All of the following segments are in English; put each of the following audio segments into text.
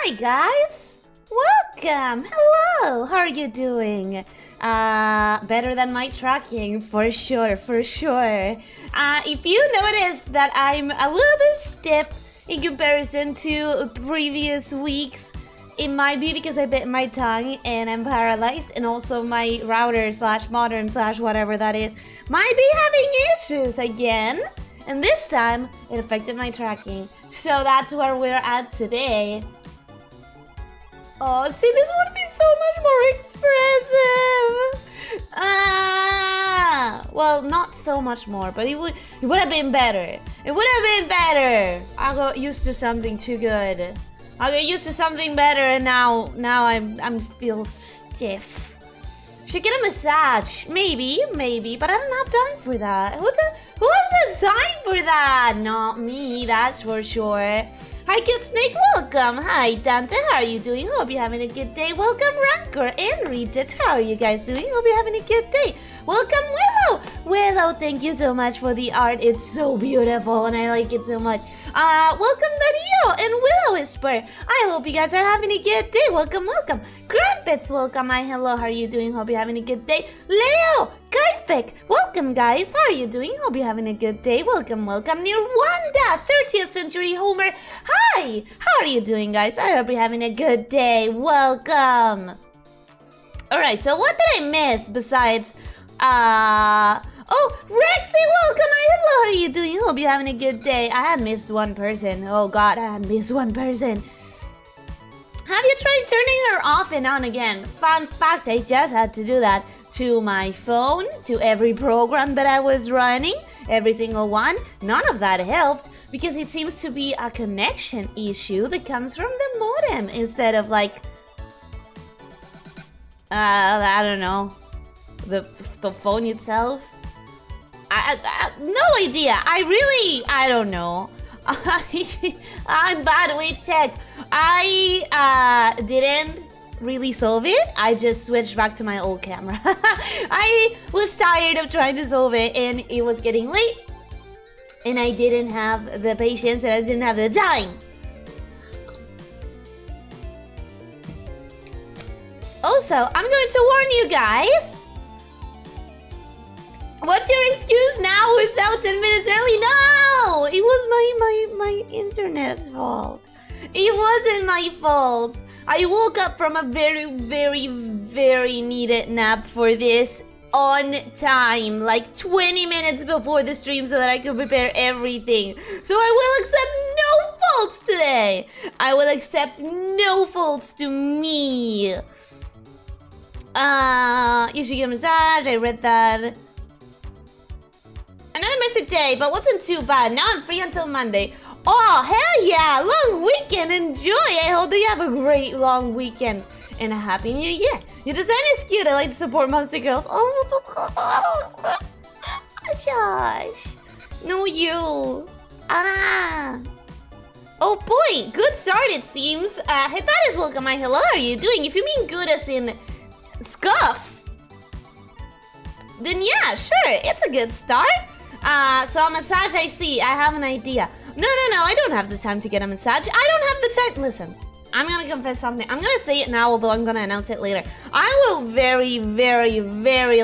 Hi guys! Welcome! Hello! How are you doing? Better than my tracking, for sure, for sure. If you notice that I'm a little bit stiff in comparison to previous weeks, it might be because I bit my tongue and I'm paralyzed, and also my router / modem / whatever that is might be having issues again. And this time, it affected my tracking. So that's where we're at today. Oh, see, this would be so much more expressive. Well, not so much more, but it would have been better. It would have been better. I got used to something too good. I got used to something better, and now I'm feel stiff. Should get a massage, maybe, but I don't have time for that. Who has the time for that? Not me, that's for sure. Hi, Cute Snake, welcome. Hi, Dante, how are you doing? Hope you're having a good day. Welcome, Rancor and Regis. How are you guys doing? Hope you're having a good day. Welcome, Willow. Willow, thank you so much for the art. It's so beautiful, and I like it so much. Welcome, Dario and Willow Whisper. I hope you guys are having a good day. Welcome, welcome. Crumpets, welcome. Hi, hello, how are you doing? Hope you're having a good day. Leo, Kaipic, welcome, guys. How are you doing? Hope you're having a good day. Welcome, welcome. Nirwanda, 30th Century Homer. Hi, how are you doing, guys? I hope you're having a good day. Welcome. Alright, so what did I miss besides... Oh, Rexy, welcome! Hello, how are you doing? Hope you're having a good day. I had missed one person. Oh god, I had missed one person. Have you tried turning her off and on again? Fun fact, I just had to do that to my phone, to every program that I was running, every single one. None of that helped because it seems to be a connection issue that comes from the modem instead of like... I don't know. The phone itself. No idea. I don't know. I'm bad with tech. I didn't really solve it. I just switched back to my old camera. I was tired of trying to solve it, and it was getting late, and I didn't have the patience, and I didn't have the time. Also, I'm going to warn you guys. What's your excuse now? It's now 10 minutes early. No! It was my internet's fault. It wasn't my fault. I woke up from a very needed nap for this on time. Like 20 minutes before the stream so that I could prepare everything. So I will accept no faults today. I will accept no faults to me. You should get a massage. I read that. Another messy day, but wasn't too bad. Now I'm free until Monday. Oh, hell yeah! Long weekend, enjoy! I hope that you have a great long weekend and a happy new year. Your design is cute. I like to support monster girls. Oh, Josh. No, you. Oh boy, good start it seems. Hey, that is welcome. My hello, how are you doing? If you mean good as in scuff, then yeah, sure, it's a good start. So a massage, I see. I have an idea. No, I don't have the time to get a massage. I don't have the time. Listen, I'm gonna confess something. I'm gonna say it now, although I'm gonna announce it later. I will very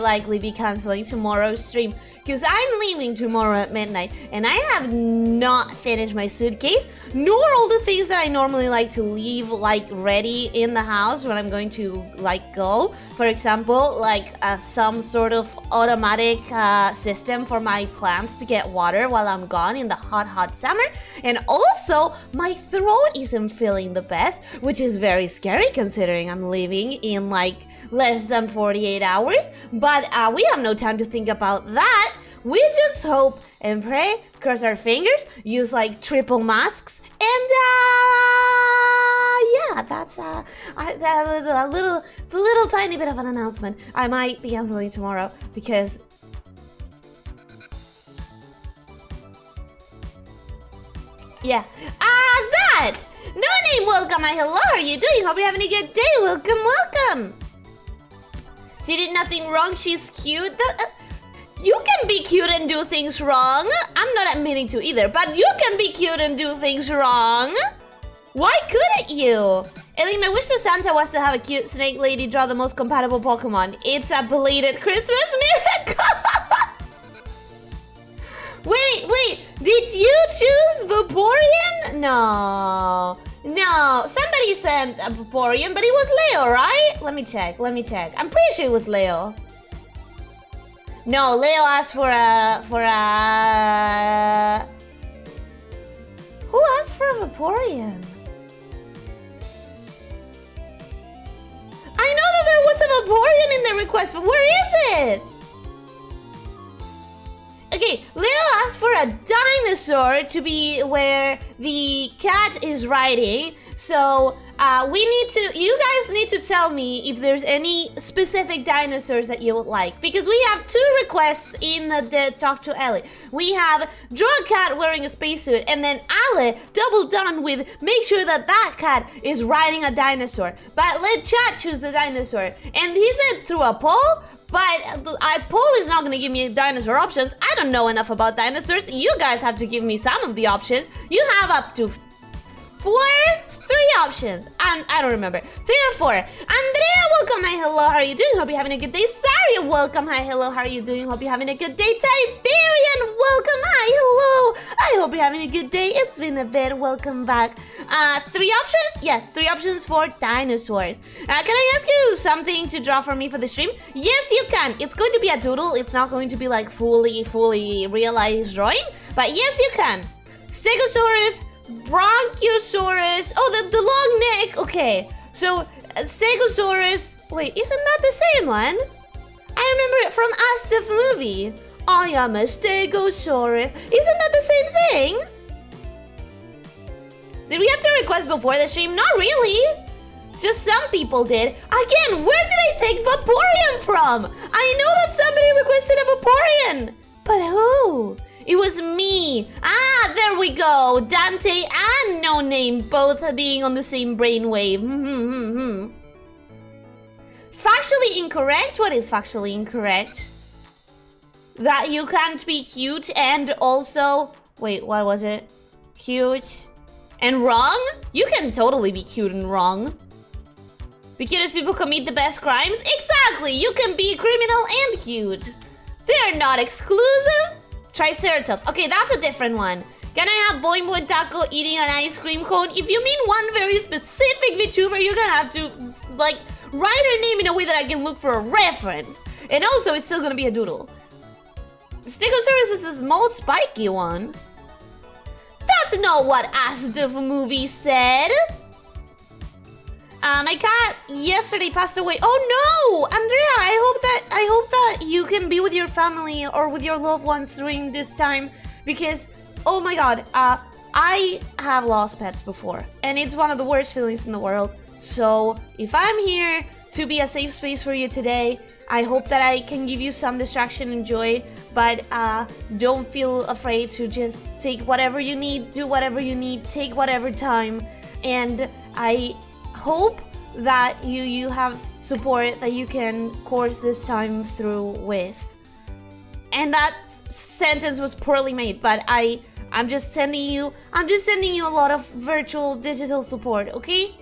likely be canceling tomorrow's stream because I'm leaving tomorrow at midnight, and I have not finished my suitcase, nor all the things that I normally like to leave like ready in the house when I'm going to like go. For example, like some sort of automatic system for my plants to get water while I'm gone in the hot summer. And also, my throat isn't feeling the best, which is very scary considering I'm leaving in like less than 48 hours. But we have no time to think about that. We just hope and pray, cross our fingers, use like triple masks, and yeah, that's a little tiny bit of an announcement. I might be canceling tomorrow because yeah. That! No name, welcome, my hello, how are you doing? Hope you're having a good day. Welcome. She did nothing wrong, she's cute. You can be cute and do things wrong. I'm not admitting to either, but you can be cute and do things wrong. Why couldn't you? Ellie, my wish to Santa was to have a cute snake lady draw the most compatible Pokemon. It's a belated Christmas miracle! Wait, did you choose Vaporeon? No, somebody sent a Vaporeon, but it was Leo, right? Let me check. I'm pretty sure it was Leo. No, Leo asked for a... Who asked for a Vaporeon? I know that there was a Vaporeon in the request, but where is it? Okay, Leo asked for a dinosaur to be where the cat is riding. So you guys need to tell me if there's any specific dinosaurs that you would like. Because we have 2 requests in the Talk to Ellie. We have draw a cat wearing a spacesuit, and then Ale doubled down with make sure that cat is riding a dinosaur. But let chat choose the dinosaur. And he said through a poll. But a poll is not going to give me dinosaur options. I don't know enough about dinosaurs. You guys have to give me some of the options. You have up to 3 options. I don't remember. 3 or 4. Andrea, welcome. Hi, hello. How are you doing? Hope you're having a good day. Saria, welcome. Hi, hello. How are you doing? Hope you're having a good day. Tiberian, welcome. Hi, hello. I hope you're having a good day. It's been a bit. Welcome back. 3 options? Yes, 3 options for dinosaurs. Can I ask you something to draw for me for the stream? Yes, you can. It's going to be a doodle. It's not going to be like fully realized drawing. But yes, you can. Stegosaurus, Bronchiosaurus. Oh, the long neck. Okay. So, Stegosaurus. Wait, isn't that the same one? I remember it from Astaf movie. I am a Stegosaurus. Isn't that the same thing? Did we have to request before the stream? Not really. Just some people did. Again, where did I take Vaporeon from? I know that somebody requested a Vaporeon. But who? It was me. Ah, there we go. Dante and No Name both being on the same brainwave. Factually incorrect? What is factually incorrect? That you can't be cute and also... Wait, what was it? Cute and wrong? You can totally be cute and wrong. The cutest people commit the best crimes? Exactly! You can be criminal and cute. They're not exclusive. Triceratops. Okay, that's a different one. Can I have Boing Boing Taco eating an ice cream cone? If you mean one very specific VTuber, you're gonna have to, like, write her name in a way that I can look for a reference. And also, it's still gonna be a doodle. Stegosaurus is the small spiky one. That's not what Astaf movie said. My cat yesterday passed away. Oh no, Andrea! I hope that you can be with your family or with your loved ones during this time, because oh my god, I have lost pets before, and it's one of the worst feelings in the world. So if I'm here to be a safe space for you today, I hope that I can give you some distraction and joy. But don't feel afraid to just take whatever you need, do whatever you need, take whatever time, and I hope that you have support that you can course this time through with. And that sentence was poorly made, but I'm just sending you a lot of virtual digital support, okay?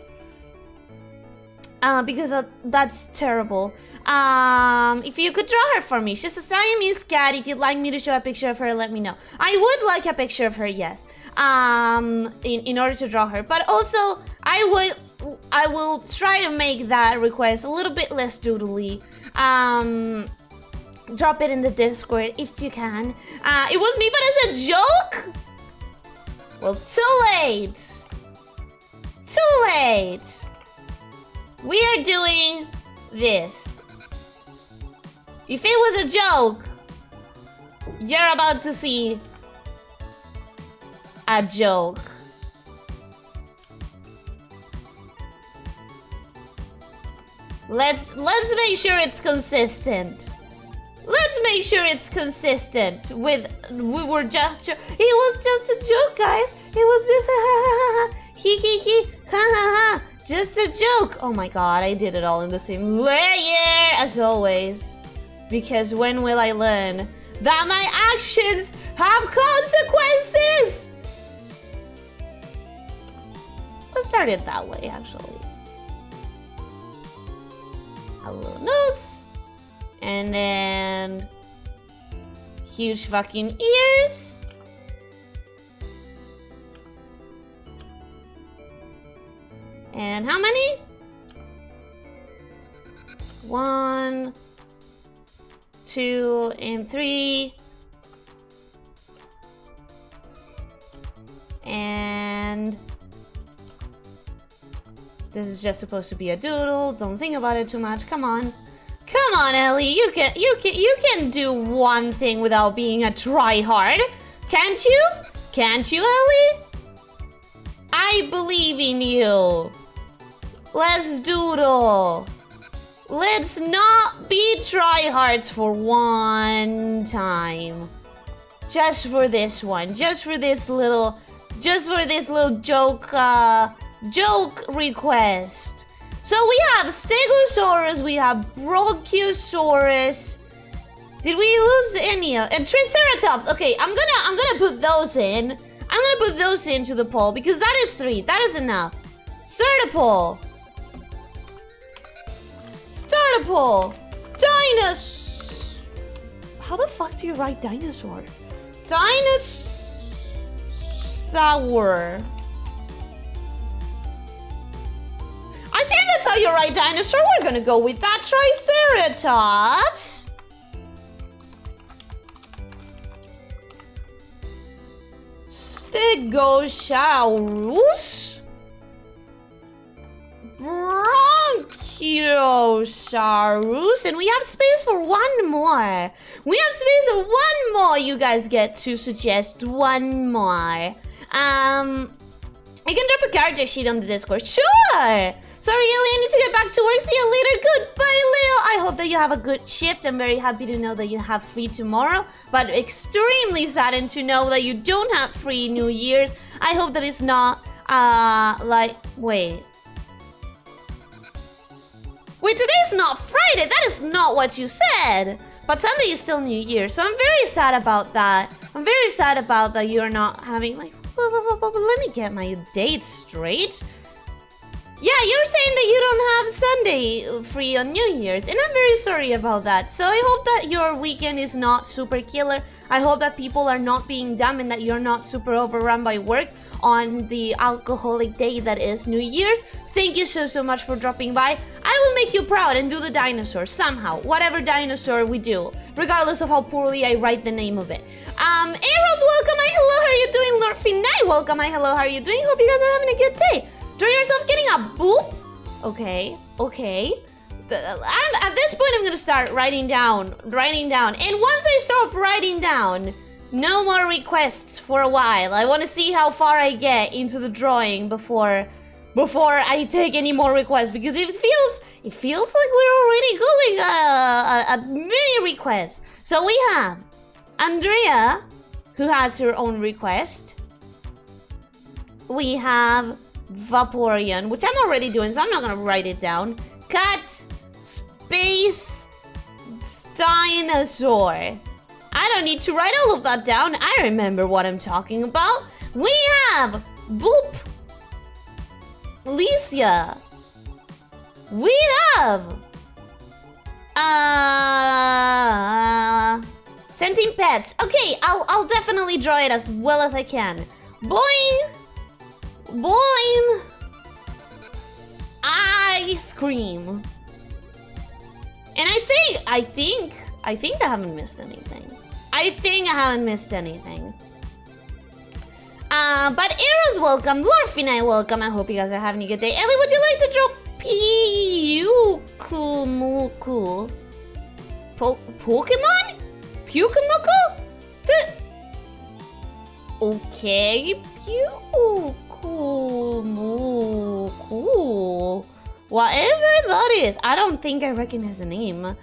Because that's terrible. If you could draw her for me. She's a Siamese cat. If you'd like me to show a picture of her, let me know. I would like a picture of her, yes. In order to draw her. But also, I will try to make that request a little bit less doodly. Drop it in the Discord if you can. It was me, but as a joke? Well, too late. Too late. We are doing this. If it was a joke, you're about to see a joke. Let's make sure it's consistent. Let's make sure it's consistent with it was just a joke, guys. It was just a he ha ha ha. Just a joke. Oh my god, I did it all in the same layer as always. Because when will I learn that my actions have consequences? Let's start it that way, actually. A little nose. And then... huge fucking ears. And how many? 1, 2, and 3. And this is just supposed to be a doodle. Don't think about it too much. Come on. Come on, Ellie. You can do one thing without being a tryhard. Can't you? Can't you, Ellie? I believe in you. Let's doodle. Let's not be tryhards for one time. Just for this one. Just for this little joke request. So we have Stegosaurus, we have Brachiosaurus. Did we lose any? And Triceratops. Okay, I'm gonna put those in. I'm gonna put those into the poll because that is 3. That is enough. Start a poll. Start a poll. Dinosaur. How the fuck do you write dinosaur? Dinosaur. I think that's how you write dinosaur. We're gonna go with that. Triceratops. Stegosaurus. Brachiosaurus. And we have space for one more. We have space for one more. You guys get to suggest one more. I can drop a character sheet on the Discord. Sure! Sorry, Ellie, I need to get back to work. See you later. Goodbye, Leo. I hope that you have a good shift. I'm very happy to know that you have free tomorrow, but extremely saddened to know that you don't have free New Year's. I hope that it's not, wait, today's not Friday. That is not what you said. But Sunday is still New Year, so I'm very sad about that. I'm very sad about that you're not having, let me get my dates straight. Yeah, you're saying that you don't have Sunday free on New Year's, and I'm very sorry about that. So I hope that your weekend is not super killer. I hope that people are not being dumb and that you're not super overrun by work on the alcoholic day that is New Year's. Thank you so much for dropping by. I will make you proud and do the dinosaur somehow. Whatever dinosaur we do, regardless of how poorly I write the name of it. Arrows, welcome, my hello, how are you doing? Lord Finai, welcome, my hello, how are you doing? Hope you guys are having a good day. Enjoy yourself getting a boop. Okay. At this point, I'm gonna start writing down. And once I start writing down, no more requests for a while. I want to see how far I get into the drawing before I take any more requests, because it feels like we're already going a mini request. So we have Andrea, who has her own request. We have Vaporeon, which I'm already doing, so I'm not gonna write it down. Cat, space, dinosaur. I don't need to write all of that down. I remember what I'm talking about. We have Boop, Elyssia. We have sentient pets. Okay, I'll definitely draw it as well as I can. Boing. Ice cream. And I think I haven't missed anything. But Era's welcome, Lorfina welcome. I hope you guys are having a good day. Ellie, would you like to draw Pyukumuku? Pokemon? Pyukumuku? Okay, Pyukumuku. Whatever that is. I don't think I recognize the name. No,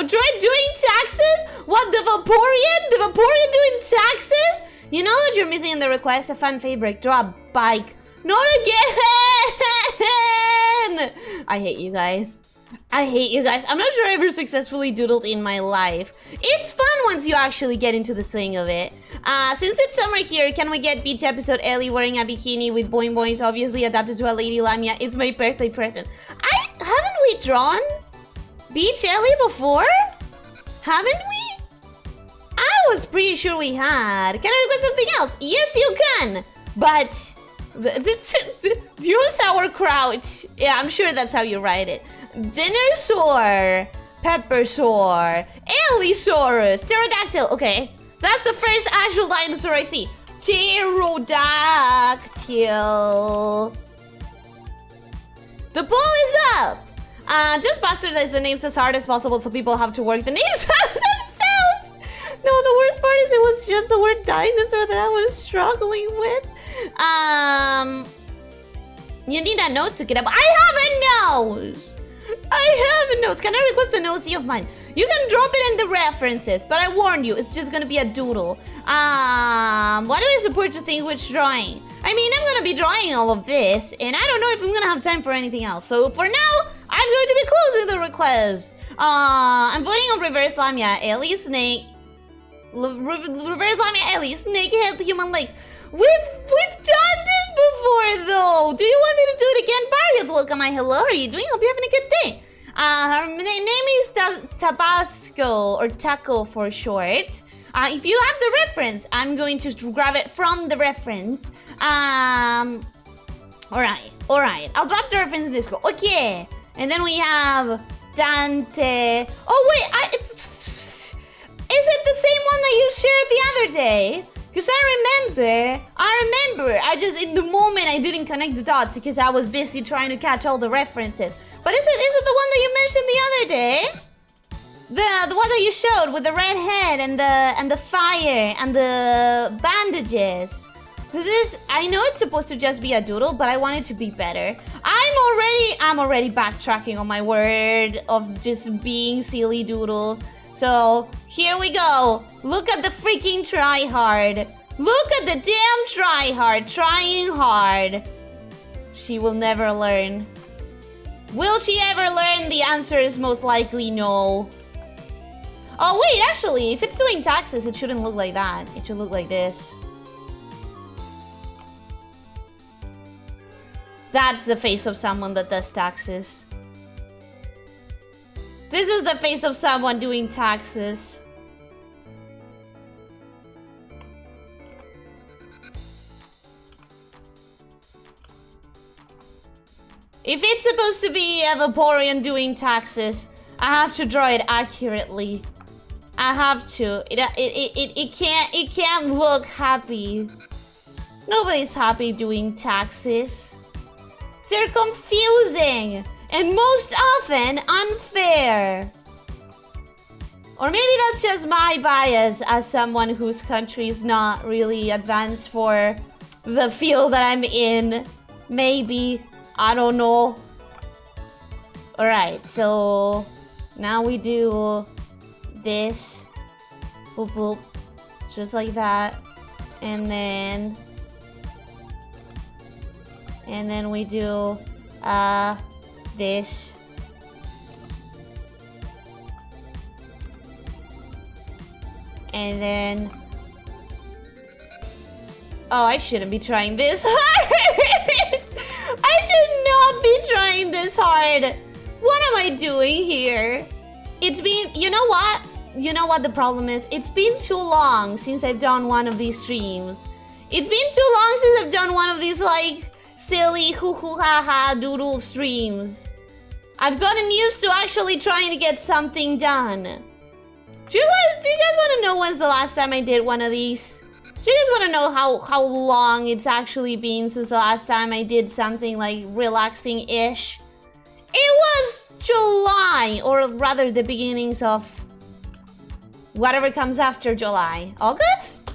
doing taxes? What, the Vaporeon? The Vaporeon doing taxes? You know that you're missing in the request a fan favorite. Draw a bike. Not again! I hate you guys. I hate you guys. I'm not sure I ever successfully doodled in my life. It's fun once you actually get into the swing of it. Since it's summer here, can we get beach episode Ellie wearing a bikini with boing boings, obviously adapted to a lady lamia? It's my birthday present. Haven't we drawn beach Ellie before? Haven't we? I was pretty sure we had. Can I request something else? Yes, you can. But use sauerkraut. Yeah, I'm sure that's how you write it. Dinosaur, peppersaur, Allosaurus, pterodactyl. Okay, that's the first actual dinosaur I see. Pterodactyl. The poll is up. Just bastardize the names as hard as possible so people have to work the names out themselves. No, the worst part is it was just the word dinosaur that I was struggling with. You need a nose to get up. I have a nose. I have a nose. Can I request a nosy of mine? You can drop it in the references, but I warned you, it's just gonna be a doodle. What do I support to think which drawing? I mean, I'm gonna be drawing all of this, and I don't know if I'm gonna have time for anything else. So for now, I'm going to be closing the request. I'm voting on reverse lamia, Ellie, snake. Reverse lamia, Ellie, snake head, human legs. We've done this before, though. Do you want me to do it again? Barriot, welcome. Hello, how are you doing? Hope you're having a good day. Her name is Tabasco, or Taco for short. If you have the reference, I'm going to grab it from the reference. Alright. I'll drop the reference in Discord. Okay. And then we have Dante. Oh, wait. Is it the same one that you shared the other day? Because I remember, I just, in the moment, I didn't connect the dots because I was busy trying to catch all the references. But is it the one that you mentioned the other day? The one that you showed with the red head and the fire and the bandages. I know it's supposed to just be a doodle, but I want it to be better. I'm already backtracking on my word of just being silly doodles. So, here we go. Look at the freaking tryhard. Look at the damn tryhard, trying hard. She will never learn. Will she ever learn? The answer is most likely no. Oh, wait, actually, if it's doing taxes, it shouldn't look like that. It should look like this. That's the face of someone that does taxes. This is the face of someone doing taxes. If it's supposed to be a Vaporeon doing taxes, I have to draw it accurately. I have to. It can't look happy. Nobody's happy doing taxes. They're confusing. And most often, unfair. Or maybe that's just my bias as someone whose country is not really advanced for the field that I'm in. Maybe. I don't know. Alright, so now we do this. Boop, boop. Just like that. And then we do this. And then... Oh, I shouldn't be trying this hard! I should not be trying this hard! What am I doing here? It's been... You know what? You know what the problem is? It's been too long since I've done one of these streams. It's been too long since I've done one of these, like, silly hoo-hoo-ha-ha doodle streams. I've gotten used to actually trying to get something done. Do you guys want to know when's the last time I did one of these? Do you guys want to know how long it's actually been since the last time I did something like relaxing-ish? It was July, or rather the beginnings of whatever comes after July. August?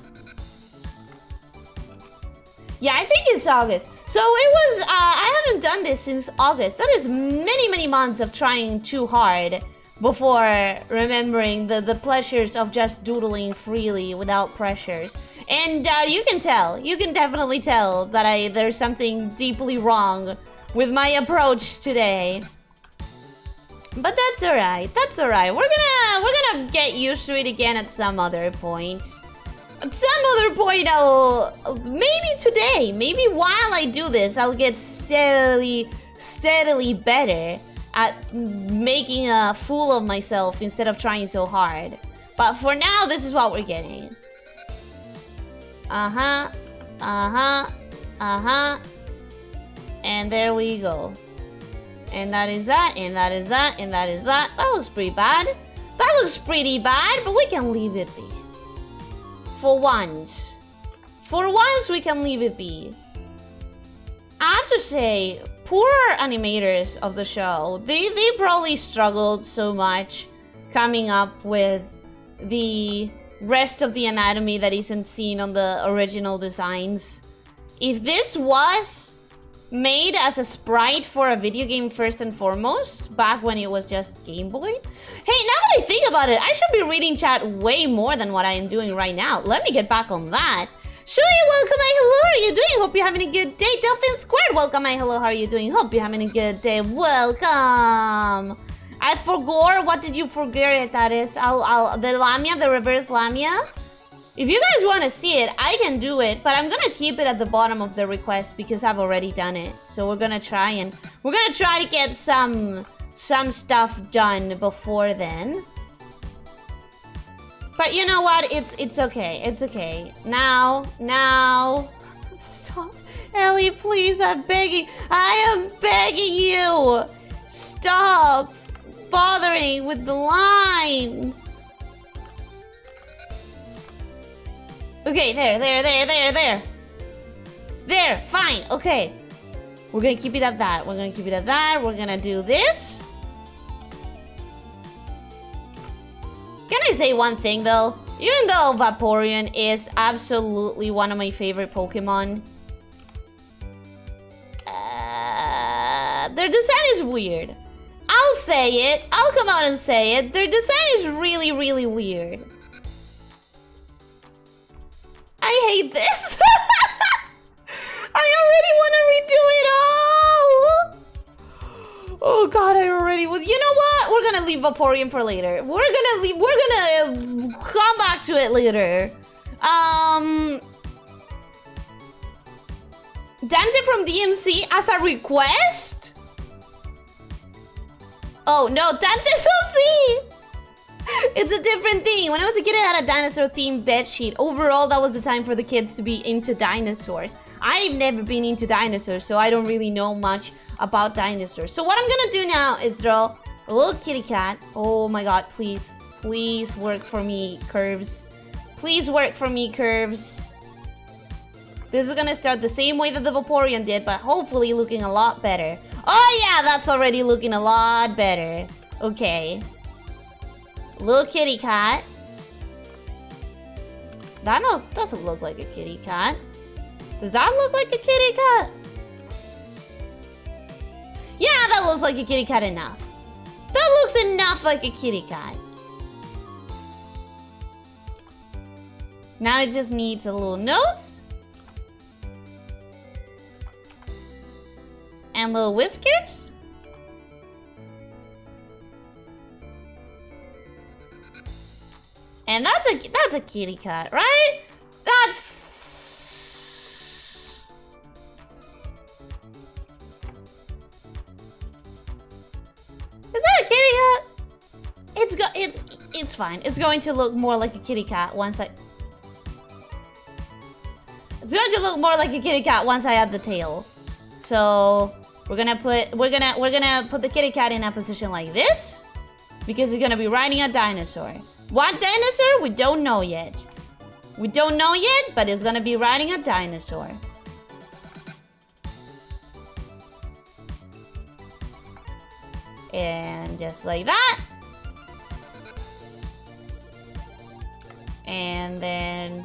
Yeah, I think it's August. So it was, I haven't done this since August. That is many months of trying too hard before remembering the pleasures of just doodling freely without pressures. And you can definitely tell that there's something deeply wrong with my approach today. But that's alright. That's alright. We're gonna get used to it again at some other point. At some other point, maybe today, maybe while I do this, I'll get steadily better at making a fool of myself instead of trying so hard. But for now, this is what we're getting. And there we go. And that is that, and that is that, and that is that. That looks pretty bad. That looks pretty bad, but we can leave it be. For once. For once, we can leave it be. I have to say, poor animators of the show, they probably struggled so much coming up with the rest of the anatomy that isn't seen on the original designs. If this was made as a sprite for a video game first and foremost, back when it was just Game Boy. Hey, now that I think about it, I should be reading chat way more than what I am doing right now. Let me get back on that. Shuey, welcome, hi, hello, how are you doing? Hope you're having a good day. Delphin Squared, welcome, hi, hello, how are you doing? Hope you're having a good day. Welcome. I forgot, what did you forget, that is? The lamia, the reverse lamia. If you guys want to see it, I can do it, but I'm gonna keep it at the bottom of the request because I've already done it. So we're gonna try to get some stuff done before then. But you know what? It's okay. It's okay. Now, stop, Ellie, please! I'm begging. I am begging you. Stop bothering with the lines. Okay, there. There, fine, okay. We're gonna keep it at that. We're gonna do this. Can I say one thing though? Even though Vaporeon is absolutely one of my favorite Pokemon, their design is weird. I'll say it. I'll come out and say it. Their design is really, really weird. I hate this. I already want to redo it all. Oh god, I already would. You know what? We're gonna leave Vaporeon for later. We're gonna come back to it later. Dante from DMC as a request? Oh no, Dante's OC! It's a different thing. When I was a kid, I had a dinosaur-themed bedsheet. Overall, that was the time for the kids to be into dinosaurs. I've never been into dinosaurs, so I don't really know much about dinosaurs. So what I'm gonna do now is draw a little kitty cat. Oh my god, please. Please work for me, curves. Please work for me, curves. This is gonna start the same way that the Vaporeon did, but hopefully looking a lot better. Oh yeah, that's already looking a lot better. Okay. Little kitty cat. That doesn't look like a kitty cat. Does that look like a kitty cat? Yeah, that looks like a kitty cat enough. That looks enough like a kitty cat. Now it just needs a little nose. And little whiskers. And that's a kitty cat, right? Is that a kitty cat? It's fine. It's going to look more like a kitty cat once I add the tail. So we're gonna put the kitty cat in a position like this because it's gonna be riding a dinosaur. What dinosaur? We don't know yet. But it's gonna be riding a dinosaur. And just like that. And then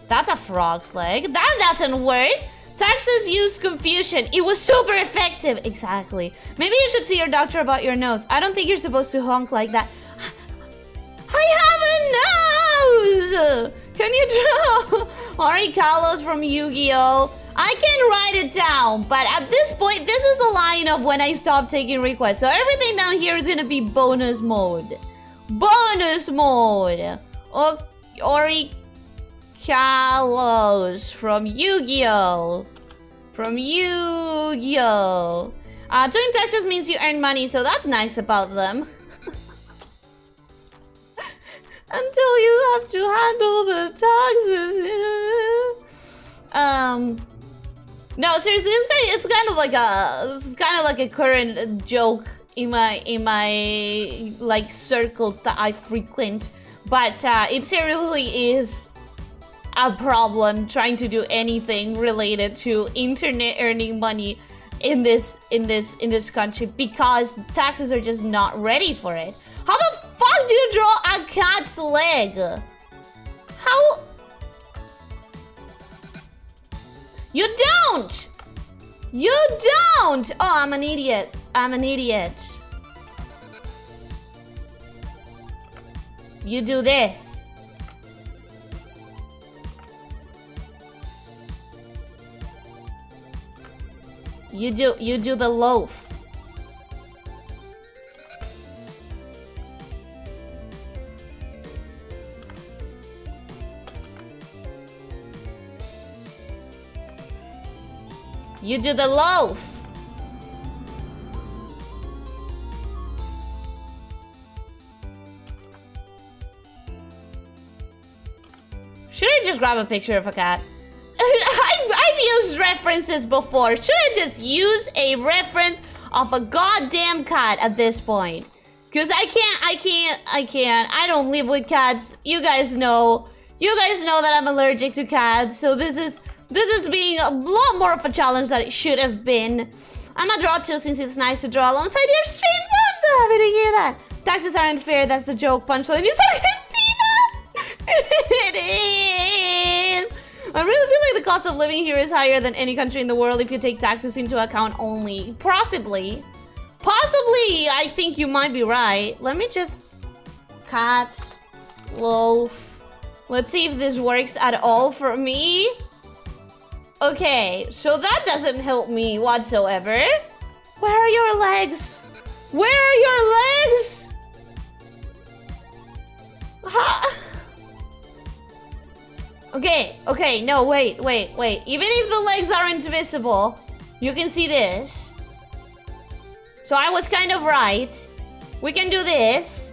that's a frog's leg. That doesn't work. Texas used confusion. It was super effective. Exactly. Maybe you should see your doctor about your nose. I don't think you're supposed to honk like that. I have a nose! Can you draw Ari Kalos from Yu-Gi-Oh? I can write it down, but at this point, this is the line of when I stop taking requests. So everything down here is gonna be bonus mode. Bonus mode. Kalos from Yu-Gi-Oh! From Yu-Gi-Oh! Doing taxes means you earn money, so that's nice about them. Until you have to handle the taxes. No, seriously, it's kind of like a current joke in my like circles that I frequent, but it seriously is a problem trying to do anything related to internet earning money in this country because taxes are just not ready for it. How the fuck do you draw a cat's leg? How? You don't! You don't! Oh, I'm an idiot. I'm an idiot. You do this. You do the loaf. You do the loaf. Should I just grab a picture of a cat? I've used references before. Should I just use a reference of a goddamn cat at this point? Because I can't. I don't live with cats. You guys know. You guys know that I'm allergic to cats. So this is being a lot more of a challenge than it should have been. I'm a draw too since it's nice to draw alongside your streams. I'm so happy to hear that. Taxes aren't fair. That's the joke. Punchline is Argentina. It is. I really feel like the cost of living here is higher than any country in the world if you take taxes into account only. Possibly. Possibly. I think you might be right. Let me just... Cat. Loaf. Let's see if this works at all for me. Okay, so that doesn't help me whatsoever. Where are your legs? Where are your legs? Okay, no, wait. Even if the legs aren't visible, you can see this. So I was kind of right. We can do this.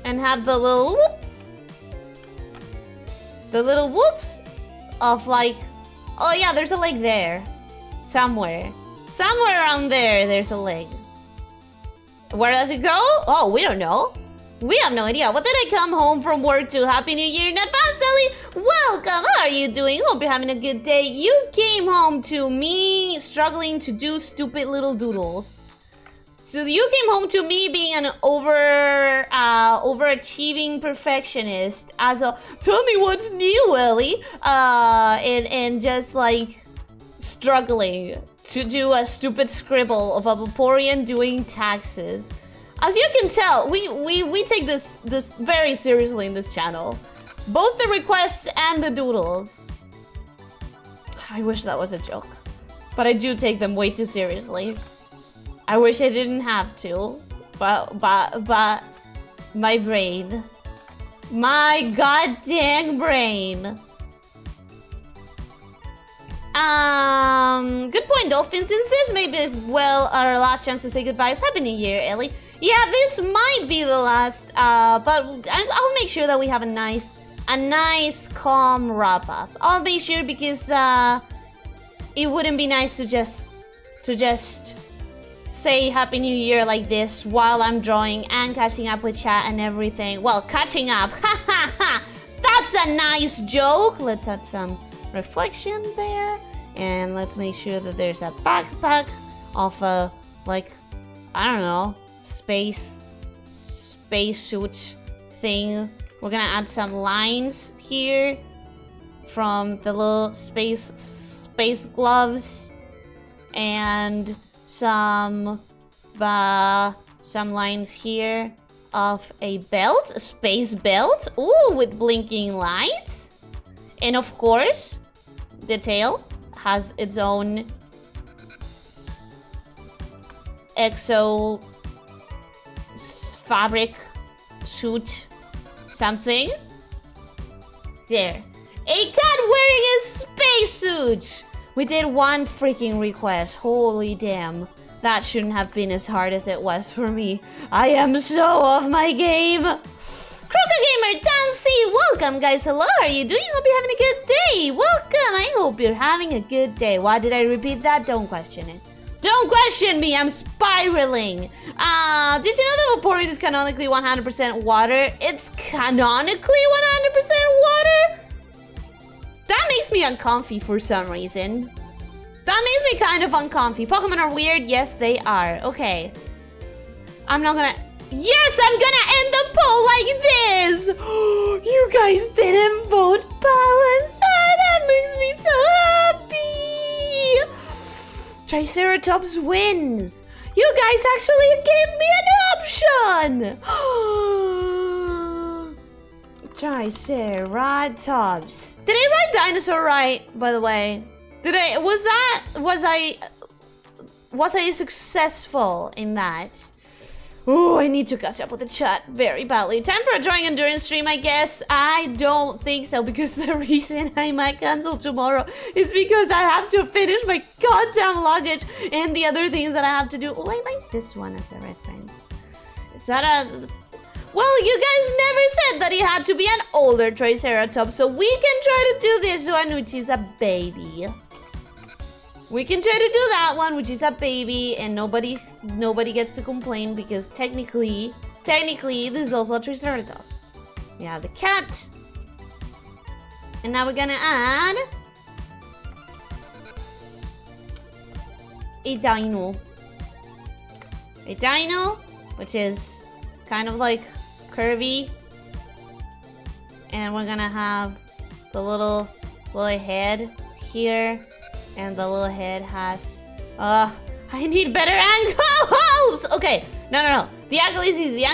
And have the little whoop. The little whoops of like... Oh yeah, there's a leg there. Somewhere. Somewhere around there, there's a leg. Where does it go? Oh, we don't know. We have no idea. What did I come home from work to? Happy New Year in advance, Ellie. Welcome. How are you doing? Hope you're having a good day. You came home to me struggling to do stupid little doodles. So you came home to me being an overachieving perfectionist as a tell me what's new, Ellie. And just like struggling to do a stupid scribble of a Vaporeon doing taxes. As you can tell, we take this very seriously in this channel. Both the requests and the doodles. I wish that was a joke. But I do take them way too seriously. I wish I didn't have to. But my brain. My goddamn brain. Good point, Dolphin. Since this may be as well our last chance to say goodbyes. Happy New Year, Ellie. Yeah, this might be the last, but I'll make sure that we have a nice, calm wrap-up. I'll make sure because, it wouldn't be nice to just say Happy New Year like this while I'm drawing and catching up with chat and everything. Well, catching up, ha ha ha! That's a nice joke! Let's add some reflection there, and let's make sure that there's a backpack of a, like, I don't know, spacesuit thing. We're gonna add some lines here from the little space gloves and some lines here of a belt, a space belt. Ooh, with blinking lights. And of course, the tail has its own exo fabric suit something. There. A cat wearing a spacesuit! We did one freaking request. Holy damn. That shouldn't have been as hard as it was for me. I am so off my game. Croca Gamer Dancy, welcome guys. Hello, how are you doing? Hope you're having a good day. Welcome. I hope you're having a good day. Why did I repeat that? Don't question it. Don't question me. I'm spiraling. Did you know that Vaporeon is canonically 100% water? It's canonically 100% water? That makes me uncomfy for some reason. That makes me kind of uncomfy. Pokemon are weird. Yes, they are. Okay. I'm not gonna... Yes, I'm gonna end the poll like this. You guys didn't vote balance. That makes me so happy. Triceratops wins. You guys actually gave me an option. Triceratops. Did I write dinosaur right, by the way? Was I successful in that? Oh, I need to catch up with the chat very badly. Time for a drawing endurance stream, I guess. I don't think so, because the reason I might cancel tomorrow is because I have to finish my goddamn luggage and the other things that I have to do. Oh, I like this one as a reference. Is that a... Well, you guys never said that it had to be an older Triceratops, so we can try to do this one, which is a baby. We can try to do that one, which is a baby, and nobody gets to complain because technically, this is also a Triceratops. We have the cat. And now we're gonna add a dino. A dino, which is kind of like curvy. And we're gonna have the little head here. And the little head has... I need better angles! Okay, no. The angle is easy.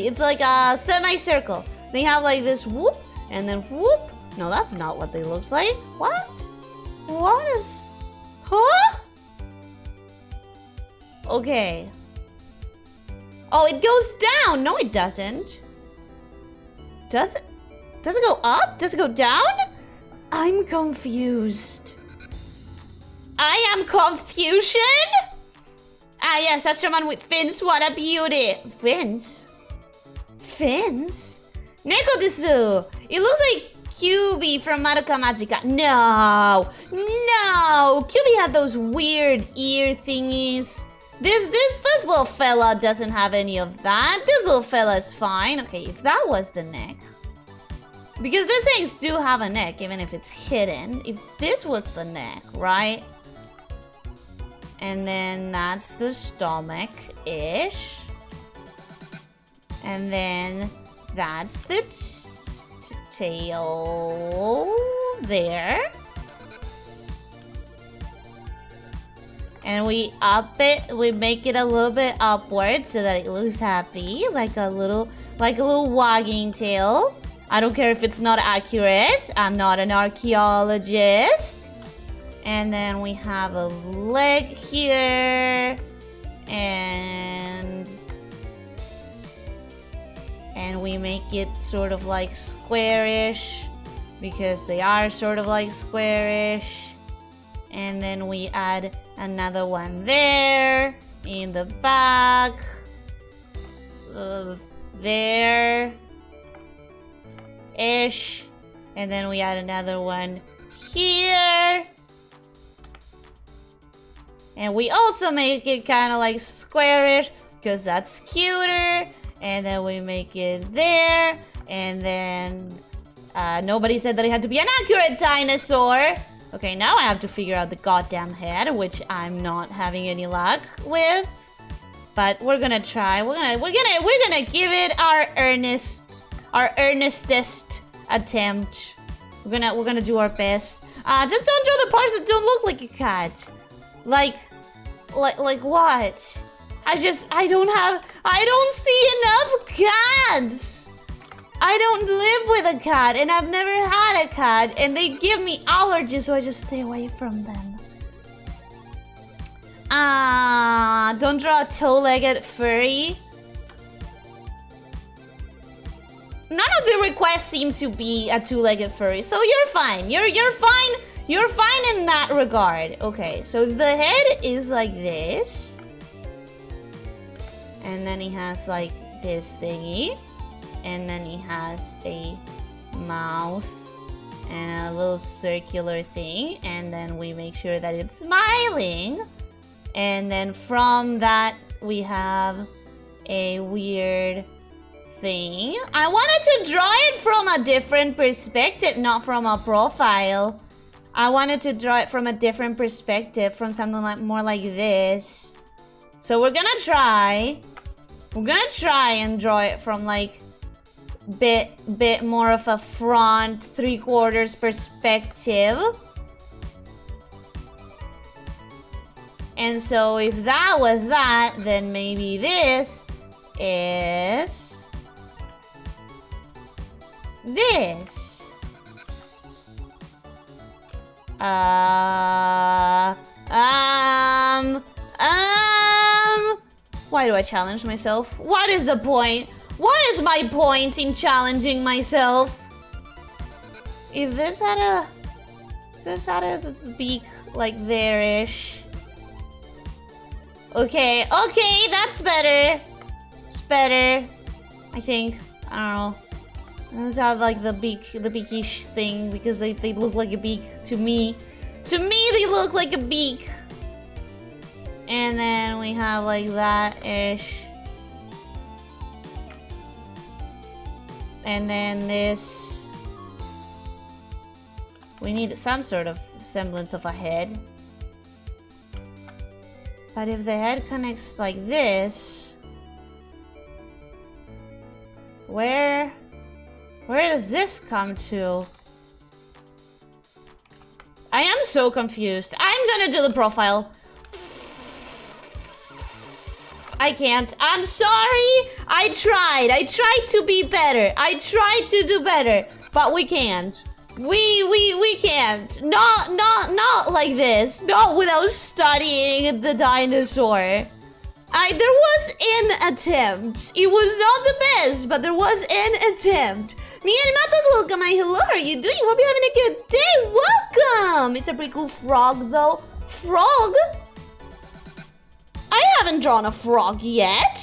It's like a semicircle. They have like this whoop, and then whoop. No, that's not what they looks like. What? What is... Huh? Okay. Oh, it goes down! No, it doesn't. Does it? Does it go up? Does it go down? I'm confused. I am confusion? Ah, yes, that's someone with fins. What a beauty. Fins? Fins? Neko desu. It looks like QB from Madoka Magica. No. QB had those weird ear thingies. This little fella doesn't have any of that. This little fella is fine. Okay, if that was the neck. Because these things do have a neck, even if it's hidden. If this was the neck, right? And then that's the stomach-ish. And then that's the tail there. And we up it, we make it a little bit upward so that it looks happy, like a little wagging tail. I don't care if it's not accurate. I'm not an archaeologist. And then we have a leg here, and we make it sort of like squarish, because they are sort of like squarish. And then we add another one there, in the back, there-ish. And then we add another one here. And we also make it kind of like squarish, because that's cuter. And then we make it there. And then nobody said that it had to be an accurate dinosaur. Okay, now I have to figure out the goddamn head, which I'm not having any luck with. But we're gonna try. We're gonna give it our earnestest attempt. We're gonna do our best. Just don't draw the parts that don't look like a cat. Like what? I don't see enough cats. I don't live with a cat, and I've never had a cat, and they give me allergies, so I just stay away from them. don't draw a toe-legged furry. None of the requests seem to be a two-legged furry, so you're fine. You're fine. You're fine in that regard. Okay, so the head is like this, and then he has like this thingy, and then he has a mouth and a little circular thing, and then we make sure that it's smiling, and then from that we have a weird thing. I wanted to draw it from a different perspective, not from a profile. I wanted to draw it from a different perspective, from something like more like this. So we're gonna try and draw it from like bit more of a front 3/4 perspective. And so if that was that, then maybe this is this. Why do I challenge myself? What is the point? What is my point in challenging myself? If this had a beak like there-ish. Okay, that's better. It's better, I think. I don't know. Let's have like the beakish thing, because they look like a beak to me. To me, they look like a beak. And then we have like that-ish. And then this. We need some sort of semblance of a head. But if the head connects like this, where does this come to? I am so confused. I'm gonna do the profile. I can't. I'm sorry. I tried to be better. I tried to do better, but we can't. We can't. Not like this. Not without studying the dinosaur. There was an attempt. It was not the best, but there was an attempt. Me and Matos, welcome. Hello, how are you doing? Hope you're having a good day. Welcome. It's a pretty cool frog, though. Frog? I haven't drawn a frog yet.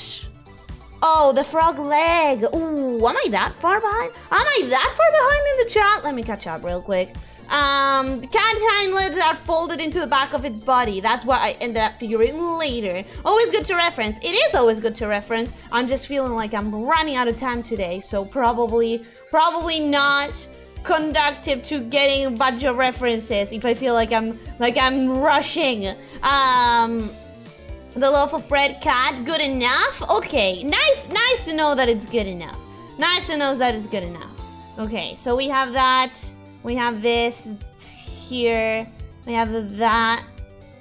Oh, the frog leg. Ooh, am I that far behind? Am I that far behind in the chat? Let me catch up real quick. The cat hindlegs are folded into the back of its body. That's what I ended up figuring later. Always good to reference. It is always good to reference. I'm just feeling like I'm running out of time today, so probably not conductive to getting a bunch of references if I feel like I'm rushing. The loaf of bread cat, good enough? Okay, nice to know that it's good enough. Nice to know that it's good enough. Okay, so we have that. We have this here. We have that.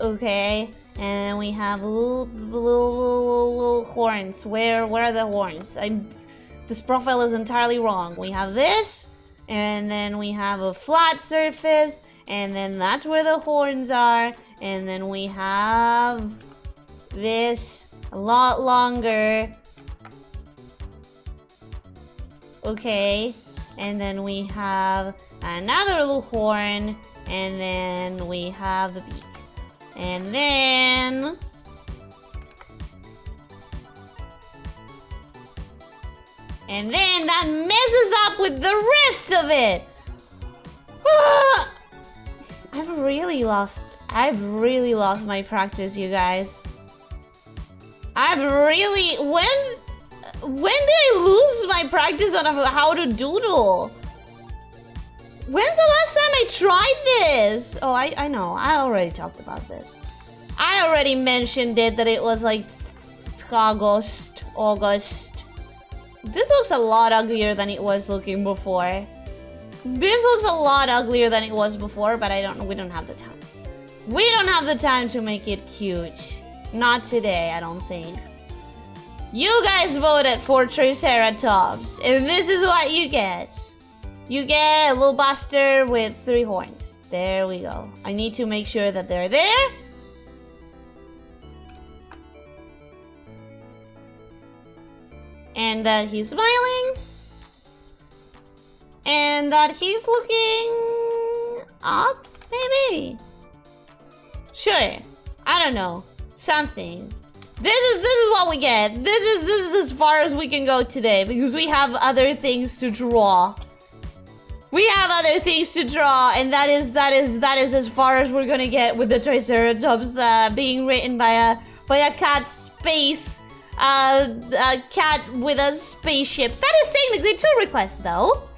Okay, and we have little horns. Where are the horns? This profile is entirely wrong. We have this, and then we have a flat surface, and then that's where the horns are, and then we have this a lot longer. Okay, and then we have another little horn, and then we have the beak, and then that messes up with the rest of it. I've really lost my practice, you guys. When did I lose my practice on how to doodle? When's the last time I tried this? Oh, I know. I already talked about this. I already mentioned it, that it was like August. This looks a lot uglier than it was looking before. This looks a lot uglier than it was before, but we don't have the time. We don't have the time to make it cute. Not today, I don't think. You guys voted for Triceratops, and this is what you get. You get a little buster with 3 horns. There we go. I need to make sure that they're there. And that he's smiling. And that he's looking up, maybe? Sure. I don't know. Something. This is what we get. This is as far as we can go today because we have other things to draw. We have other things to draw, and that is as far as we're gonna get with the Triceratops being written by a cat space a cat with a spaceship. That is technically 2 requests though.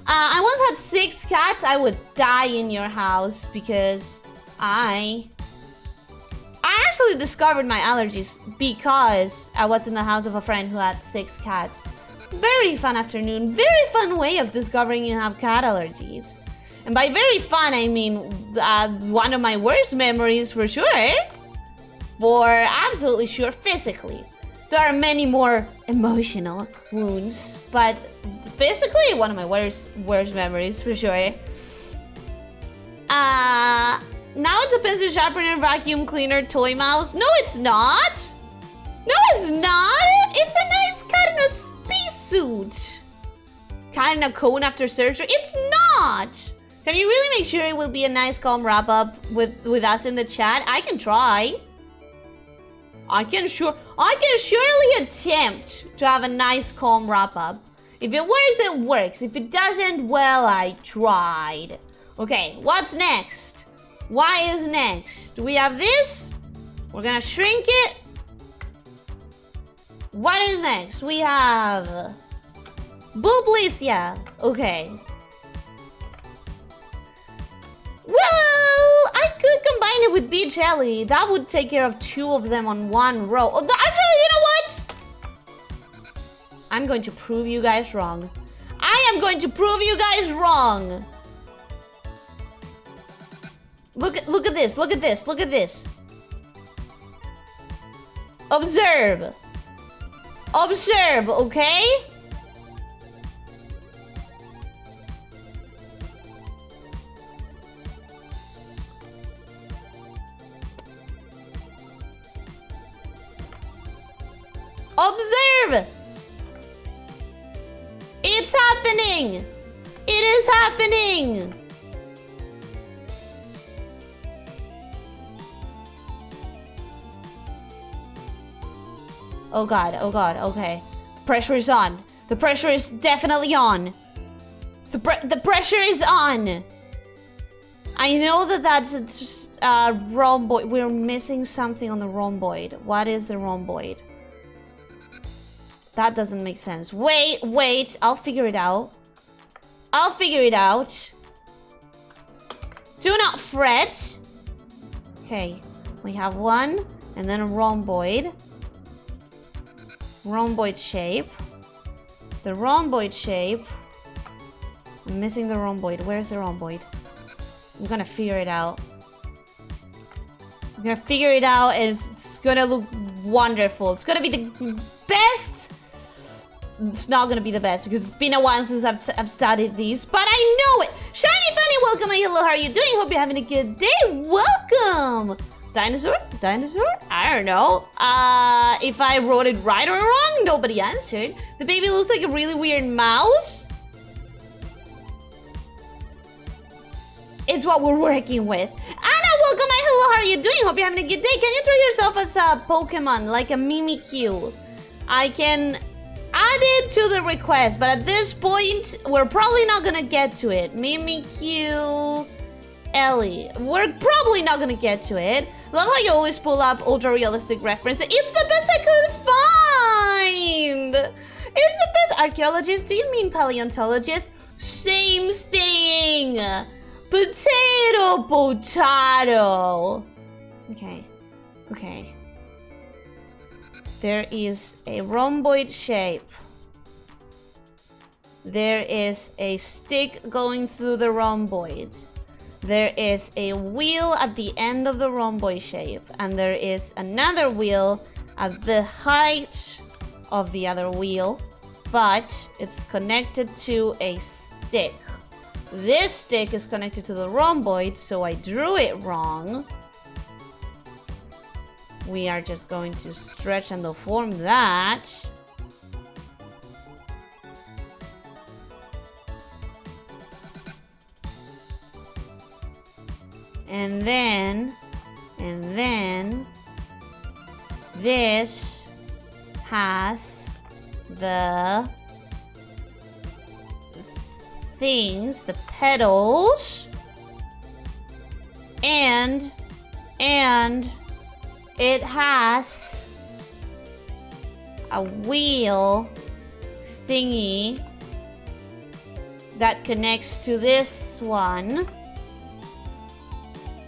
I once had 6 cats. I would die in your house because I actually discovered my allergies because I was in the house of a friend who had 6 cats. Very fun afternoon, very fun way of discovering you have cat allergies. And by very fun, I mean one of my worst memories for sure. For absolutely sure, physically. There are many more emotional wounds, but physically, one of my worst memories for sure. Now it's a pencil sharpener, vacuum cleaner, toy mouse. No, it's not. No, it's not. It's a nice cat in a spacesuit. Cat in a cone after surgery. It's not. Can you really make sure it will be a nice calm wrap up with us in the chat? I can try. I can surely attempt to have a nice calm wrap up. If it works, it works. If it doesn't, well, I tried. Okay, what's next? What is next? We have this. We're gonna shrink it. What is next? We have Elyssia. Okay. Well, I could combine it with Beach Jelly. That would take care of 2 of them on one row. Oh, actually, you know what? I'm going to prove you guys wrong. I am going to prove you guys wrong. Look at this. Look at this. Look at this. Observe. Observe, okay? Observe! It's happening! It is happening! Oh god, okay. Pressure is on. The pressure is definitely on. The pressure is on! I know that's a rhomboid. We're missing something on the rhomboid. What is the rhomboid? That doesn't make sense. Wait. I'll figure it out. I'll figure it out. Do not fret. Okay. We have one. And then a rhomboid. Rhomboid shape. The rhomboid shape. I'm missing the rhomboid. Where's the rhomboid? I'm gonna figure it out. I'm gonna figure it out and it's gonna look wonderful. It's gonna be the best. It's not gonna be the best because it's been a while since I've studied these, but I know it. Shiny Bunny, welcome. Hello, how are you doing? Hope you're having a good day. Welcome. Dinosaur? I don't know. If I wrote it right or wrong, nobody answered. The baby looks like a really weird mouse. It's what we're working with. Anna, welcome. Hello, how are you doing? Hope you're having a good day. Can you draw yourself as a Pokemon, like a Mimikyu? I can add it to the request, but at this point, we're probably not gonna get to it. Mimikyu, Ellie. We're probably not gonna get to it. Love how you always pull up ultra-realistic references. It's the best I could find! It's the best. Archaeologist? Do you mean paleontologist? Same thing! Potato! Okay. There is a rhomboid shape. There is a stick going through the rhomboid. There is a wheel at the end of the rhomboid shape. And there is another wheel at the height of the other wheel. But it's connected to a stick. This stick is connected to the rhomboid, so I drew it wrong. We are just going to stretch and deform that. And then this has the things, the pedals, and it has a wheel thingy that connects to this one.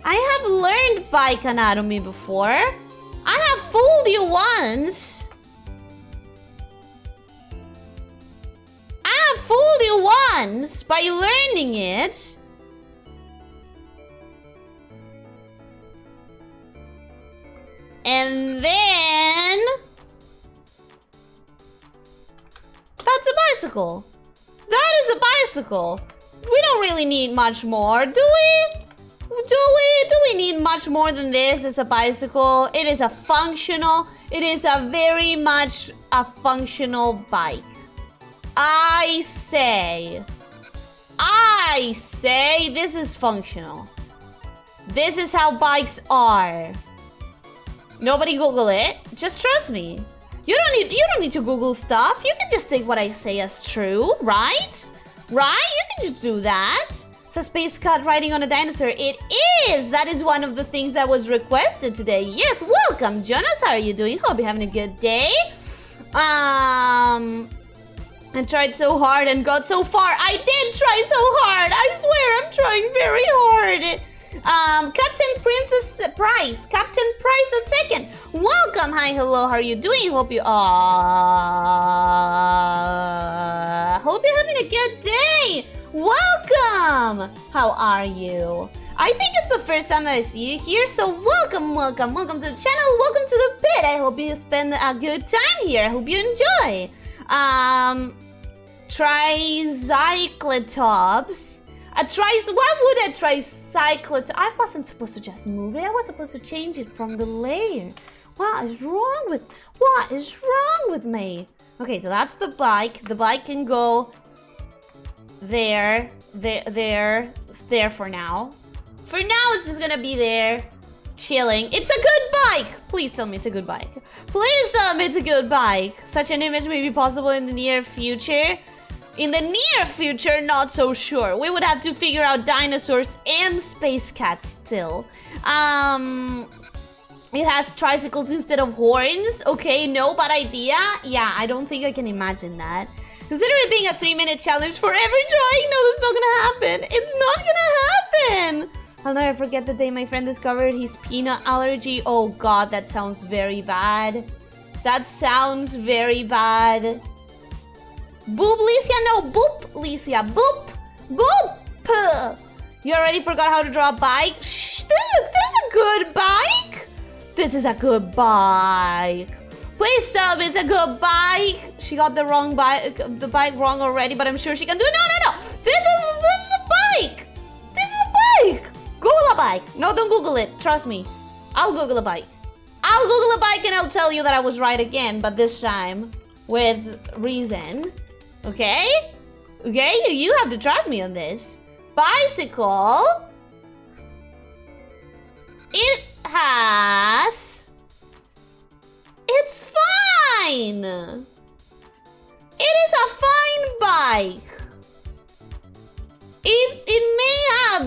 I have learned bike anatomy before. I have fooled you once. I have fooled you once by learning it. And then that's a bicycle. That is a bicycle. We don't really need much more, do we? Do we need much more than this as a bicycle? It is a functional, it is a very much a functional bike. I say this is functional. This is how bikes are. Nobody Google it. Just trust me. You don't need to Google stuff. You can just take what I say as true, right? Right? You can just do that. It's a space cat riding on a dinosaur. It is! That is one of the things that was requested today. Yes, welcome, Jonas. How are you doing? Hope you're having a good day. I tried so hard and got so far. I did try so hard. I swear I'm trying very hard. Captain Princess Price. Captain Price II. Welcome. Hi, hello. How are you doing? Hope you hope you're having a good day. Welcome! How are you? I think it's the first time that I see you here, so welcome to the channel, welcome to the pit. I hope you spend a good time here. I hope you enjoy. Tricyclotops. Why would a tricyclotops? I wasn't supposed to just move it. I was supposed to change it from the layer. What is wrong with me? Okay, so that's the bike. The bike can go there for now. For now, it's just gonna be there, chilling. It's a good bike! Please tell me it's a good bike. Please tell me it's a good bike. Such an image may be possible in the near future. In the near future, not so sure. We would have to figure out dinosaurs and space cats still. It has tricycles instead of horns. Okay, no bad idea. Yeah, I don't think I can imagine that. Consider it being a 3-minute challenge for every drawing. No, that's not gonna happen. It's not gonna happen. I'll never forget the day my friend discovered his peanut allergy. Oh God, that sounds very bad. That sounds very bad. Boop, Lysia, no, boop, Lysia, boop, boop. You already forgot how to draw a bike? Shh, this is a good bike. This is a good bike. Please tell me it's a good bike. She got the bike wrong already, but I'm sure she can do it. No. This is a bike. This is a bike. Google a bike. No, don't Google it. Trust me. I'll Google a bike. I'll Google a bike and I'll tell you that I was right again, but this time with reason. Okay? Okay? You have to trust me on this. Bicycle. It has... It's fine! It is a fine bike. It may have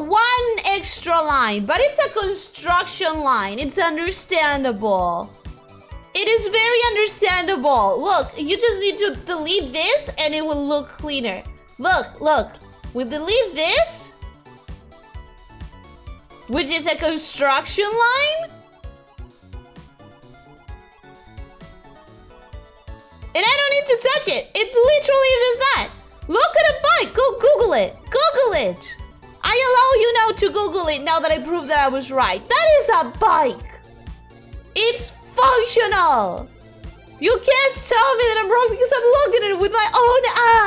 one extra line, but it's a construction line. It's understandable. It is very understandable. Look, you just need to delete this and it will look cleaner. Look. We delete this, which is a construction line. And I don't need to touch it. It's literally just that. Look at a bike. Go Google it. Google it. I allow you now to Google it now that I proved that I was right. That is a bike. It's functional. You can't tell me that I'm wrong because I'm looking at it with my own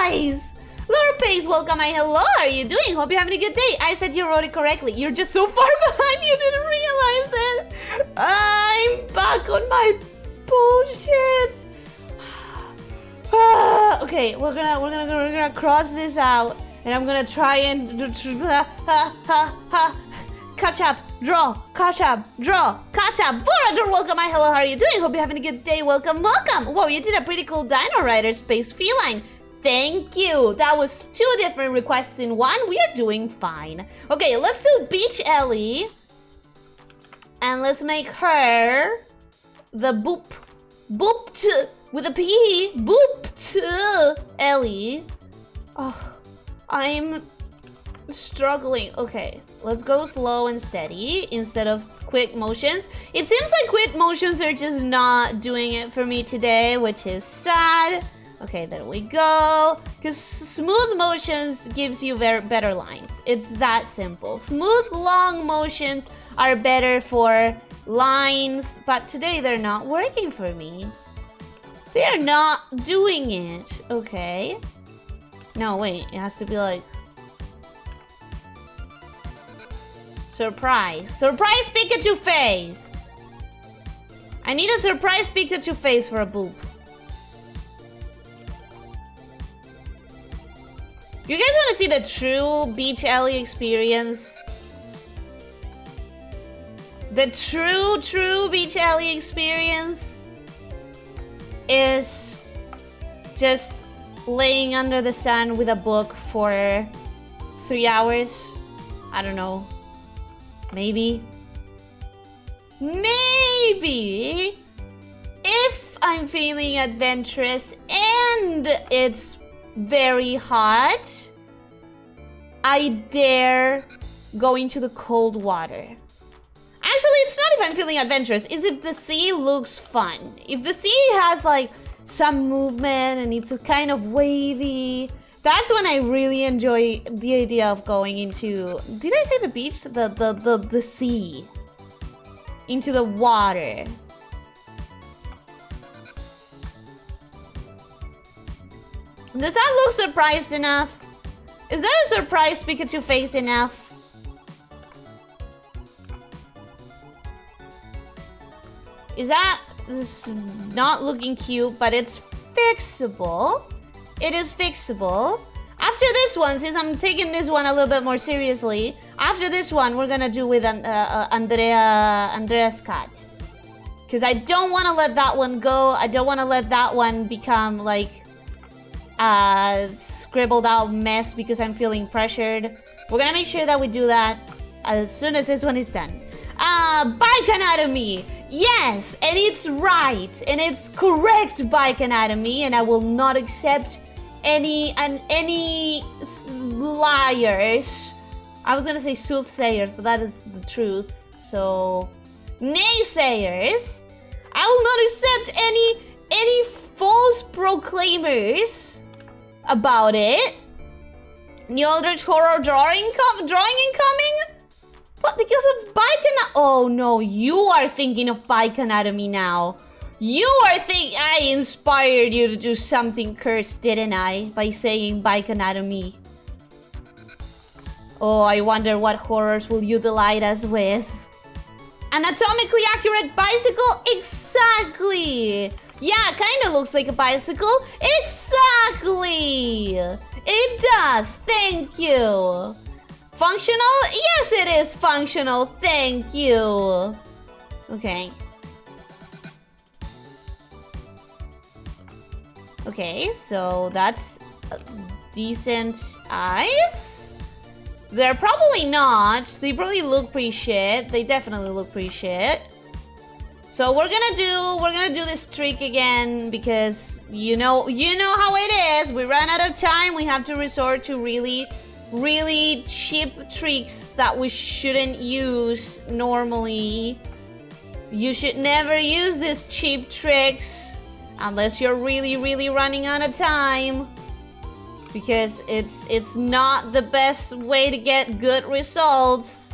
eyes. Laura Pace, welcome. Hello. How are you doing? Hope you're having a good day. I said you wrote it correctly. You're just so far behind. You didn't realize it. I'm back on my bullshit. Okay, we're gonna cross this out, and I'm gonna try and catch up, draw, catch up, draw, catch up. Borador, welcome. Hi, hello, how are you doing? Hope you're having a good day. Welcome, welcome. Whoa, you did a pretty cool Dino Rider Space Feline. Thank you. That was 2 different requests in one. We are doing fine. Okay, let's do Beach Ellie. And let's make her the booped with a P. Booped Ellie. Oh, I'm struggling. Okay, let's go slow and steady instead of quick motions. It seems like quick motions are just not doing it for me today, which is sad. Okay, there we go. Because smooth motions gives you better lines. It's that simple. Smooth, long motions are better for lines, but today they're not working for me. They're not doing it. Okay. No, wait. It has to be like... Surprise. Surprise Pikachu face! I need a surprise Pikachu face for a boop. You guys want to see the true Beach Ellie experience? The true Beach Ellie experience is just laying under the sun with a book for 3 hours. I don't know. Maybe. Maybe. If I'm feeling adventurous and it's very hot, I dare go into the cold water. Actually, it's not if I'm feeling adventurous. It's if the sea looks fun. If the sea has like some movement and it's kind of wavy, that's when I really enjoy the idea of going into... Did I say the beach? The sea. Into the water. Does that look surprised enough? Is that a surprise Pikachu face enough? Is that not looking cute, but it's fixable? It is fixable. After this one, since I'm taking this one a little bit more seriously, after this one, we're gonna do with Andrea's cat. Because I don't want to let that one go. I don't want to let that one become like a scribbled out mess because I'm feeling pressured. We're gonna make sure that we do that as soon as this one is done. Bike anatomy. Yes, and it's right, and it's correct bike anatomy, and I will not accept any liars. I was gonna say soothsayers, but that is the truth. So naysayers. I will not accept any false proclaimers about it. New Eldritch Horror drawing incoming? But because of bike anatomy. Oh no, you are thinking of bike anatomy now. You are thinking I inspired you to do something cursed, didn't I? By saying bike anatomy. Oh, I wonder what horrors will you delight us with. Anatomically accurate bicycle? Exactly! Yeah, kinda looks like a bicycle. Exactly! It does, thank you. Functional? Yes, it is functional, thank you. Okay. Okay, so that's decent eyes. They're probably not. They probably look pretty shit. They definitely look pretty shit. So we're gonna do this trick again because you know how it is. We run out of time. We have to resort to really cheap tricks that we shouldn't use normally. You should never use these cheap tricks unless you're really running out of time, because it's not the best way to get good results.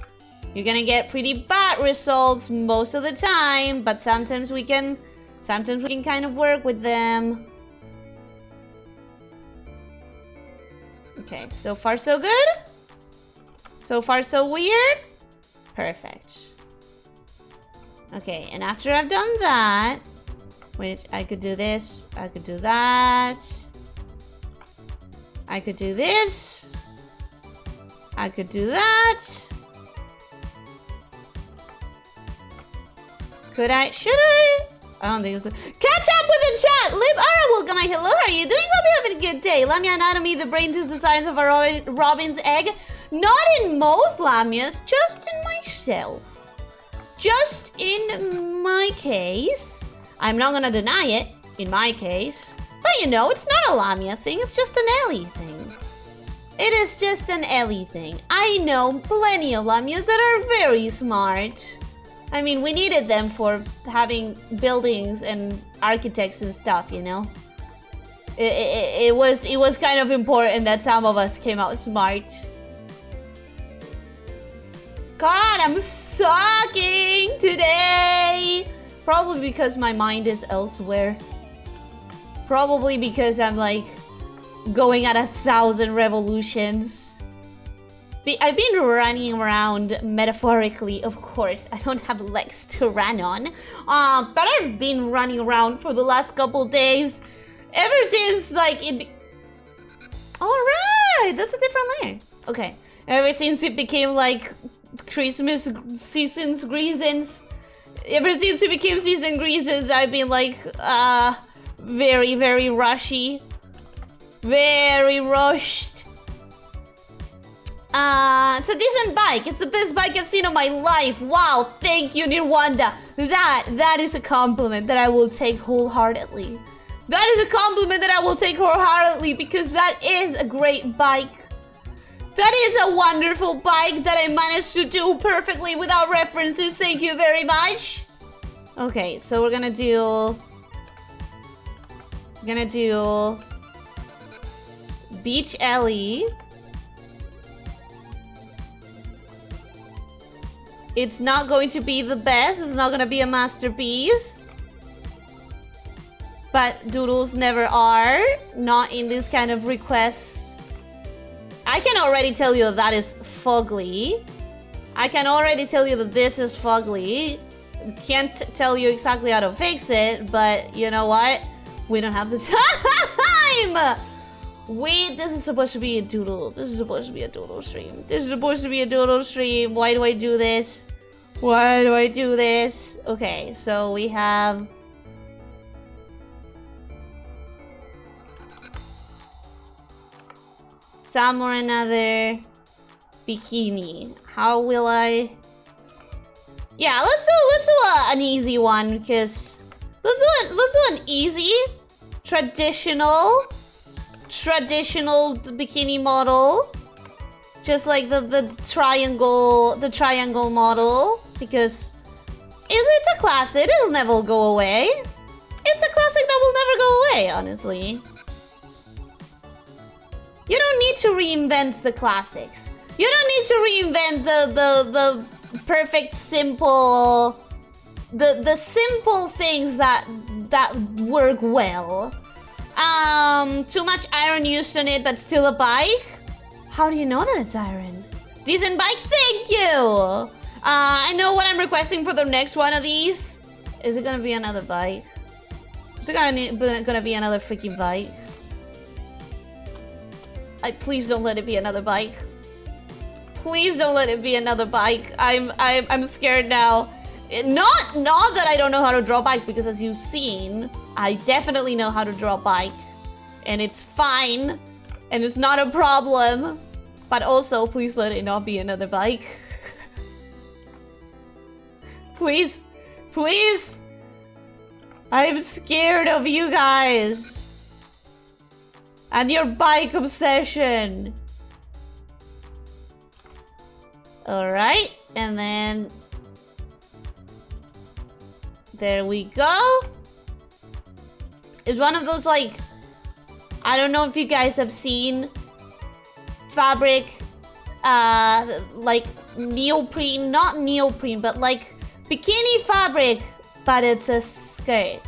You're gonna get pretty bad results most of the time, but sometimes we can kind of work with them. Okay, so far so good. So far so weird. Perfect. Okay, and after I've done that, which I could do this, I could do that, I could do this, I could do that, Should I? I don't think so. Catch up with the chat! Live Ara, welcome, my hello, how are you doing? Hope you're having a good day. Lamia anatomy, the brain is the size of a robin's egg. Not in most lamias, just in myself. Just in my case. I'm not gonna deny it, in my case. But you know, it's not a lamia thing, it's just an Ellie thing. It is just an Ellie thing. I know plenty of lamias that are very smart. I mean, we needed them for having buildings and architects and stuff, you know? It was kind of important that some of us came out smart. God, I'm sucking today! Probably because my mind is elsewhere. Probably because I'm like going at 1,000 revolutions. I've been running around metaphorically, of course. I don't have legs to run on. But I've been running around for the last couple days. Ever since like it... Alright, that's a different layer. Okay. Ever since it became like Christmas season's reasons. Ever since it became season reasons, I've been like, very, very rushy. Very rushed. It's a decent bike. It's the best bike I've seen in my life. Wow, thank you, Nirwanda. That is a compliment that I will take wholeheartedly. That is a compliment that I will take wholeheartedly because that is a great bike. That is a wonderful bike that I managed to do perfectly without references. Thank you very much. Okay, so we're gonna do Beach Ellie. It's not going to be the best. It's not going to be a masterpiece. But doodles never are. Not in this kind of requests. I can already tell you that is fugly. I can already tell you that this is fugly. Can't tell you exactly how to fix it, but you know what? We don't have the time! Wait, this is supposed to be a doodle. This is supposed to be a doodle stream. This is supposed to be a doodle stream. Why do I do this? Why do I do this? Okay, so we have... some or another bikini. How will I... Yeah, let's do an easy one, because... Let's do an easy, traditional bikini model, just like the triangle model, because it's a classic. It'll never go away. It's a classic that will never go away, honestly. You don't need to reinvent the classics. You don't need to reinvent the perfect simple, the simple things that work well. Too much iron used on it, but still a bike? How do you know that it's iron? Decent bike, thank you! I know what I'm requesting for the next one of these. Is it gonna be another bike? Is it gonna be another freaking bike? Please don't let it be another bike. Please don't let it be another bike. I'm scared now. Not that I don't know how to draw bikes, because as you've seen, I definitely know how to draw a bike. And it's fine. And it's not a problem. But also, please let it not be another bike. Please. Please. I'm scared of you guys. And your bike obsession. Alright. And then... there we go. It's one of those, like... I don't know if you guys have seen... fabric... like, neoprene. Not neoprene, but like... bikini fabric. But it's a skirt.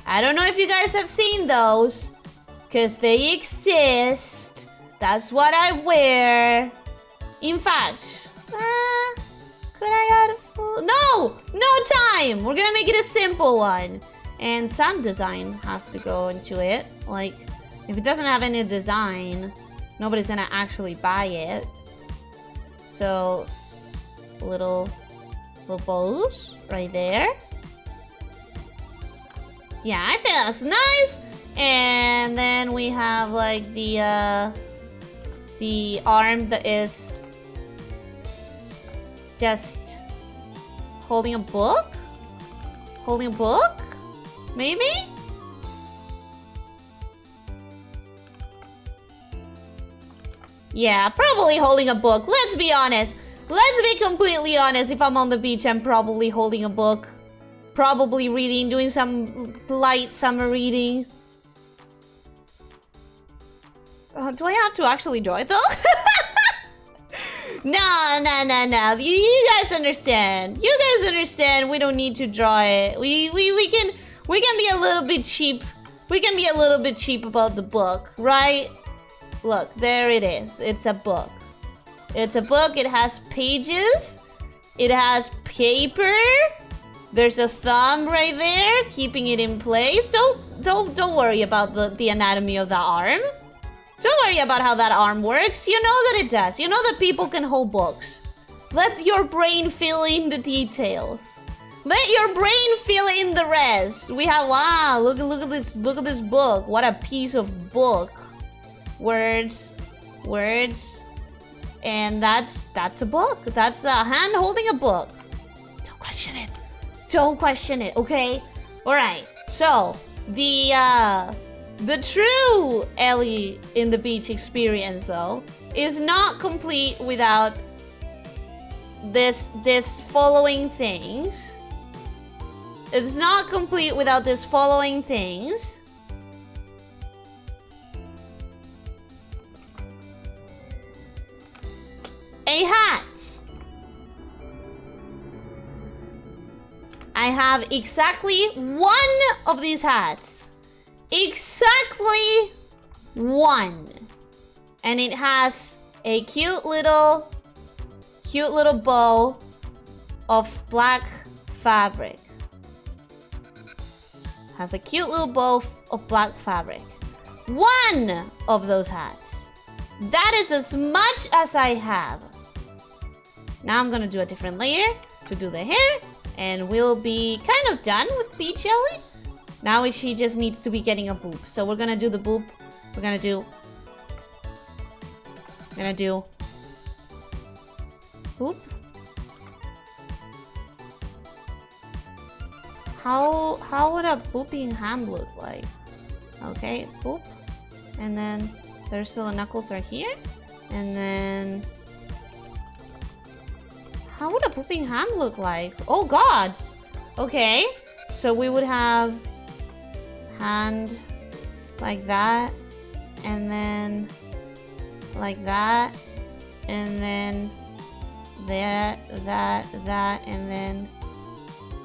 I don't know if you guys have seen those. Because they exist. That's what I wear. In fact... could I add a full... No! No time! We're gonna make it a simple one. And some design has to go into it. Like, if it doesn't have any design, nobody's gonna actually buy it. So, little bows right there. Yeah, I think that's nice. And then we have like the arm that is just holding a book? Holding a book? Maybe? Yeah, probably holding a book. Let's be honest. Let's be completely honest. If I'm on the beach, I'm probably holding a book. Probably reading, doing some light summer reading. Do I have to actually draw it though? No. You guys understand. You guys understand. We don't need to draw it. We can be a little bit cheap. We can be a little bit cheap about the book, right? Look, there it is. It's a book. It's a book. It has pages. It has paper. There's a thumb right there, keeping it in place. Don't worry about the anatomy of the arm. Don't worry about how that arm works. You know that it does. You know that people can hold books. Let your brain fill in the details. Let your brain fill in the rest. We have, wow, look at this book. What a piece of book. Words. And that's a book. That's a hand holding a book. Don't question it. Don't question it, okay? Alright, so the true Ellie in the beach experience though is not complete without this following things. It's not complete without this following things. A hat. I have exactly one of these hats. Exactly one. And it has a cute little bow of black fabric. Has a cute little bow of black fabric. One of those hats. That is as much as I have. Now I'm gonna do a different layer to do the hair. And we'll be kind of done with Beach Ellie. Now she just needs to be getting a boob. So we're gonna do the boob. We're gonna do boop. How would a booping hand look like? Okay, boop. And then there's still the knuckles are here. And then how would a booping hand look like? Oh gods! Okay, so we would have hand like that, and then like that, and then that, and then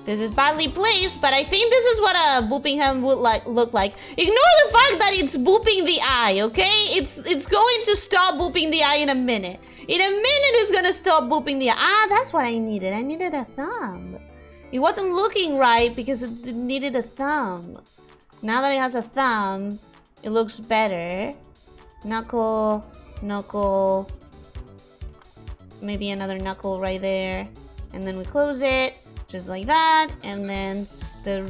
this is badly placed, but I think this is what a booping hand would look like. Ignore the fact that it's booping the eye, okay? It's going to stop booping the eye in a minute. In a minute, it's gonna stop booping the eye. Ah, that's what I needed. I needed a thumb. It wasn't looking right because it needed a thumb. Now that it has a thumb, it looks better. Knuckle. Maybe another knuckle right there. And then we close it, just like that. And then the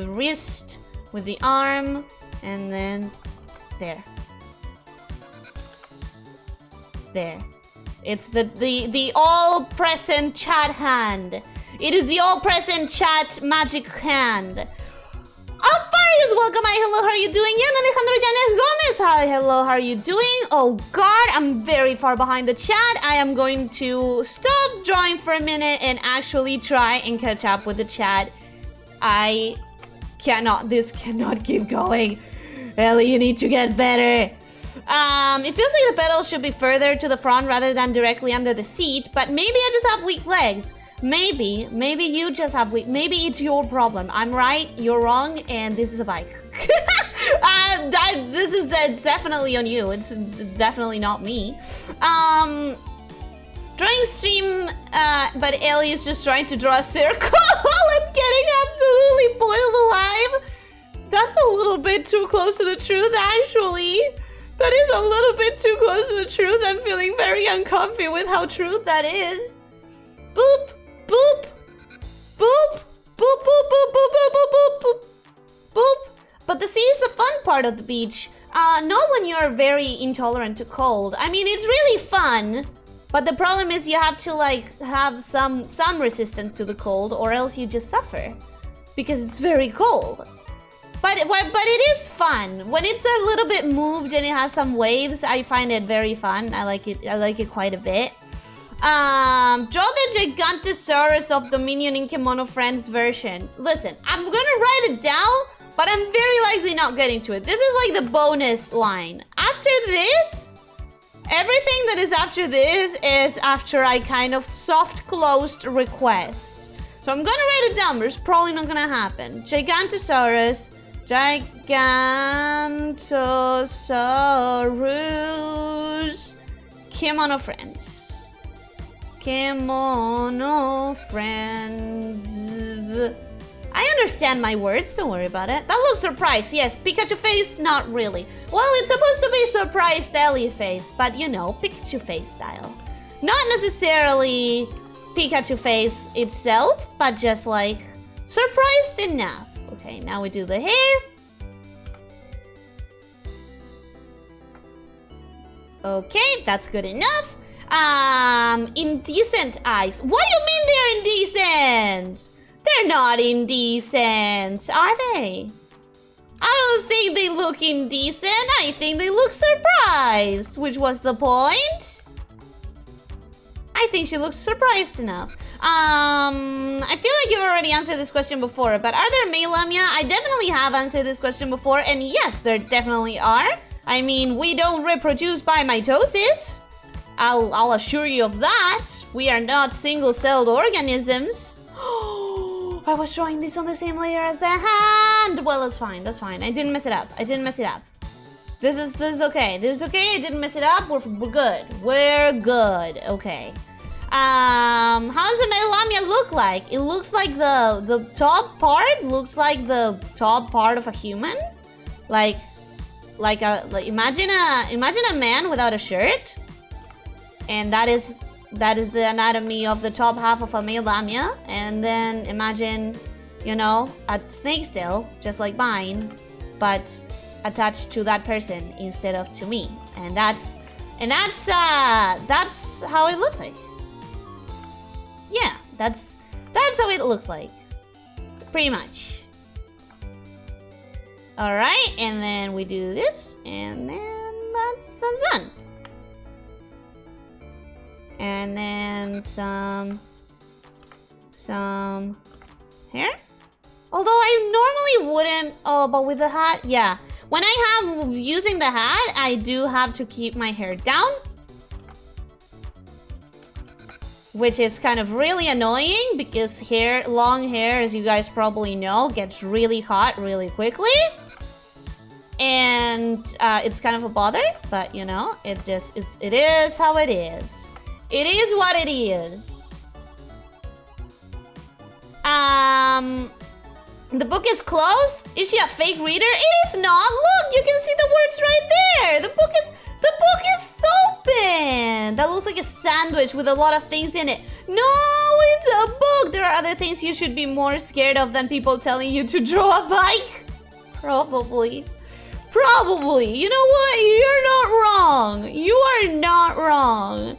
wrist with the arm. And then there. There. It's the all-present chat hand. It is the all-present chat magic hand. Alfarius, welcome. Hi, hello, how are you doing? Yan Alejandro Yanes Gomez. Hi, hello, how are you doing? Oh god, I'm very far behind the chat. I am going to stop drawing for a minute and actually try and catch up with the chat. This cannot keep going. Ellie, you need to get better. It feels like the pedals should be further to the front rather than directly under the seat, but maybe I just have weak legs. Maybe you just have weak, maybe it's your problem. I'm right, you're wrong, and this is a bike. It's definitely on you. It's definitely not me. Drawing stream, but Ellie is just trying to draw a circle and getting absolutely boiled alive. That's a little bit too close to the truth, actually. That is a little bit too close to the truth. I'm feeling very uncomfy with how true that is. Boop, boop, boop, boop, boop, boop, boop, boop, boop, boop. part of the beach. Not when you're very intolerant to cold. I mean, it's really fun. But the problem is you have to like have some resistance to the cold, or else you just suffer. Because it's very cold. But it is fun. When it's a little bit moved and it has some waves, I find it very fun. I like it quite a bit. Draw the Gigantosaurus of Dominion in Kemono Friends version. Listen, I'm gonna write it down, but I'm very likely not getting to it. This is like the bonus line. After this, everything that is after this is after I kind of soft-closed request. So I'm gonna write it down, but it's probably not gonna happen. Gigantosaurus. Gigantosaurus. Kemono Friends. Kemono Friends. I understand my words, don't worry about it. That looks surprised, yes. Pikachu face, not really. Well, it's supposed to be surprised Ellie face, but you know, Pikachu face style. Not necessarily Pikachu face itself, but just like surprised enough. Okay, now we do the hair. Okay, that's good enough. Indecent eyes. What do you mean they're indecent? They're not indecent, are they? I don't think they look indecent. I think they look surprised, which was the point. I think she looks surprised enough. I feel like you've already answered this question before, but are there male lamia? I definitely have answered this question before, and yes, there definitely are. I mean, we don't reproduce by mitosis. I'll assure you of that. We are not single-celled organisms. I was drawing this on the same layer as the hand. Well, that's fine. That's fine. I didn't mess it up. I didn't mess it up. This is okay. This is okay. I didn't mess it up. We're good. We're good. Okay. How does a male lamia look like? It looks like the top part looks like the top part of a human. Imagine a man without a shirt. And that is the anatomy of the top half of a male lamia. And then imagine, you know, a snake's tail, just like mine, but attached to that person instead of to me. And that's how it looks like. Yeah, that's how it looks like. Pretty much. Alright, and then we do this, and then that's done. And then some hair. Although I normally wouldn't. Oh, but with the hat, yeah. When I have using the hat, I do have to keep my hair down, which is kind of really annoying because long hair, as you guys probably know, gets really hot really quickly. And it's kind of a bother, but you know, it is how it is. It is what it is. The book is closed? Is she a fake reader? It is not. Look, you can see the words right there. The book is open. That looks like a sandwich with a lot of things in it. No, it's a book. There are other things you should be more scared of than people telling you to draw a bike. Probably. You know what? You're not wrong. You are not wrong.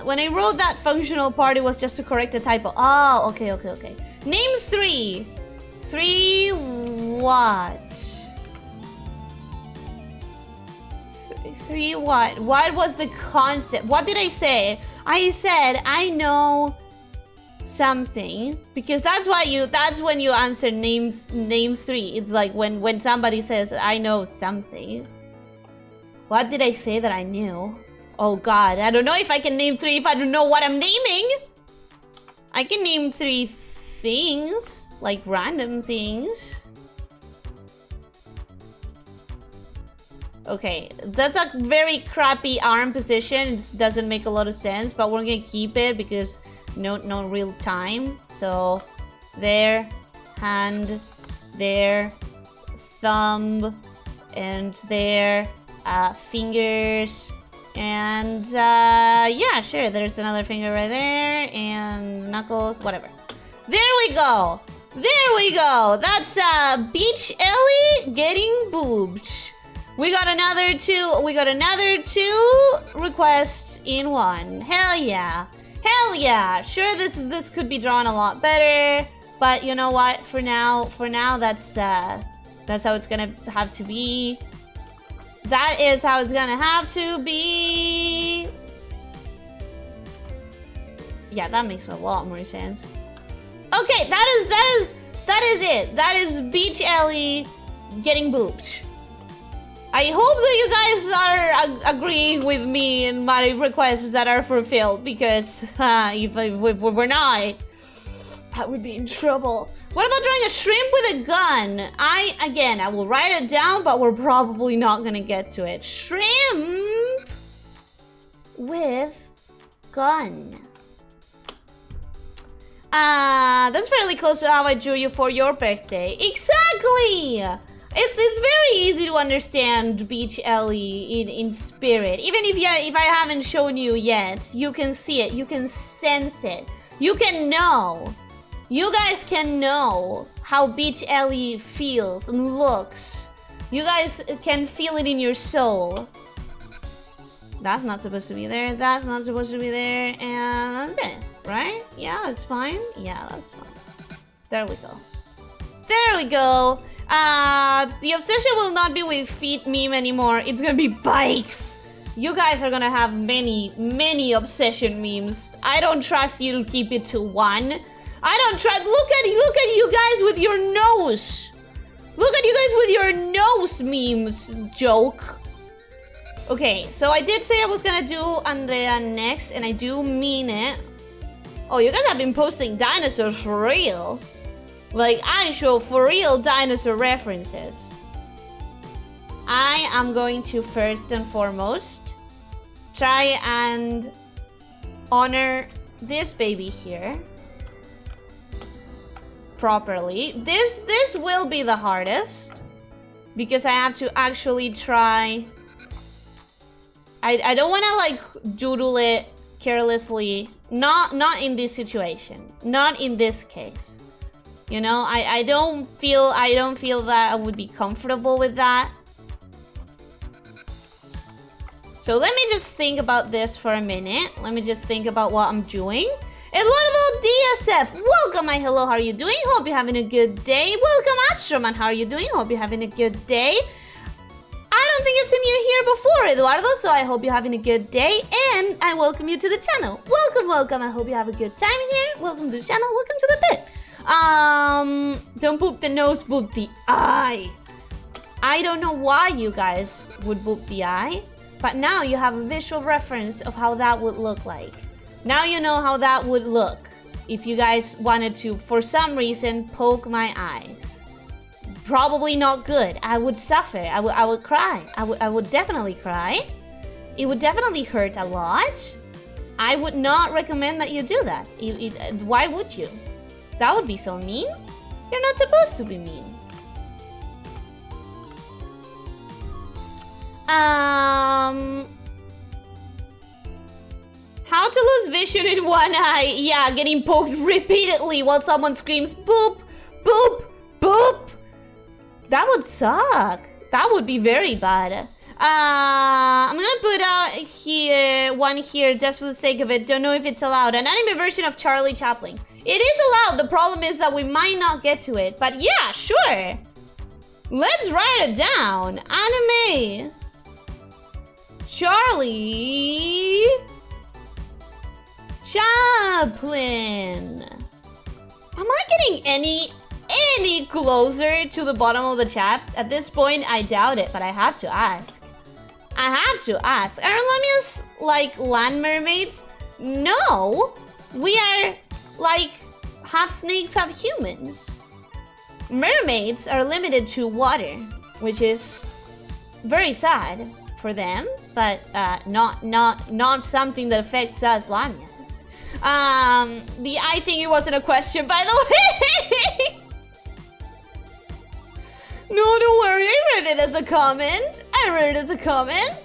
When I wrote that functional part, it was just to correct a typo. Oh, okay. Name 3. 3 what? 3 what? What was the concept? What did I say? I said I know something, because that's when you answer name 3. It's like when somebody says I know something. What did I say that I knew? Oh god, I don't know if I can name 3 if I don't know what I'm naming. I can name 3 things, like random things. Okay, that's a very crappy arm position. It doesn't make a lot of sense, but we're gonna keep it because no real time. So there, hand, there, thumb, and there, fingers. And yeah, sure, there's another finger right there, and knuckles, whatever. There we go. There we go. That's Beach Ellie getting boobed. We got another two requests in one. Hell yeah. Hell yeah. Sure, this could be drawn a lot better, but you know what? For now that's how it's gonna have to be. That is how it's gonna have to be. Yeah, that makes a lot more sense. Okay, that is it. That is Beach Ellie getting boobed. I hope that you guys are agreeing with me and my requests that are fulfilled, because if we're not, I would be in trouble. What about drawing a shrimp with a gun? I will write it down, but we're probably not gonna get to it. Shrimp with gun. That's fairly close to how I drew you for your birthday. Exactly! It's very easy to understand Beach Ellie in spirit. Even if I haven't shown you yet, you can see it, you can sense it. You can know. You guys can know how Beach Ellie feels and looks. You guys can feel it in your soul. That's not supposed to be there, that's not supposed to be there, and that's it, right? Yeah, that's fine. Yeah, that's fine. There we go. There we go. The obsession will not be with feet meme anymore. It's gonna be bikes. You guys are gonna have many obsession memes. I don't trust you to keep it to one. I don't trust. Look at you guys with your nose. Look at you guys with your nose memes joke. Okay, so I did say I was gonna do Andrea next, and I do mean it. Oh, you guys have been posting dinosaurs for real. Like, actual for real dinosaur references. I am going to first and foremost try and honor this baby here properly. This will be the hardest because I have to actually try. I don't want to like doodle it carelessly. Not in this situation. Not in this case. You know, I don't feel that I would be comfortable with that. So let me just think about this for a minute. Let me just think about what I'm doing. Eduardo DSF, welcome, my hello, how are you doing? Hope you're having a good day. Welcome, Astroman, how are you doing? Hope you're having a good day. I don't think I've seen you here before, Eduardo, so I hope you're having a good day, and I welcome you to the channel. Welcome, welcome, I hope you have a good time here. Welcome to the channel, welcome to the pit. Don't boop the nose, boop the eye. I don't know why you guys would boop the eye, but now you have a visual reference of how that would look like. Now you know how that would look if you guys wanted to, for some reason, poke my eyes. Probably not good. I would suffer. I would cry. I would definitely cry. It would definitely hurt a lot. I would not recommend that you do that. Why would you? That would be so mean. You're not supposed to be mean. How to lose vision in one eye? Yeah, getting poked repeatedly while someone screams boop, boop, boop. That would suck. That would be very bad. I'm gonna put out here one here just for the sake of it. Don't know if it's allowed. An anime version of Charlie Chaplin. It is allowed. The problem is that we might not get to it. But yeah, sure. Let's write it down. Anime Charlie Chaplin. Am I getting any closer to the bottom of the chat? At this point, I doubt it, but I have to ask. I have to ask. Are lamias like land mermaids? No. We are like half snakes, half humans. Mermaids are limited to water, which is very sad for them, but not something that affects us lamias. I think it wasn't a question, by the way. No, don't worry. I read it as a comment. I read it as a comment.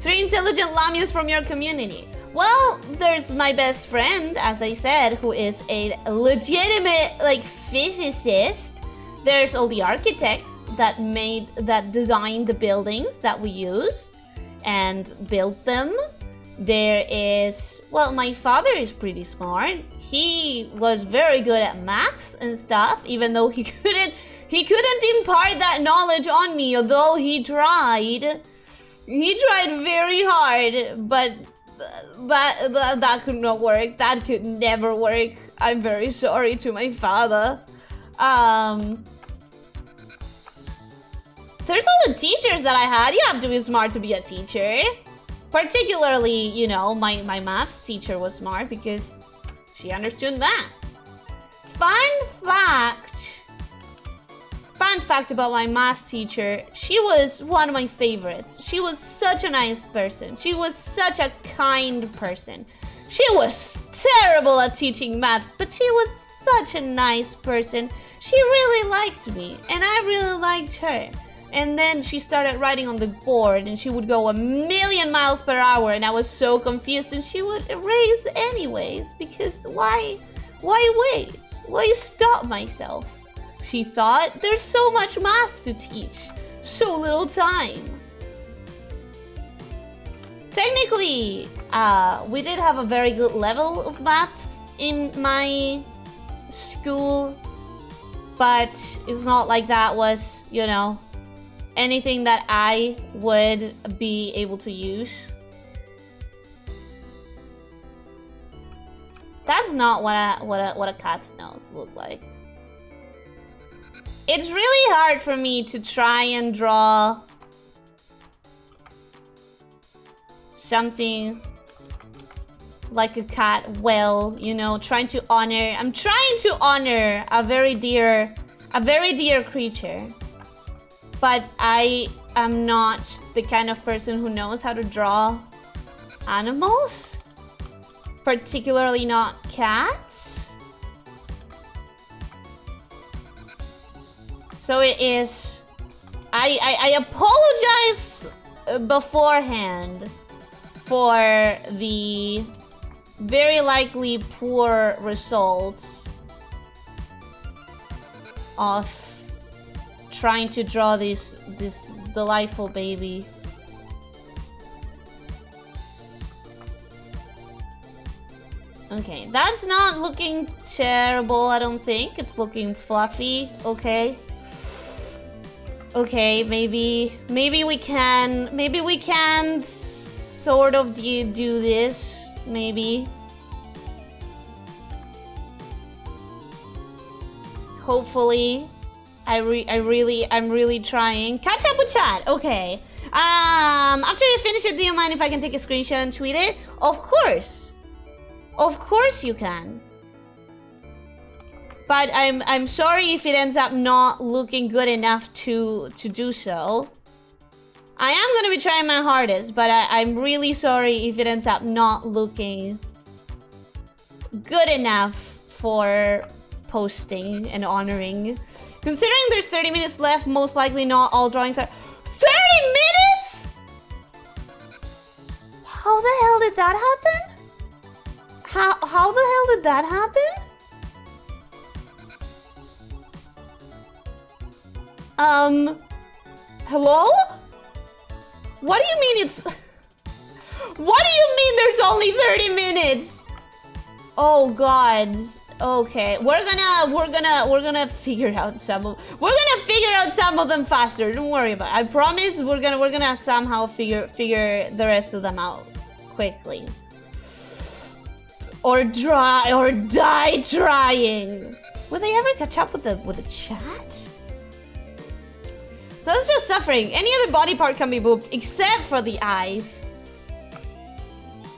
3 intelligent lamias from your community. Well, there's my best friend, as I said, who is a legitimate, like, physicist. There's all the architects that designed the buildings that we used and built them. There is, well, my father is pretty smart. He was very good at maths and stuff, even though he couldn't impart that knowledge on me, although he tried. He tried very hard, but that could not work. That could never work. I'm very sorry to my father. There's all the teachers that I had. You have to be smart to be a teacher. Particularly, you know, my maths teacher was smart because she understood that. Fun fact about my math teacher, she was one of my favorites. She was such a nice person. She was such a kind person. She was terrible at teaching maths, but she was such a nice person. She really liked me, and I really liked her. And then she started writing on the board, and she would go 1,000,000 miles per hour, and I was so confused, and she would erase anyways, because why wait? Why stop myself? She thought, there's so much math to teach, so little time. Technically, we did have a very good level of maths in my school, but it's not like that was, you know, anything that I would be able to use. That's not what a cat's nose look like. It's really hard for me to try and draw something like a cat well, you know, I'm trying to honor a very dear creature. But I am not the kind of person who knows how to draw animals, particularly not cats. So it is, I apologize beforehand for the very likely poor results of trying to draw this delightful baby. Okay, that's not looking terrible, I don't think. It's looking fluffy, okay. Okay, maybe we can sort of do this, maybe. Hopefully. I'm really trying. Catch up with chat, okay. After you finish it, do you mind if I can take a screenshot and tweet it? Of course. Of course you can. But I'm sorry if it ends up not looking good enough to do so. I am gonna be trying my hardest, but I'm really sorry if it ends up not looking good enough for posting and honoring. Considering there's 30 minutes left, most likely not all drawings are... 30 minutes?! How the hell did that happen? How the hell did that happen? Hello? What do you mean it's... What do you mean there's only 30 minutes? Oh god. Okay, we're gonna figure out some of them faster. Don't worry about it. I promise we're gonna somehow figure the rest of them out quickly. Or die trying. Will they ever catch up with the chat? That's just suffering. Any other body part can be booped except for the eyes.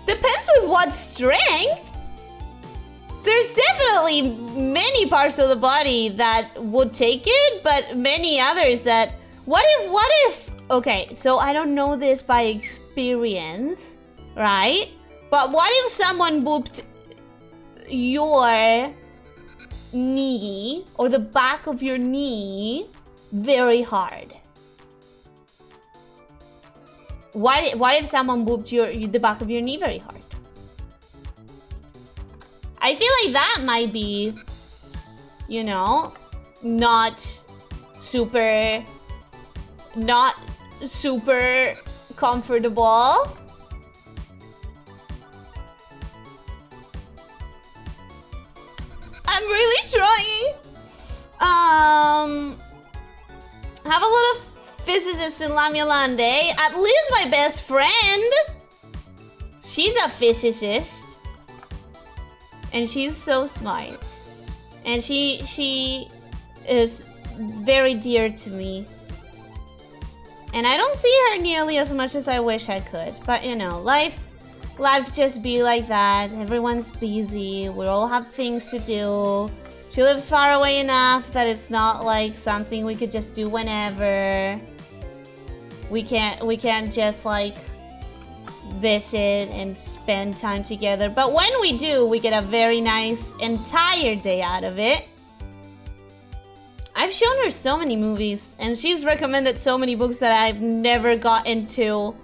Depends with what strength. There's definitely many parts of the body that would take it, but many others that... What if... Okay, so I don't know this by experience, right? But what if someone booped your knee, or the back of your knee, very hard? What if someone booped the back of your knee very hard? I feel like that might be, you know, not super comfortable. I'm really trying. Have a lot of physicists in Lamia Land, eh? At least my best friend. She's a physicist. And she's so smart. And she is very dear to me. And I don't see her nearly as much as I wish I could. But you know, life just be like that. Everyone's busy. We all have things to do. She lives far away enough that it's not like something we could just do whenever. We can't just like visit and spend time together. But when we do, we get a very nice entire day out of it. I've shown her so many movies, and she's recommended so many books that I've never got into.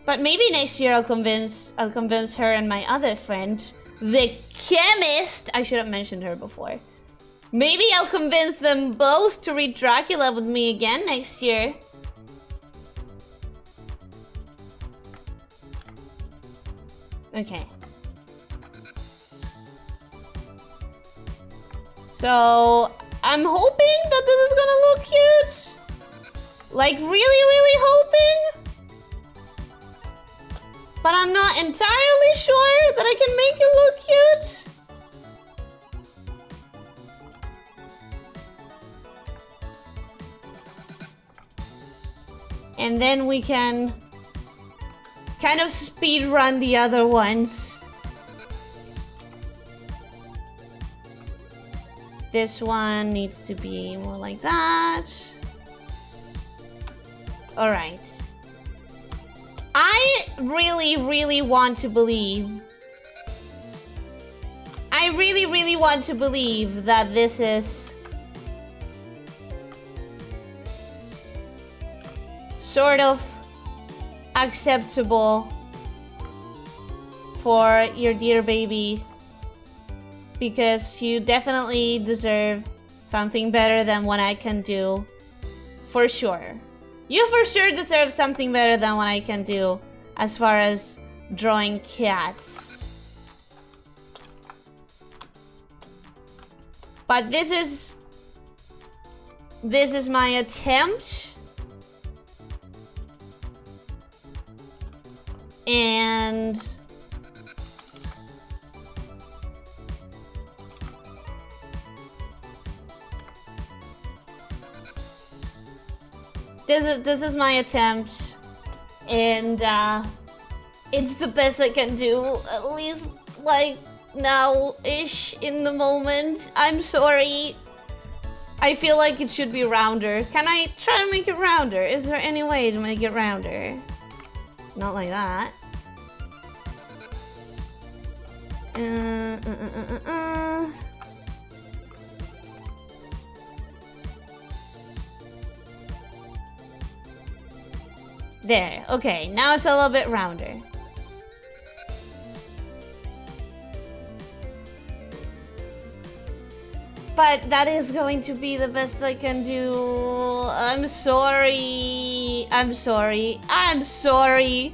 But maybe next year I'll convince her and my other friend, the chemist. I should have mentioned her before. Maybe I'll convince them both to read Dracula with me again next year. Okay. So, I'm hoping that this is gonna look cute. Like, really, really hoping. But I'm not entirely sure that I can make it look cute. And then we can kind of speed run the other ones. This one needs to be more like that. All right. I really, really want to believe. I really, really want to believe that this is sort of acceptable for your dear baby, because you definitely deserve something better than what I can do, for sure. You for sure deserve something better than what I can do as far as drawing cats. But this is my attempt. And this is my attempt, and it's the best I can do, at least like now-ish in the moment. I'm sorry. I feel like it should be rounder. Can I try to make it rounder? Is there any way to make it rounder? Not like that. There, okay, now it's a little bit rounder. But that is going to be the best I can do. I'm sorry. I'm sorry. I'm sorry.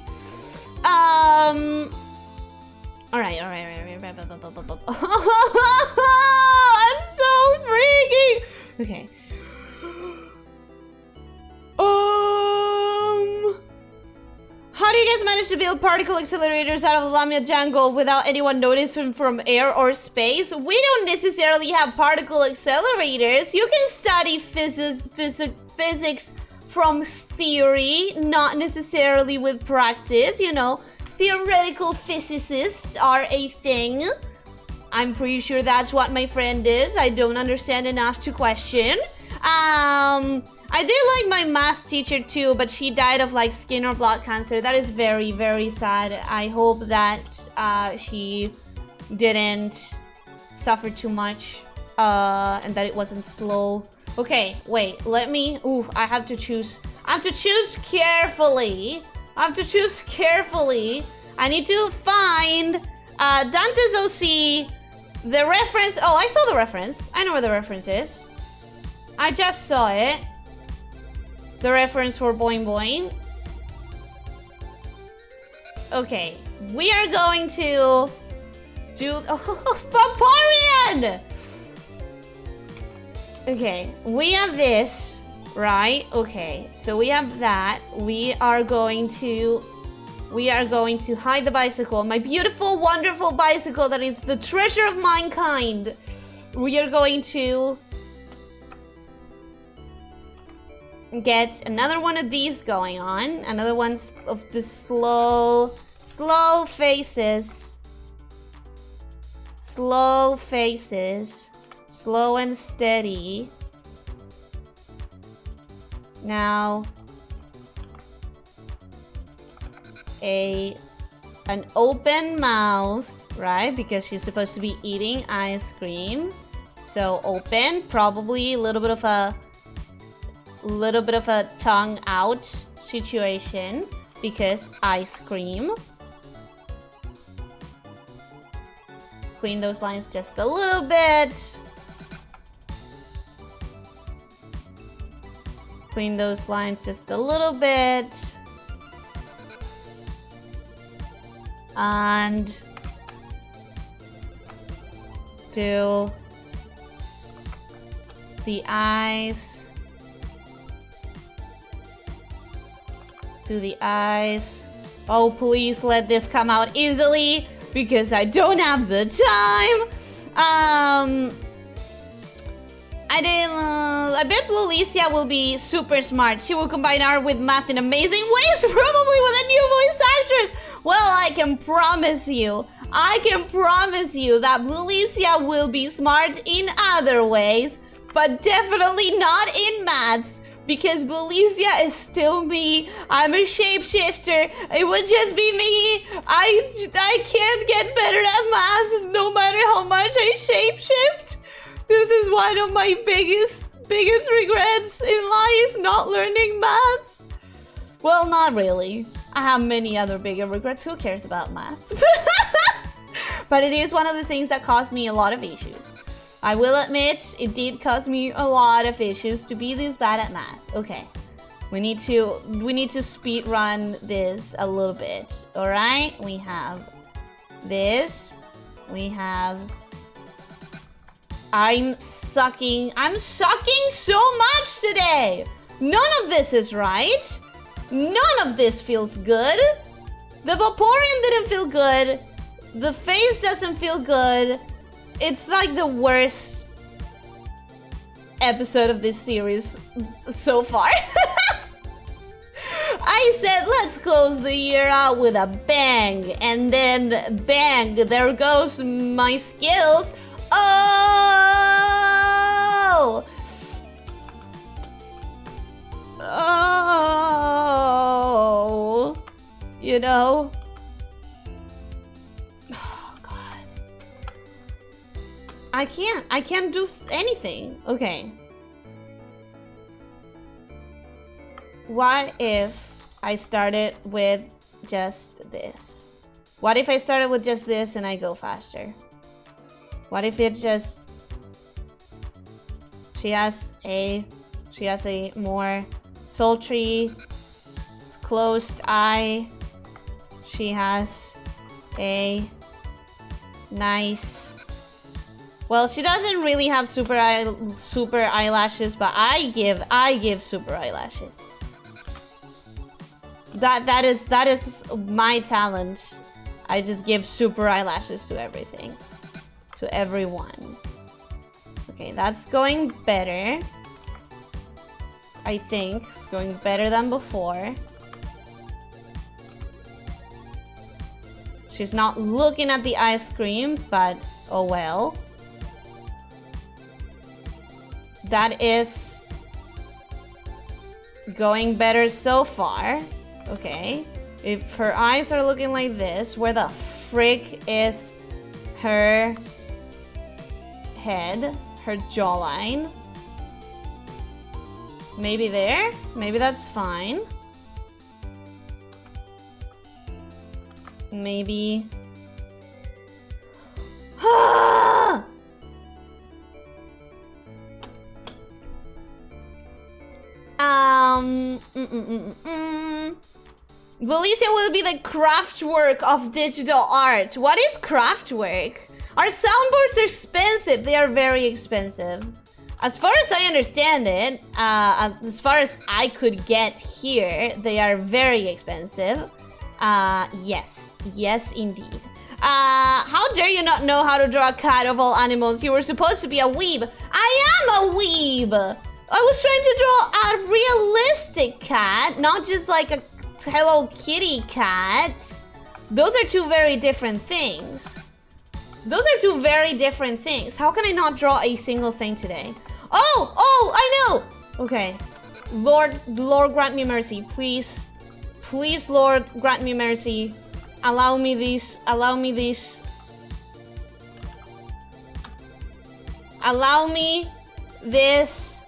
Alright. I'm so freaking. Okay. How do you guys manage to build particle accelerators out of the Lamia jungle without anyone noticing from air or space? We don't necessarily have particle accelerators. You can study physics from theory, not necessarily with practice. You know, theoretical physicists are a thing. I'm pretty sure that's what my friend is. I don't understand enough to question. I did like my math teacher too, but she died of like skin or blood cancer. That is very, very sad. I hope that she didn't suffer too much and that it wasn't slow. Okay, wait, let me... Ooh, I have to choose. I have to choose carefully. I have to choose carefully. I need to find Dante's OC, the reference... Oh, I saw the reference. I know where the reference is. I just saw it. The reference for Boing Boing. Okay, we are going to do... Oh, Vaporeon! Okay, we have this, right? Okay, so we have that. We are going to hide the bicycle. My beautiful, wonderful bicycle that is the treasure of mankind. We are going to get another one of these going on. Another one of the slow faces. Slow faces. Slow and steady. Now, an open mouth, right? Because she's supposed to be eating ice cream. So open, probably a little bit of a tongue out situation because ice cream. Clean those lines just a little bit. Clean those lines just a little bit. And do the eyes. Do the eyes. Oh, please let this come out easily because I don't have the time. I bet Elyssia will be super smart. She will combine art with math in amazing ways, probably with a new voice actress. Well, I can promise you that Elyssia will be smart in other ways, but definitely not in maths, because Elyssia is still me. I'm a shapeshifter. It would just be me. I can't get better at maths no matter how much I shapeshift. This is one of my biggest regrets in life, not learning math. Well, not really. I have many other bigger regrets. Who cares about math? But it is one of the things that caused me a lot of issues. I will admit, it did cause me a lot of issues to be this bad at math. Okay, we need to speed run this a little bit. All right, we have this. We have. I'm sucking so much today. None of this is right. None of this feels good. The Vaporeon didn't feel good. The face doesn't feel good. It's like the worst episode of this series so far. I said, let's close the year out with a bang. And then, bang, there goes my skills. Oh! Oh! You know? Oh, God. I can't do anything. Okay. What if I started with just this? What if I started with just this and I go faster? What if it just... She has a more sultry, closed eye. She has a nice... Well, she doesn't really have super eyelashes, but I give super eyelashes. That is my talent. I just give super eyelashes to everything. To everyone. Okay, that's going better. I think it's going better than before. She's not looking at the ice cream, but oh well. That is going better so far. Okay. If her eyes are looking like this, where the frick is her head, her jawline? Maybe there? Maybe that's fine. Maybe Elyssia will be the craft work of digital art. What is craft work? Our soundboards are expensive. They are very expensive. As far as I understand it, as far as I could get here, they are very expensive. Yes. Yes, indeed. How dare you not know how to draw a cat of all animals? You were supposed to be a weeb. I am a weeb! I was trying to draw a realistic cat, not just like a Hello Kitty cat. Those are two very different things. Those are two very different things. How can I not draw a single thing today? Oh, I know! Okay. Lord, grant me mercy, please. Please, Lord, grant me mercy. Allow me this. Allow me this. Allow me this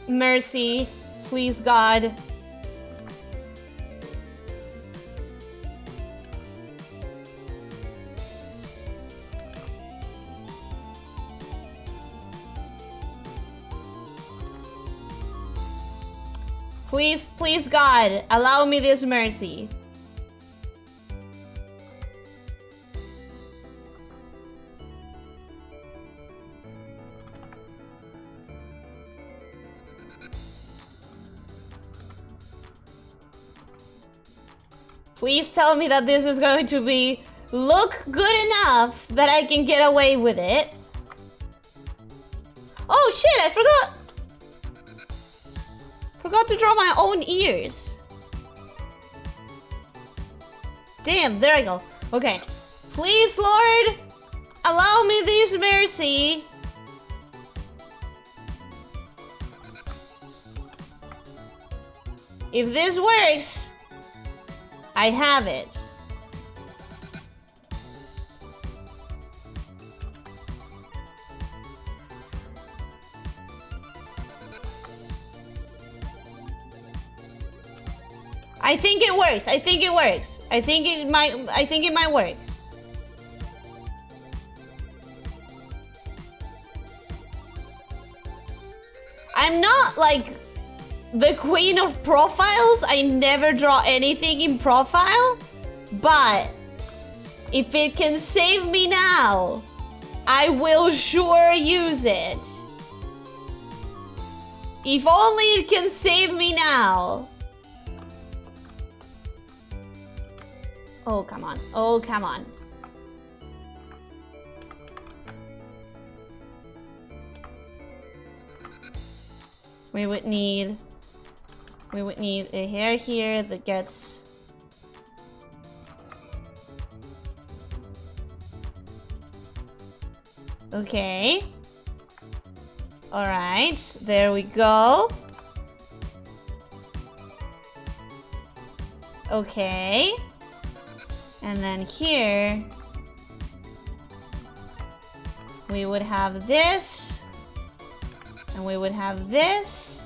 mercy, please, God. Please, please, God, allow me this mercy. Please tell me that this is going to look good enough that I can get away with it. Oh shit, I forgot to draw my own ears. Damn, there I go. Okay. Please, Lord, allow me this mercy. If this works, I have it. I think it works. I think it works. I think it might work. I'm not like the queen of profiles. I never draw anything in profile, but if it can save me now, I will sure use it. If only it can save me now. Oh, come on. Oh, come on. We would need a hair here that gets... Okay. Alright, there we go. Okay. And then here, we would have this, and we would have this,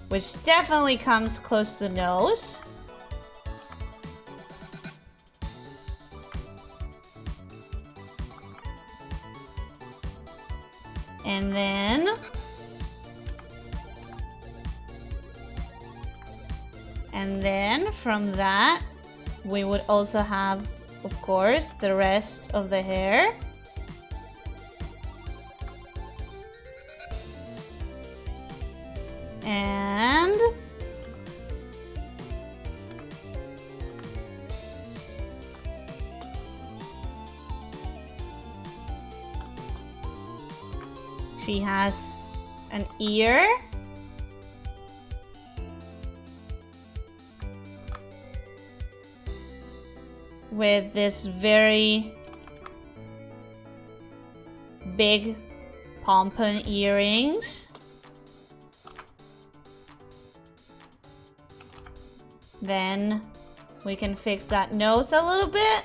which definitely comes close to the nose. And then from that, we would also have, of course, the rest of the hair. And she has an ear. With this very big pompon earrings. Then we can fix that nose a little bit.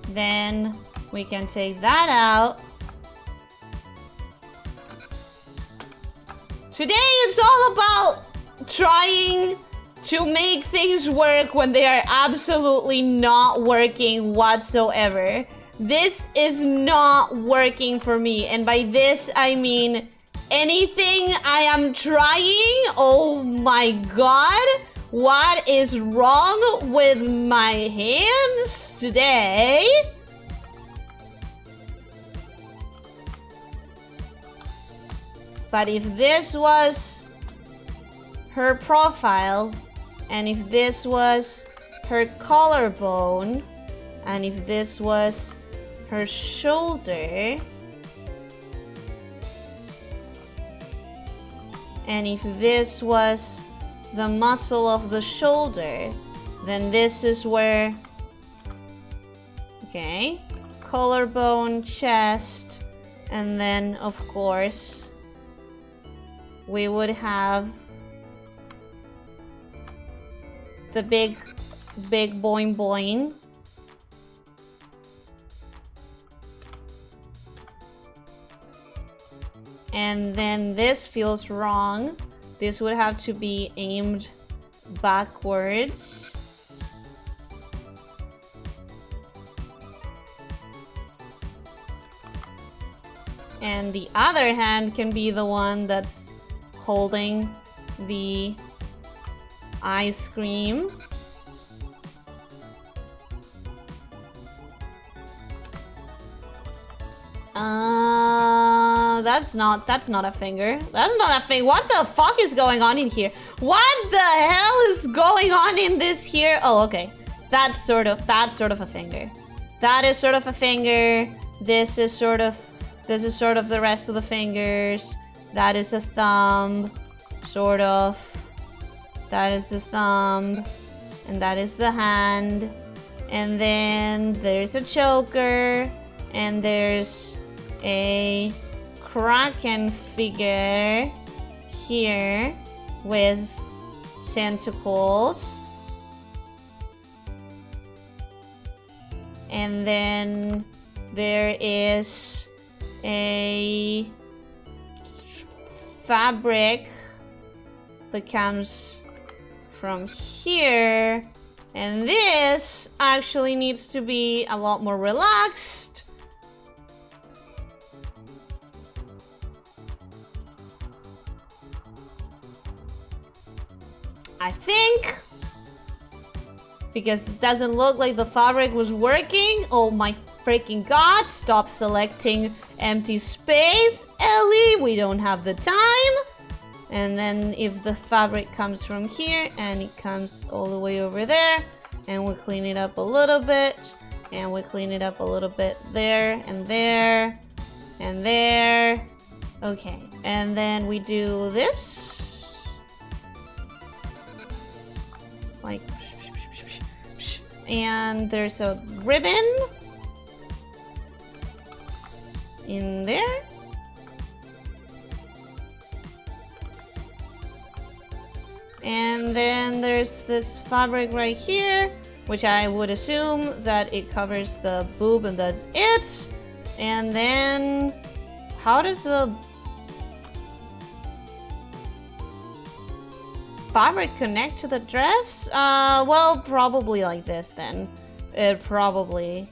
Then we can take that out. Today is all about trying to make things work when they are absolutely not working whatsoever. This is not working for me. And by this, I mean anything I am trying. Oh my god. What is wrong with my hands today? But if this was her profile, and if this was her collarbone, and if this was her shoulder, and if this was the muscle of the shoulder, then this is where, okay, collarbone, chest, and then of course we would have the big boing boing. And then this feels wrong. This would have to be aimed backwards. And the other hand can be the one that's holding the ice cream. That's not a finger. That's not a finger. What the fuck is going on in here? What the hell is going on in this here? Oh, okay. That's sort of a finger. That is sort of a finger. This is sort of the rest of the fingers. That is a thumb, sort of. That is the thumb, and that is the hand. And then there's a choker, and there's a kraken figure here with tentacles. And then there is a fabric that comes from here, and this actually needs to be a lot more relaxed. I think, because it doesn't look like the fabric was working. Oh my freaking god, stop selecting empty space, Ellie, we don't have the time. And then if the fabric comes from here and it comes all the way over there, and we clean it up a little bit, and we clean it up a little bit there and there and there. Okay, and then we do this. Like, and there's a ribbon in there. And then there's this fabric right here, which I would assume that it covers the boob, and that's it. And then how does the fabric connect to the dress? Well, probably like this then. It probably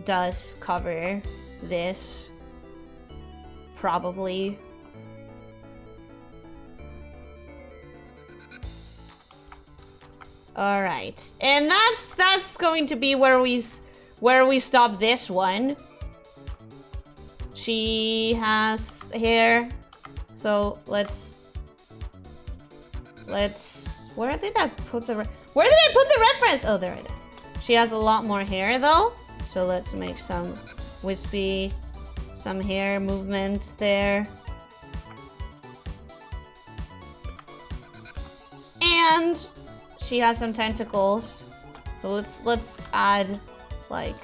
does cover this. Probably. All right, and that's going to be where we stop this one. She has hair, so let's. Where did I put the reference? Oh, there it is. She has a lot more hair though, so let's make some wispy, some hair movement there. And she has some tentacles, so let's add like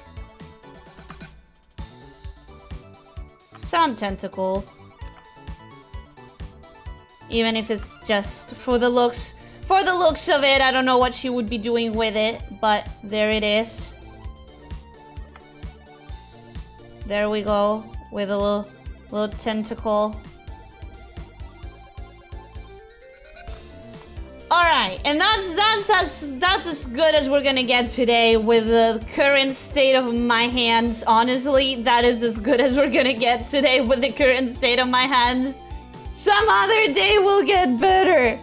some tentacle, even if it's just for the looks of it. I don't know what she would be doing with it, but there it is. There we go, with a little tentacle. All right. right, and that's as good as we're gonna get today with the current state of my hands. Honestly, that is as good as we're gonna get today with the current state of my hands. Some other day will get better.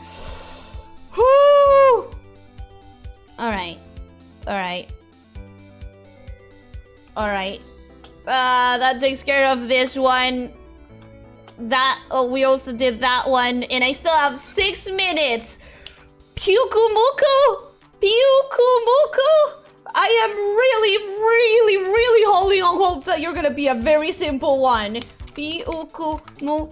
Whoo! Alright. Alright. Alright. That takes care of this one. That, oh, we also did that one. And I still have 6 minutes. Pyukumuku! Pyukumuku! I am really holding on hopes that you're gonna be a very simple one. Pyukumuku.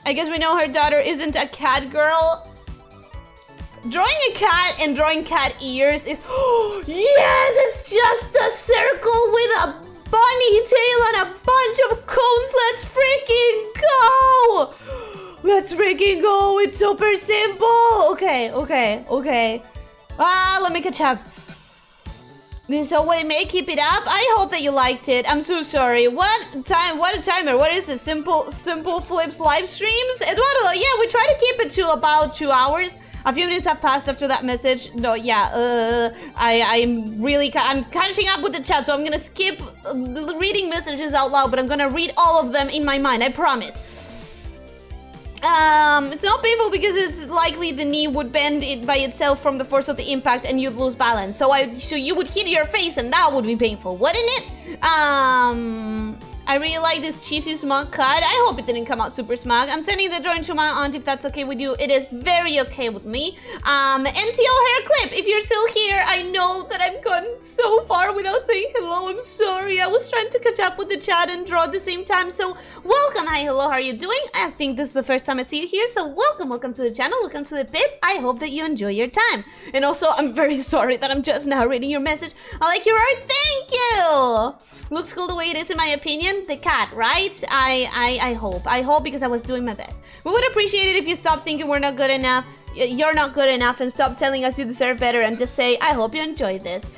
I guess we know her daughter isn't a cat girl. Drawing a cat and drawing cat ears is... Oh, yes! It's just a circle with a bunny tail and a bunch of cones. Let's freaking go! Let's freaking go! It's super simple! Okay. Let me catch up. So wait, May, keep it up. I hope that you liked it. I'm so sorry. What a timer. What is this? Simple Flips live streams? Eduardo, yeah, we try to keep it to about 2 hours. A few minutes have passed after that message. No, yeah, I'm catching up with the chat, so I'm gonna skip reading messages out loud, but I'm gonna read all of them in my mind, I promise. It's not painful because it's likely the knee would bend it by itself from the force of the impact and you'd lose balance. So you would hit your face and that would be painful, wouldn't it? I really like this cheesy smug cut. I hope it didn't come out super smug. I'm sending the drawing to my aunt if that's okay with you. It is very okay with me. NTO hair clip, if you're still here, I know that I've gone so far without saying hello. I'm sorry. I was trying to catch up with the chat and draw at the same time. So welcome. Hi, hello. How are you doing? I think this is the first time I see you here. So welcome to the channel. Welcome to the pit. I hope that you enjoy your time. And also, I'm very sorry that I'm just now reading your message. I like your art. Thank you. Looks cool the way it is in my opinion. The cat, right? I hope because I was doing my best. We would appreciate it if you stop thinking we're not good enough, you're not good enough, and stop telling us you deserve better and just say, I hope you enjoyed this.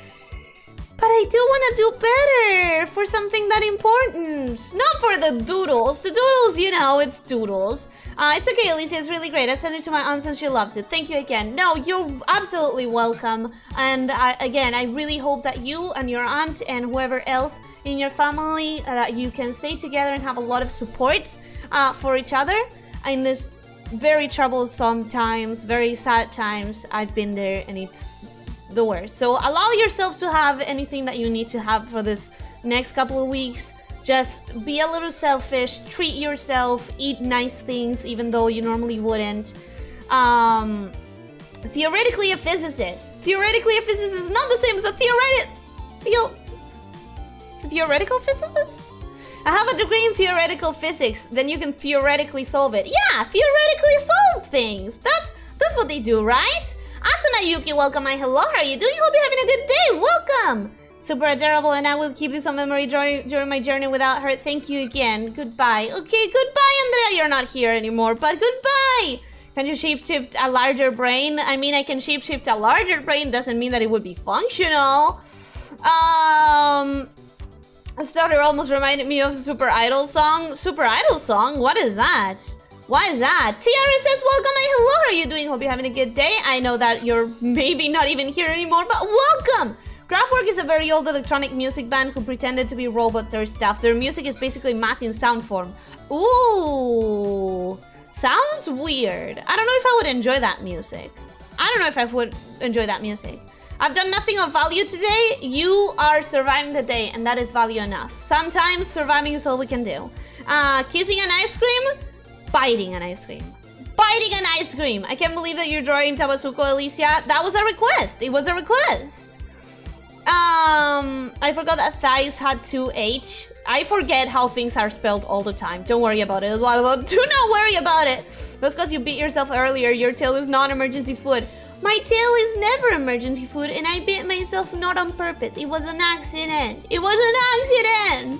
But I do want to do better for something that important. Not for the doodles. The doodles, you know, it's doodles. It's okay, Elyssia, it's really great. I sent it to my aunt and she loves it. Thank you again. No, you're absolutely welcome. And again, I really hope that you and your aunt and whoever else in your family, that you can stay together and have a lot of support for each other in this very troublesome times, very sad times. I've been there and it's the worst. So allow yourself to have anything that you need to have for this next couple of weeks. Just be a little selfish, treat yourself, eat nice things even though you normally wouldn't. Theoretically a physicist. Theoretically a physicist is not the same as a theoretical physicist? I have a degree in theoretical physics, then you can theoretically solve it. Yeah, theoretically solve things. That's what they do, right? Asuna Yuki, welcome. Hi, hello, how are you doing? Hope you're having a good day. Welcome. Super adorable, and I will keep this on memory during my journey without her. Thank you again. Goodbye. Okay, goodbye, Andrea. You're not here anymore, but goodbye. Can you shapeshift a larger brain? I mean, I can shapeshift a larger brain. Doesn't mean that it would be functional. Starter almost reminded me of the Super Idol song. Super Idol song? What is that? Why is that? Tiara says, welcome and hello. How are you doing? Hope you're having a good day. I know that you're maybe not even here anymore, but welcome. Kraftwerk is a very old electronic music band who pretended to be robots or stuff. Their music is basically math in sound form. Ooh, sounds weird. I don't know if I would enjoy that music. I've done nothing of value today. You are surviving the day, and that is value enough. Sometimes surviving is all we can do. Kissing an ice cream, biting an ice cream. Biting an ice cream. I can't believe that you're drawing Tabasuko, Elyssia. That was a request. It was a request. I forgot that thighs had 2 H. I forget how things are spelled all the time. Don't worry about it, Eduardo. Do not worry about it. That's because you beat yourself earlier. Your tail is not emergency food. My tail is never emergency food, and I bit myself not on purpose. It was an accident. It was an accident.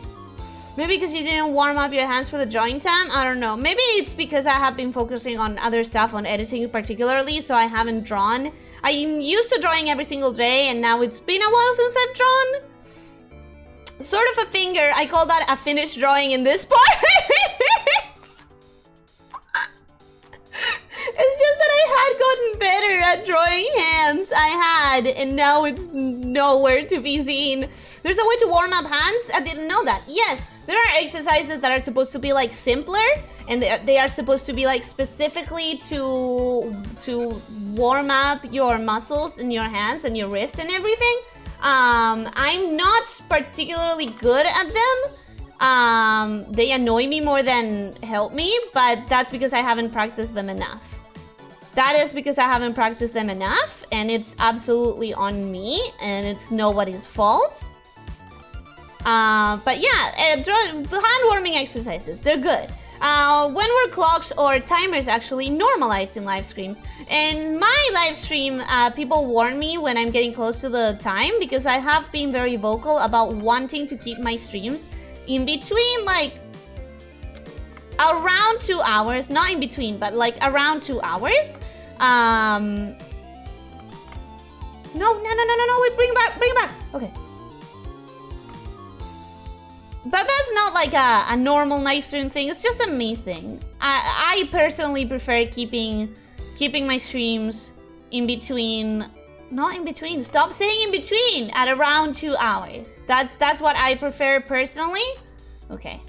Maybe because you didn't warm up your hands for the drawing time? I don't know. Maybe it's because I have been focusing on other stuff, on editing particularly, so I haven't drawn. I'm used to drawing every single day, and now it's been a while since I've drawn. Sort of a finger. I call that a finished drawing in this part. had gotten better at drawing hands. I had, and now it's nowhere to be seen. There's a way to warm up hands? I didn't know that. Yes, there are exercises that are supposed to be like simpler, and they are supposed to be like specifically to warm up your muscles in your hands and your wrist and everything. I'm not particularly good at them. They annoy me more than help me, but that's because I haven't practiced them enough. That is because I haven't practiced them enough, and it's absolutely on me, and it's nobody's fault. But yeah, the hand warming exercises, they're good. When were clocks or timers actually normalized in live streams? In my live stream, people warn me when I'm getting close to the time because I have been very vocal about wanting to keep my streams in between, like, around 2 hours. Not in between, but like around 2 hours. No, wait, bring it back. Okay. But that's not like a normal live stream thing. It's just a me thing. I personally prefer keeping my streams in between. Not in between. Stop saying in between. At around 2 hours. That's what I prefer personally. Okay.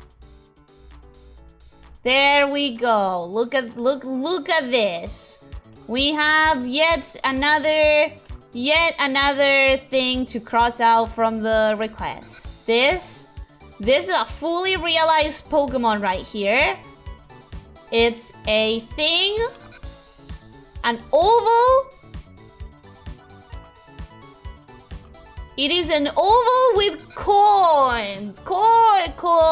There we go. Look at this. We have yet another thing to cross out from the request. This is a fully realized Pokemon right here. It's a thing. An oval. It is an oval with cones. Cones.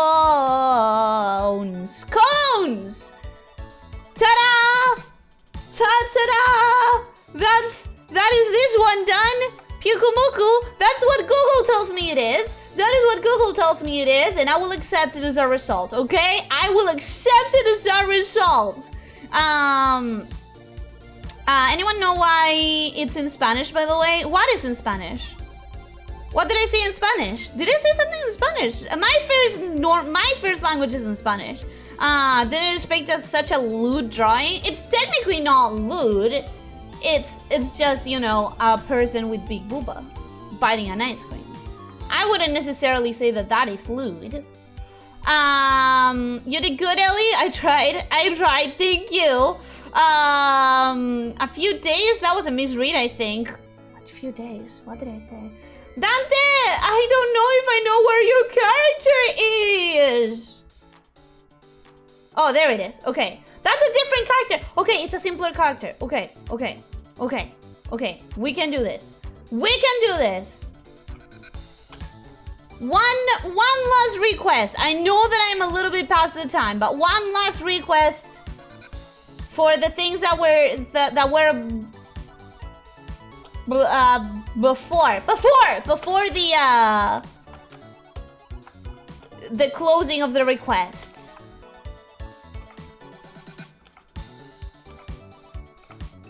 Ta-da! Ta-ta-da! That is this one done. Pyukumuku. That's what Google tells me it is. That is what Google tells me it is, and I will accept it as a result, okay? I will accept it as a result. Anyone know why it's in Spanish, by the way? What is in Spanish? What did I say in Spanish? Did I say something in Spanish? My first language is in Spanish. Didn't expect such a lewd drawing. It's technically not lewd. It's just, you know, a person with big booba biting an ice cream. I wouldn't necessarily say that is lewd. You did good, Ellie. I tried. Thank you. A few days. That was a misread, I think. A few days. What did I say? Dante, I don't know if I know where your character is. Oh, there it is. Okay. That's a different character. Okay, it's a simpler character. Okay. We can do this. One last request. I know that I'm a little bit past the time, but one last request for the things that were before the closing of the requests.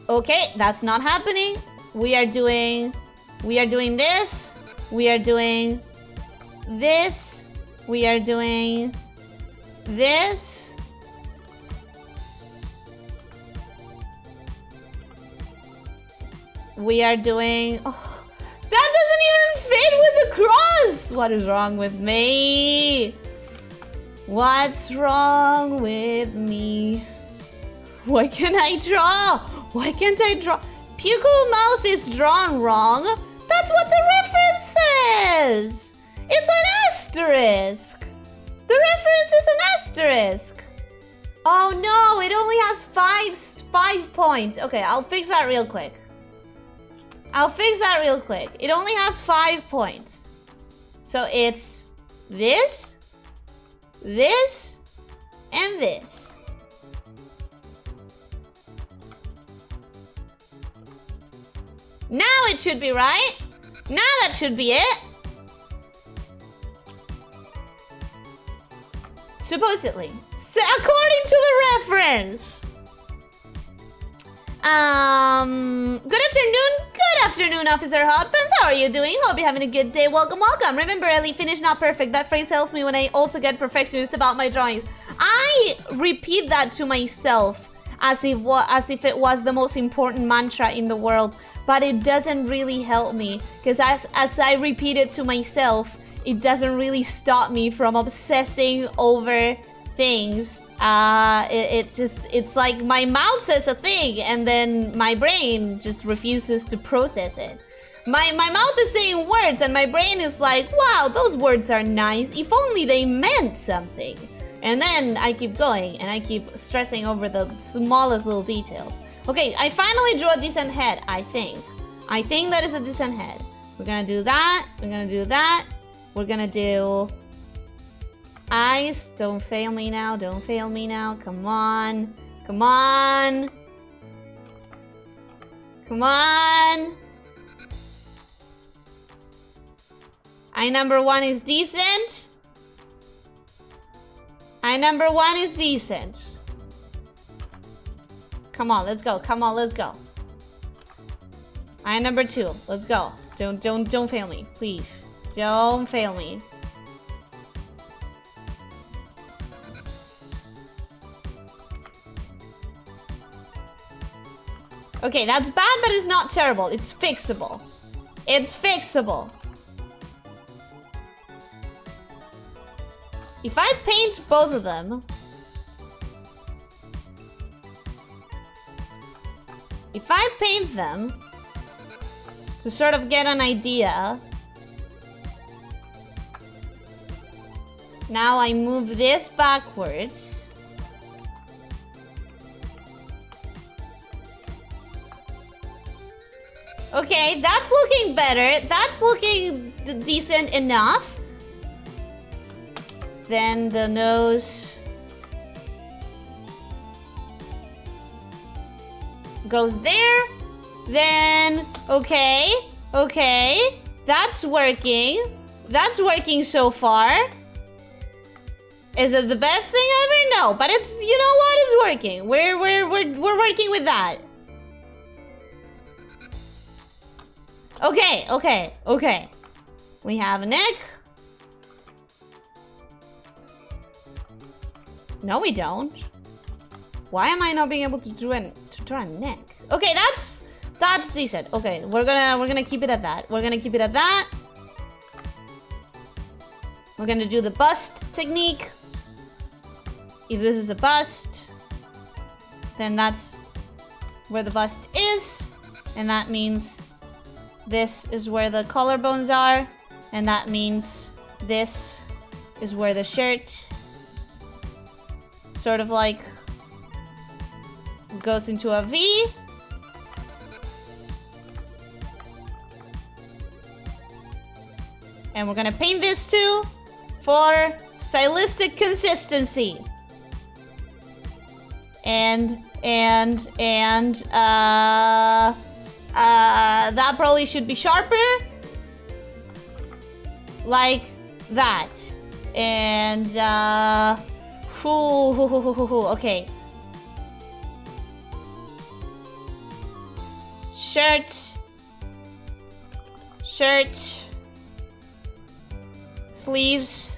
Okay, that's not happening. We are doing this. We are doing this. We are doing this. We are doing... Oh, that doesn't even fit with the cross! What is wrong with me? What's wrong with me? Why can't I draw? Why can't I draw? Pupil mouth is drawn wrong. That's what the reference says. It's an asterisk. The reference is an asterisk. Oh no, it only has five points. Okay, I'll fix that real quick. It only has 5 points. So it's this, this, and this. Now it should be right. Now that should be it. Supposedly. So according to the reference. Good afternoon, Officer Hopkins. How are you doing? Hope you're having a good day. Welcome. Remember, Ellie, finish not perfect. That phrase helps me when I also get perfectionist about my drawings. I repeat that to myself as if it was the most important mantra in the world, but it doesn't really help me, because as I repeat it to myself, it doesn't really stop me from obsessing over things. It's like my mouth says a thing and then my brain just refuses to process it. My mouth is saying words and my brain is like, wow, those words are nice. If only they meant something. And then I keep going and I keep stressing over the smallest little details. Okay, I finally drew a decent head, I think. I think that is a decent head. We're gonna do that. We're gonna do that. We're gonna do eyes. Don't fail me now. Don't fail me now. Come on. Come on. Come on. Eye number 1 is decent. Eye number 1 is decent. Come on, let's go. Come on, let's go. Eye number 2. Let's go. Don't fail me, please. Don't fail me. Okay, that's bad, but it's not terrible. It's fixable. It's fixable. If I paint both of them... If I paint them to sort of get an idea... Now I move this backwards. Okay, that's looking better. That's looking decent enough. Then the nose goes there. Then, okay. That's working. That's working so far. Is it the best thing ever? No, but it's, you know what? It's working. We're working with that. Okay. We have a neck. No, we don't. Why am I not being able to draw a neck? Okay, that's decent. Okay, we're gonna keep it at that. We're gonna keep it at that. We're gonna do the bust technique. If this is a bust, then that's where the bust is, and that means this is where the collarbones are, and that means this is where the shirt sort of like goes into a V. And we're gonna paint this too for stylistic consistency. That probably should be sharper. Like that. And okay. Shirt. Sleeves.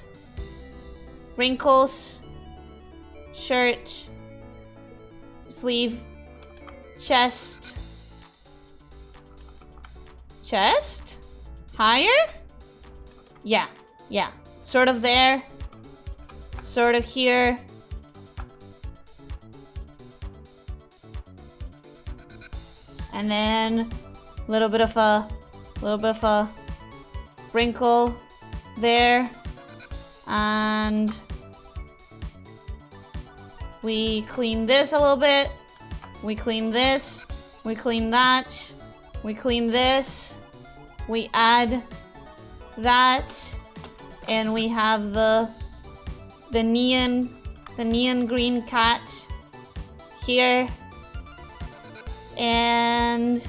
Wrinkles. Shirt. Sleeve. Chest. Higher? Yeah. Sort of there. Sort of here. And then a little bit of a wrinkle there. And we clean this a little bit. We clean this. We clean that. We clean this. We add that. And we have the neon green cat here. And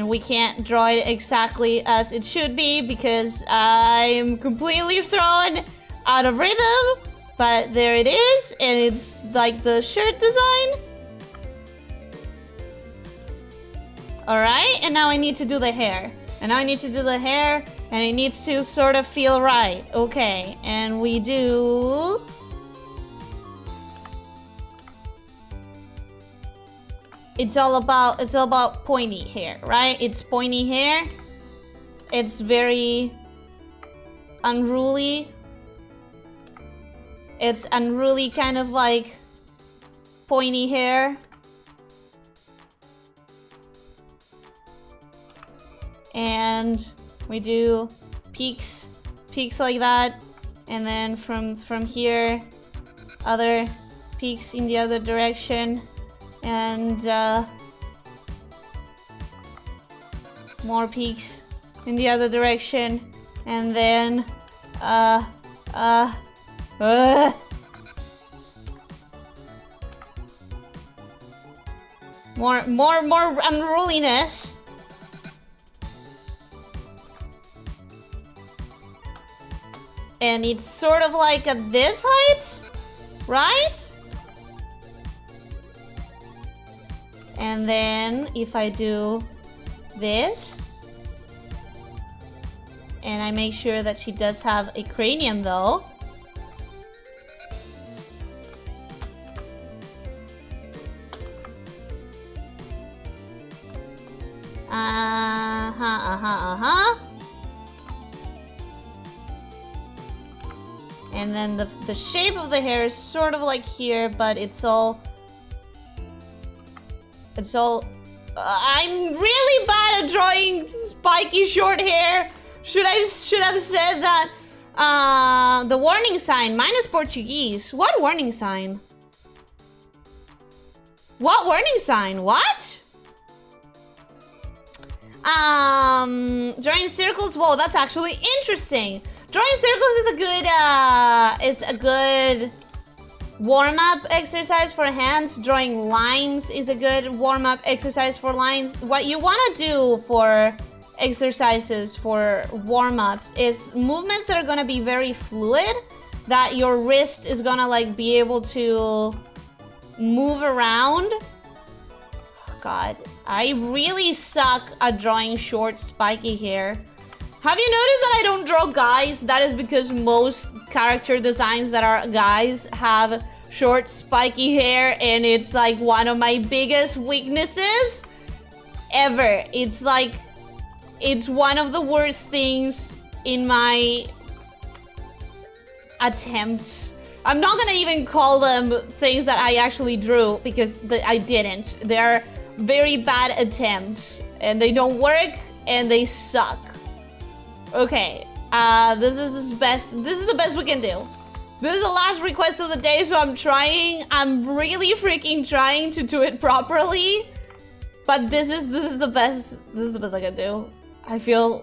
we can't draw it exactly as it should be because I'm completely thrown out of rhythm. But there it is, and it's like the shirt design. Alright, and now I need to do the hair. And it needs to sort of feel right. Okay, and we do it's all about pointy hair, right? It's pointy hair. It's very unruly. It's unruly, kind of like pointy hair. And we do peaks like that, and then from here, other peaks in the other direction, and more peaks in the other direction, and then more unruliness. And it's sort of like at this height, right? And then if I do this, and I make sure that she does have a cranium though. And then the shape of the hair is sort of like here, but it's all... I'm really bad at drawing spiky short hair. Should have said that the warning sign. Mine is Portuguese. What warning sign? What warning sign? What? Drawing circles. Whoa, that's actually interesting. Drawing circles is a good warm-up exercise for hands. Drawing lines is a good warm-up exercise for lines. What you want to do for exercises for warm-ups is movements that are going to be very fluid, that your wrist is going to like be able to move around. God, I really suck at drawing short spiky hair. Have you noticed that I don't draw guys? That is because most character designs that are guys have short spiky hair, and it's like one of my biggest weaknesses ever. It's like, it's one of the worst things in my attempts. I'm not gonna even call them things that I actually drew, because I didn't. They're very bad attempts, and they don't work, and they suck. Okay, this is the best we can do. This is the last request of the day, so I'm trying. I'm really freaking trying to do it properly. But this is the best I can do. I feel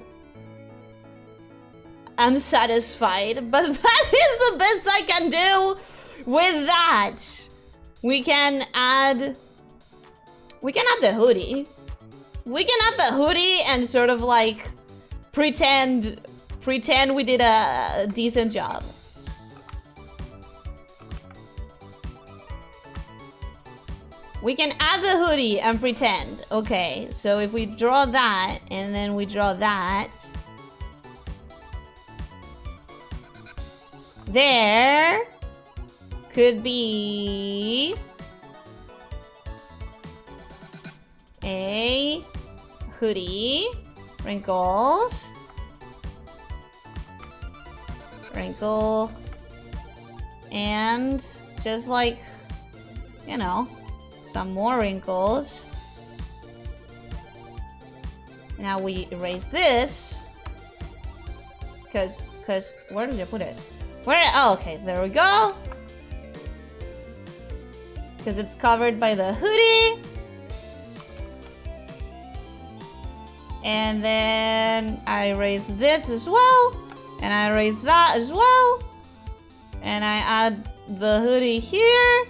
unsatisfied, but that is the best I can do with that. We can add the hoodie. We can add the hoodie and sort of like pretend we did a decent job. We can add the hoodie and pretend. Okay, so if we draw that and then we draw that, there could be a hoodie. Wrinkles. Wrinkle. And just like, you know, some more wrinkles. Now we erase this. Cause where did I put it? Oh, okay, there we go. Because it's covered by the hoodie. And then I erase this as well. And I erase that as well. And I add the hoodie here.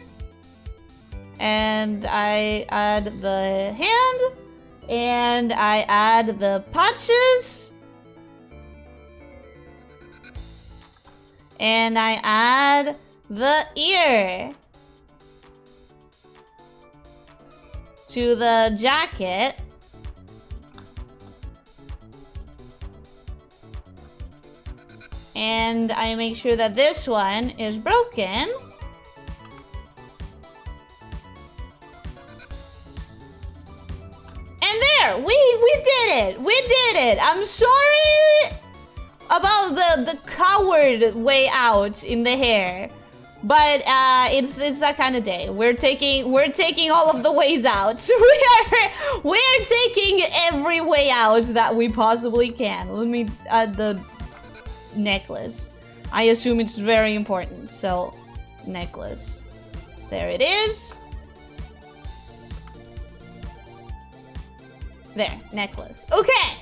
And I add the hand. And I add the patches. And I add the ear to the jacket. And I make sure that this one is broken. there. We did it. We did it. I'm sorry about the coward way out in the hair. But it's that kind of day. We're taking all of the ways out. We're taking every way out that we possibly can. Let me add the necklace. I assume it's very important. So, necklace. There it is. There, necklace. Okay.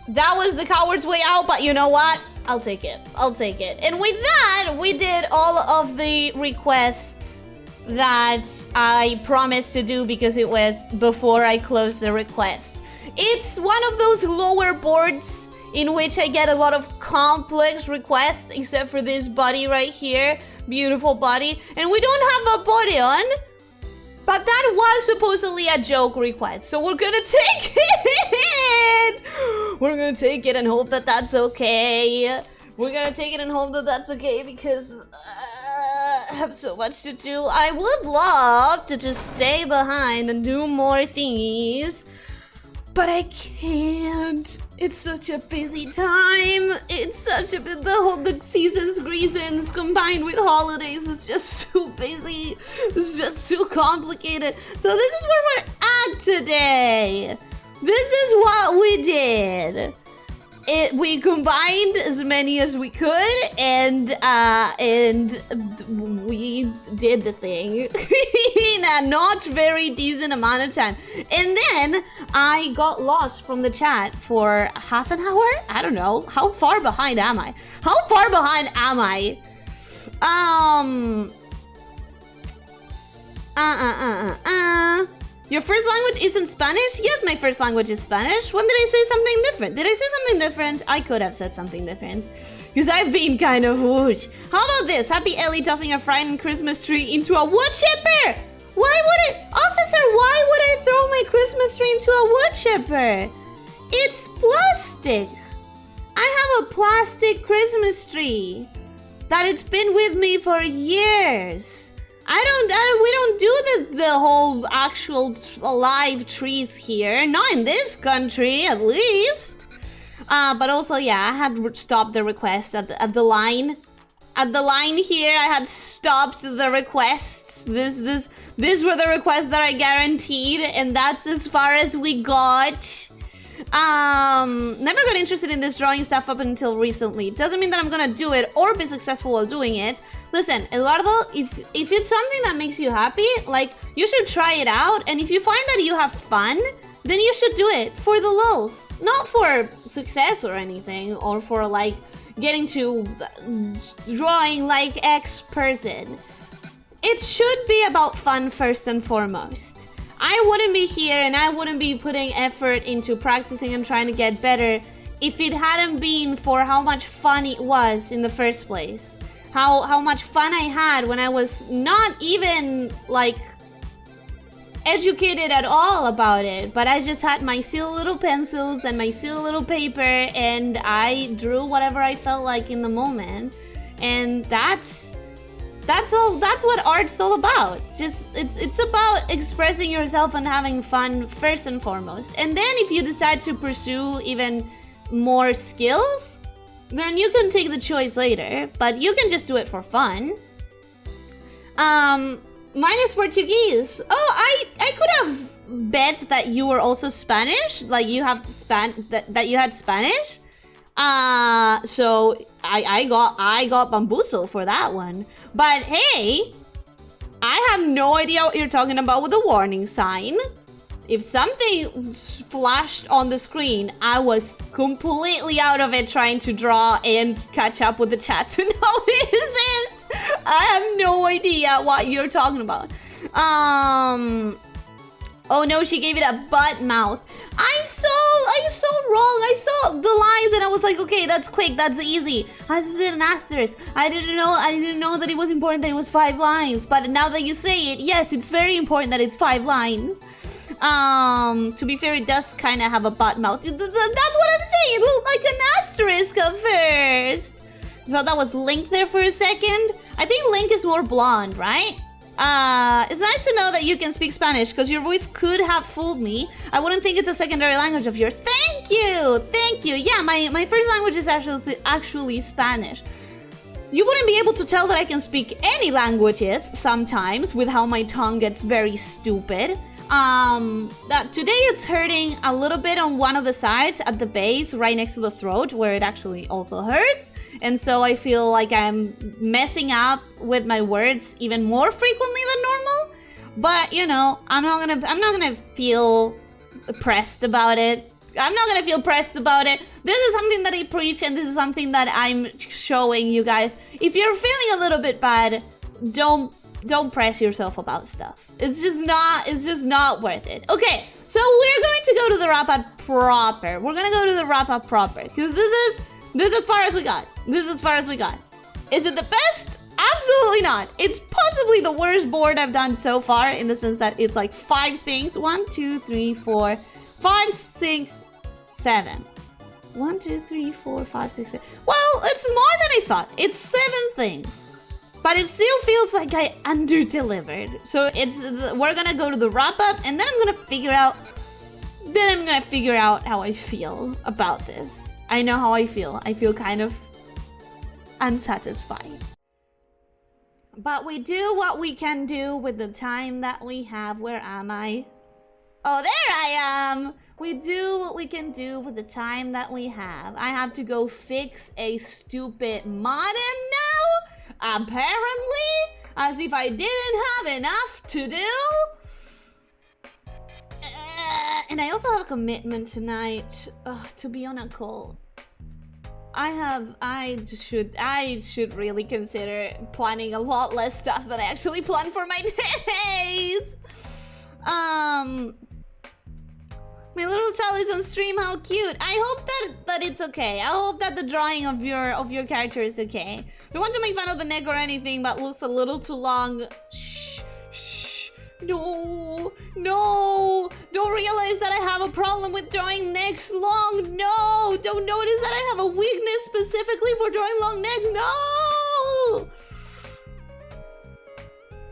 That was the coward's way out, but you know what? I'll take it. I'll take it. And with that, we did all of the requests that I promised to do because it was before I closed the request. It's one of those lower boards in which I get a lot of complex requests, except for this body right here. Beautiful body. And we don't have a body on. But that was supposedly a joke request, so we're gonna take it! We're gonna take it and hope that that's okay. We're gonna take it and hope that that's okay because I have so much to do. I would love to just stay behind and do more thingies, but I can't. It's such a busy time. It's such a the season's reasons combined with holidays is just too busy. It's just too complicated. So this is where we're at today. This is what we did. We combined as many as we could, and we did the thing in a not very decent amount of time. And then I got lost from the chat for half an hour. I don't know. How far behind am I? How far behind am I? Your first language isn't Spanish? Yes, my first language is Spanish. When did I say something different? Did I say something different? I could have said something different. Because I've been kind of whoosh. How about this? Happy Ellie tossing a frightened Christmas tree into a wood chipper! Why would it? Officer, why would I throw my Christmas tree into a wood chipper? It's plastic. I have a plastic Christmas tree that it's been with me for years. We don't do the whole actual live trees here. Not in this country, at least. But also, yeah, I had stopped the request at the line. At the line here, I had stopped the requests. These were the requests that I guaranteed, and that's as far as we got. Never got interested in this drawing stuff up until recently. Doesn't mean that I'm gonna do it or be successful while doing it. Listen, Eduardo, if it's something that makes you happy, like, you should try it out. And if you find that you have fun, then you should do it for the lulz. Not for success or anything, or for, like, getting to drawing like X person. It should be about fun first and foremost. I wouldn't be here and I wouldn't be putting effort into practicing and trying to get better if it hadn't been for how much fun it was in the first place. How much fun I had when I was not even, like, educated at all about it. But I just had my silly little pencils and my silly little paper, and I drew whatever I felt like in the moment. And that's what art's all about. Just it's about expressing yourself and having fun first and foremost. And then if you decide to pursue even more skills, then you can take the choice later, but you can just do it for fun. Mine is Portuguese. Oh, I could have bet that you were also Spanish, like you have that you had Spanish. So I got bamboozled for that one. But hey, I have no idea what you're talking about with the warning sign. If something flashed on the screen, I was completely out of it trying to draw and catch up with the chat to notice it. I have no idea what you're talking about. Oh no, she gave it a butt mouth. I saw wrong. I saw the lines and I was like, okay, that's quick, that's easy. I just did an asterisk. I didn't know that it was important that it was 5 lines. But now that you say it, yes, it's very important that it's 5 lines. To be fair, it does kind of have a butt mouth. That's what I'm saying. It looked like an asterisk at first. I thought that was Link there for a second. I think Link is more blonde, right? It's nice to know that you can speak Spanish, because your voice could have fooled me. I wouldn't think it's a secondary language of yours. Thank you! Thank you! Yeah, my first language is actually Spanish. You wouldn't be able to tell that I can speak any languages sometimes with how my tongue gets very stupid. That today it's hurting a little bit on one of the sides at the base, right next to the throat, where it actually also hurts. And so I feel like I'm messing up with my words even more frequently than normal. But you know, I'm not gonna feel pressed about it. I'm not gonna feel pressed about it. This is something that I preach, and this is something that I'm showing you guys. If you're feeling a little bit bad, don't press yourself about stuff. It's just not worth it. Okay, so we're going to go to the wrap-up proper. We're gonna go to the wrap-up proper, because this is as far as we got. This is as far as we got. Is it the best? Absolutely not. It's possibly the worst board I've done so far, in the sense that it's like 5 things. 1, 2, 3, 4, 5, 6, 7. 1, 2, 3, 4, 5, 6, 7. Well, it's more than I thought. It's 7 things. But it still feels like I under-delivered. So we're gonna go to the wrap-up, and then I'm gonna figure out how I feel about this. I know how I feel. I feel kind of unsatisfied. But we do what we can do with the time that we have. Where am I? Oh, there I am! We do what we can do with the time that we have. I have to go fix a stupid modem now? Apparently? As if I didn't have enough to do? And I also have a commitment tonight to be on a call. I should really consider planning a lot less stuff than I actually plan for my days. My little child is on stream. How cute! I hope that it's okay. I hope that the drawing of your character is okay. Don't want to make fun of the neck or anything, but looks a little too long. Shh, shh. No, no! Don't realize that I have a problem with drawing necks long. No! Don't notice that I have a weakness specifically for drawing long necks. No!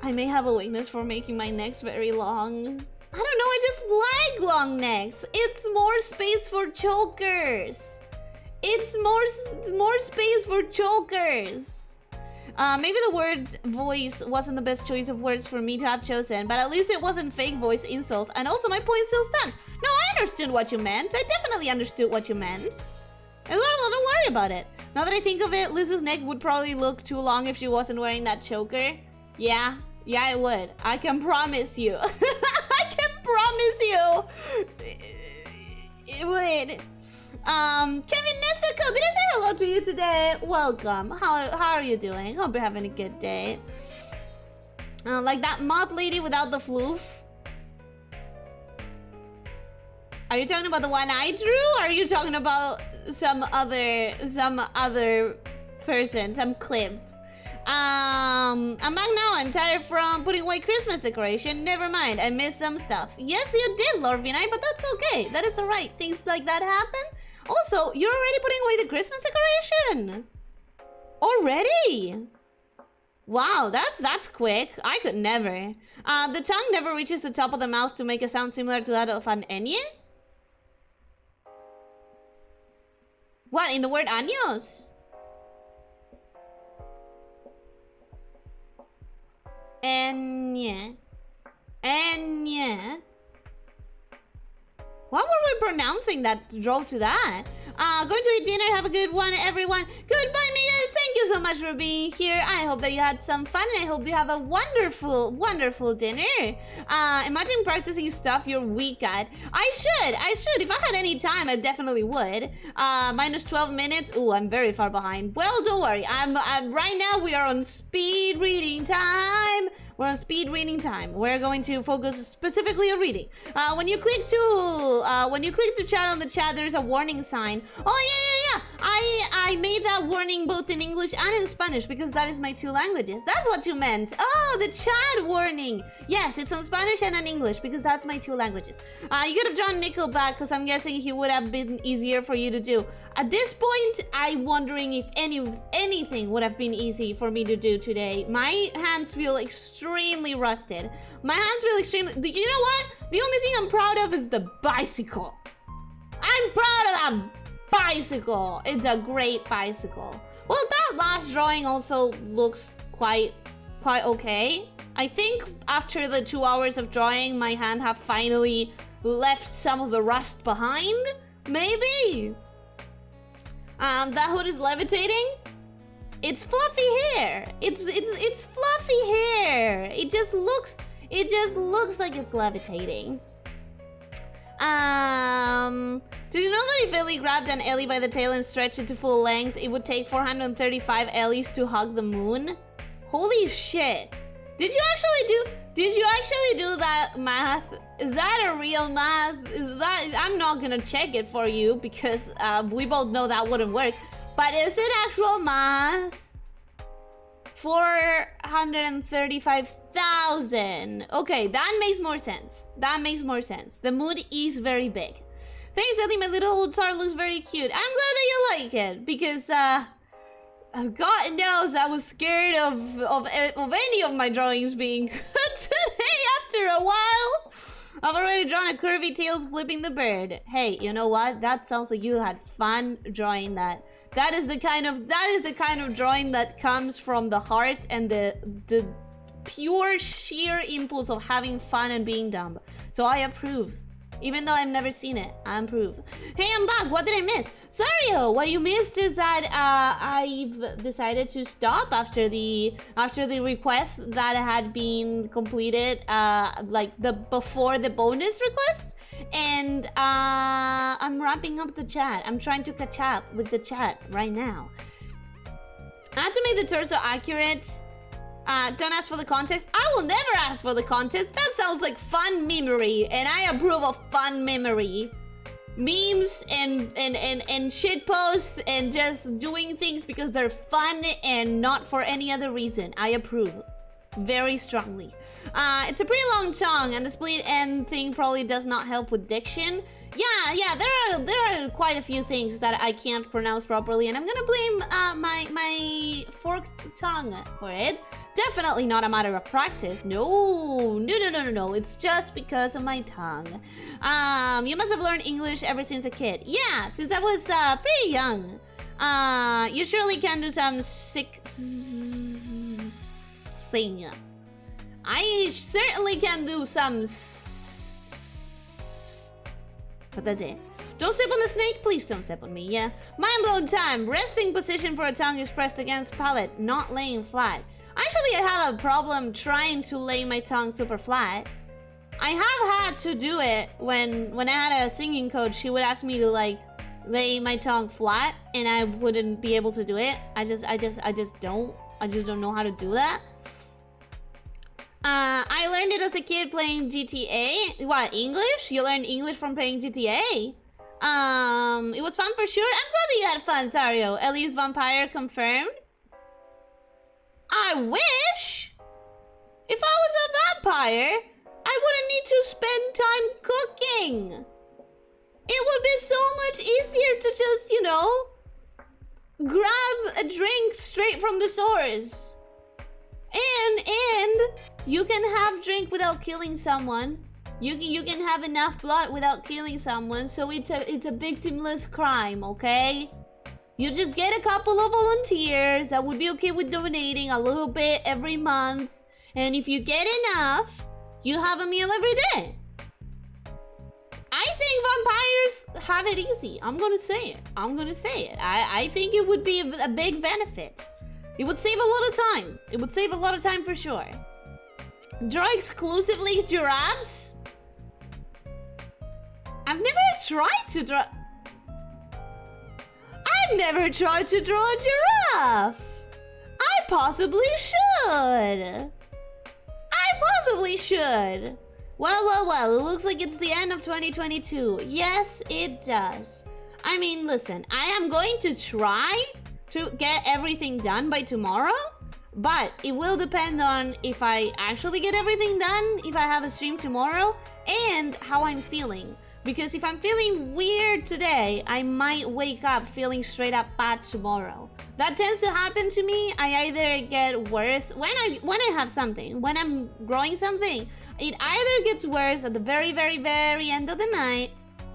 I may have a weakness for making my necks very long. I don't know, I just like long necks. It's more space for chokers. It's more space for chokers. Maybe the word voice wasn't the best choice of words for me to have chosen, but at least it wasn't fake voice insult, and also my point still stands. No, I understood what you meant. I definitely understood what you meant. Don't worry about it. Now that I think of it, Liz's neck would probably look too long if she wasn't wearing that choker. Yeah, it would. I can promise you. I can promise you. It would. Kevin Nessico, did I say hello to you today? Welcome. How are you doing? Hope you're having a good day. Like that moth lady without the floof. Are you talking about the one I drew? Or are you talking about some other person, some clip? I'm back now. I'm tired from putting away Christmas decoration. Never mind, I missed some stuff. Yes, you did, Lord Vinay, but that's okay. That is alright. Things like that happen. Also, you're already putting away the Christmas decoration. Already? Wow, that's quick. I could never. The tongue never reaches the top of the mouth to make a sound similar to that of an enye? What, in the word años? Enye. What were we pronouncing that drove to that? Going to eat dinner. Have a good one, everyone. Goodbye, Miguel. Thank you so much for being here. I hope that you had some fun, and I hope you have a wonderful, wonderful dinner. Imagine practicing stuff you're weak at. I should. If I had any time, I definitely would. Minus 12 minutes. Ooh, I'm very far behind. Well, don't worry. I'm right now we are on speed reading time. We're on speed reading time. We're going to focus specifically on reading. When you click to chat on the chat, there's a warning sign. Oh yeah, I made that warning both in English and in Spanish because that is my 2 languages. That's what you meant. Oh, the chat warning. Yes, it's on Spanish and on English because that's my 2 languages. You could have drawn Nickelback because I'm guessing he would have been easier for you to do. At this point, I'm wondering if anything would have been easy for me to do today. My hands feel extremely rusted. My hands feel extremely... You know what? The only thing I'm proud of is the bicycle. I'm proud of that bicycle. It's a great bicycle. Well, that last drawing also looks quite okay. I think after the 2 hours of drawing, my hand have finally left some of the rust behind. Maybe. That hood is levitating. It's fluffy hair. It's fluffy hair. It just looks like it's levitating. Did you know that if Ellie grabbed an Ellie by the tail and stretched it to full length, it would take 435 Ellies to hug the moon? Holy shit. Did you actually do that math? Is that a real math? I'm not gonna check it for you because we both know that wouldn't work. But is it actual math? 435,000. Okay, that makes more sense. That makes more sense. The moon is very big. Thanks, Ellie. My little old tar looks very cute. I'm glad that you like it because God knows I was scared of any of my drawings being good today after a while. I've already drawn a curvy tails flipping the bird. Hey, you know what? That sounds like you had fun drawing that. That is the kind of drawing that comes from the heart and the pure sheer impulse of having fun and being dumb. So I approve. Even though I've never seen it, I approve. Hey, I'm back. What did I miss? Sario, what you missed is that I've decided to stop after the request that had been completed, like before the bonus requests, and I'm wrapping up the chat. I'm trying to catch up with the chat right now. I had to make the torso accurate. Don't ask for the context. I will never ask for the context. That sounds like fun memory, and I approve of fun memory. Memes and shit posts and just doing things because they're fun and not for any other reason. I approve. Very strongly. It's a pretty long tongue, and the split end thing probably does not help with diction. Yeah, there are quite a few things that I can't pronounce properly, and I'm gonna blame my forked tongue for it. Definitely not a matter of practice. No. It's just because of my tongue. You must have learned English ever since a kid. Yeah, since I was pretty young. You surely can do some sick sing. I certainly can do some but that's it. Don't step on the snake, please don't step on me, yeah? Mind blown time. Resting position for a tongue is pressed against palate, not laying flat. Actually, I have a problem trying to lay my tongue super flat. I have had to do it when I had a singing coach. She would ask me to like lay my tongue flat, and I wouldn't be able to do it. I just don't know how to do that. I learned it as a kid playing GTA. What, English? You learned English from playing GTA? It was fun for sure. I'm glad that you had fun, Sario. Ellie's vampire confirmed. I wish! If I was a vampire, I wouldn't need to spend time cooking. It would be so much easier to just, you know, grab a drink straight from the source. And you can have drink without killing someone. You can have enough blood without killing someone, so it's a victimless crime, okay? You just get a couple of volunteers that would be okay with donating a little bit every month, and if you get enough, you have a meal every day. I think vampires have it easy. I'm gonna say it. I think it would be a big benefit. It would save a lot of time. It would save a lot of time for sure. Draw exclusively giraffes? I've never tried to draw a giraffe. I possibly should. Well, it looks like it's the end of 2022. Yes, it does. I mean, listen, I am going to try to get everything done by tomorrow, but it will depend on if I actually get everything done, if I have a stream tomorrow, and how I'm feeling. Because if I'm feeling weird today, I might wake up feeling straight up bad tomorrow. That tends to happen to me. I either get worse when I have something, when I'm growing something, it either gets worse at the very, very, very end of the night,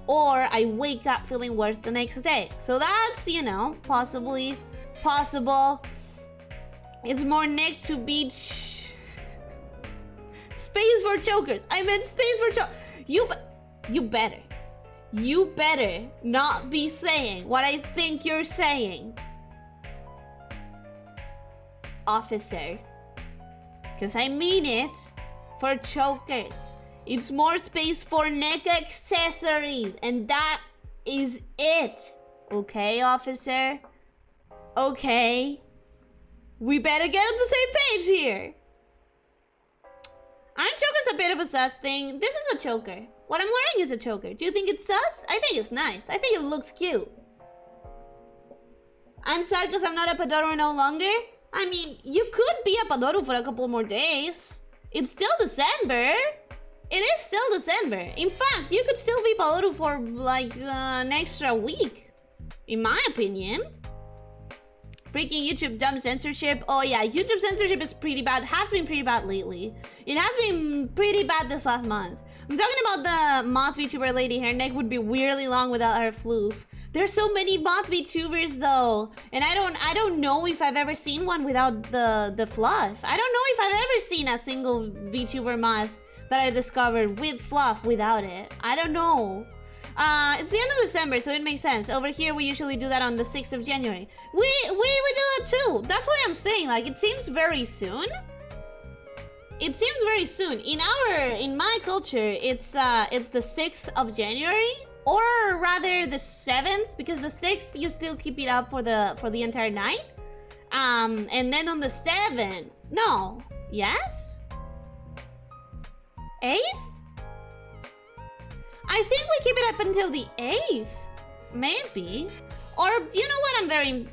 or I wake up feeling worse the next day. So that's, you know, possible. It's more neck to beach. Space for chokers. I meant space for chokers. You better not be saying what I think you're saying, officer. Because I mean it for chokers. It's more space for neck accessories, and that is it. Okay, officer? Okay. We better get on the same page here. Aren't chokers a bit of a sus thing? This is a choker. What I'm wearing is a choker. Do you think it's sus? I think it's nice. I think it looks cute. I'm sad because I'm not a Padoru no longer. I mean, you could be a Padoru for a couple more days. It's still December. It is still December. In fact, you could still be Padoru for like an extra week, in my opinion. Freaking YouTube dumb censorship. Oh yeah, YouTube censorship is pretty bad. Has been pretty bad lately. It has been pretty bad this last month. I'm talking about the moth VTuber lady. Her neck would be weirdly long without her floof. There's so many moth VTubers though, and I don't know if I've ever seen one without the fluff. I don't know if I've ever seen a single VTuber moth that I discovered with fluff without it. I don't know. It's the end of December, so it makes sense. Over here, we usually do that on the 6th of January. We do that too. That's why I'm saying, like, it seems very soon. It seems very soon. In my culture, it's the 6th of January, or rather the 7th, because the 6th you still keep it up for the entire night. And then on the 7th, no, yes, 8th. I think we keep it up until the 8th, maybe. Or, you know what,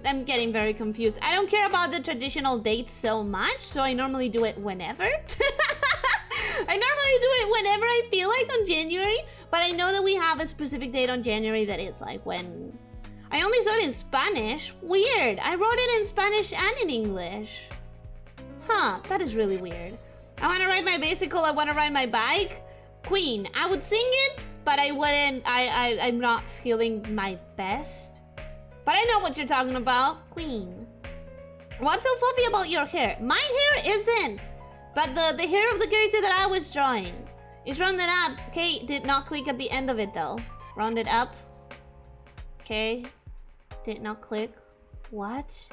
I'm getting very confused. I don't care about the traditional dates so much, so I normally do it whenever. I normally do it whenever I feel like on January, but I know that we have a specific date on January that it's like when... I only saw it in Spanish. Weird. I wrote it in Spanish and in English. Huh, that is really weird. I want to ride my bicycle, I want to ride my bike. Queen, I would sing it, but I wouldn't, I'm not feeling my best. But I know what you're talking about, Queen. What's so fluffy about your hair? My hair isn't, but the hair of the character that I was drawing. It's rounded up. Okay, did not click at the end of it though. Rounded up. Okay, did not click. What?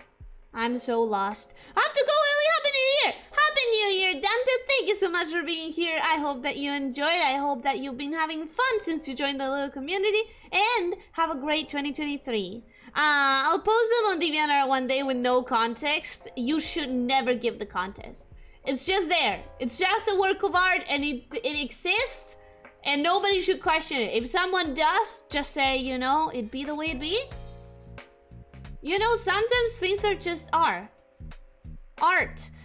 I'm so lost. I have to go, Ellie. Happy New Year! Happy New Year, Dante. Thank you so much for being here. I hope that you enjoyed. I hope that you've been having fun since you joined the little community. And have a great 2023. I'll post them on DeviantArt one day with no context. You should never give the context. It's just there. It's just a work of art and it exists. And nobody should question it. If someone does, just say, you know, it be the way it be. You know, sometimes things are just art.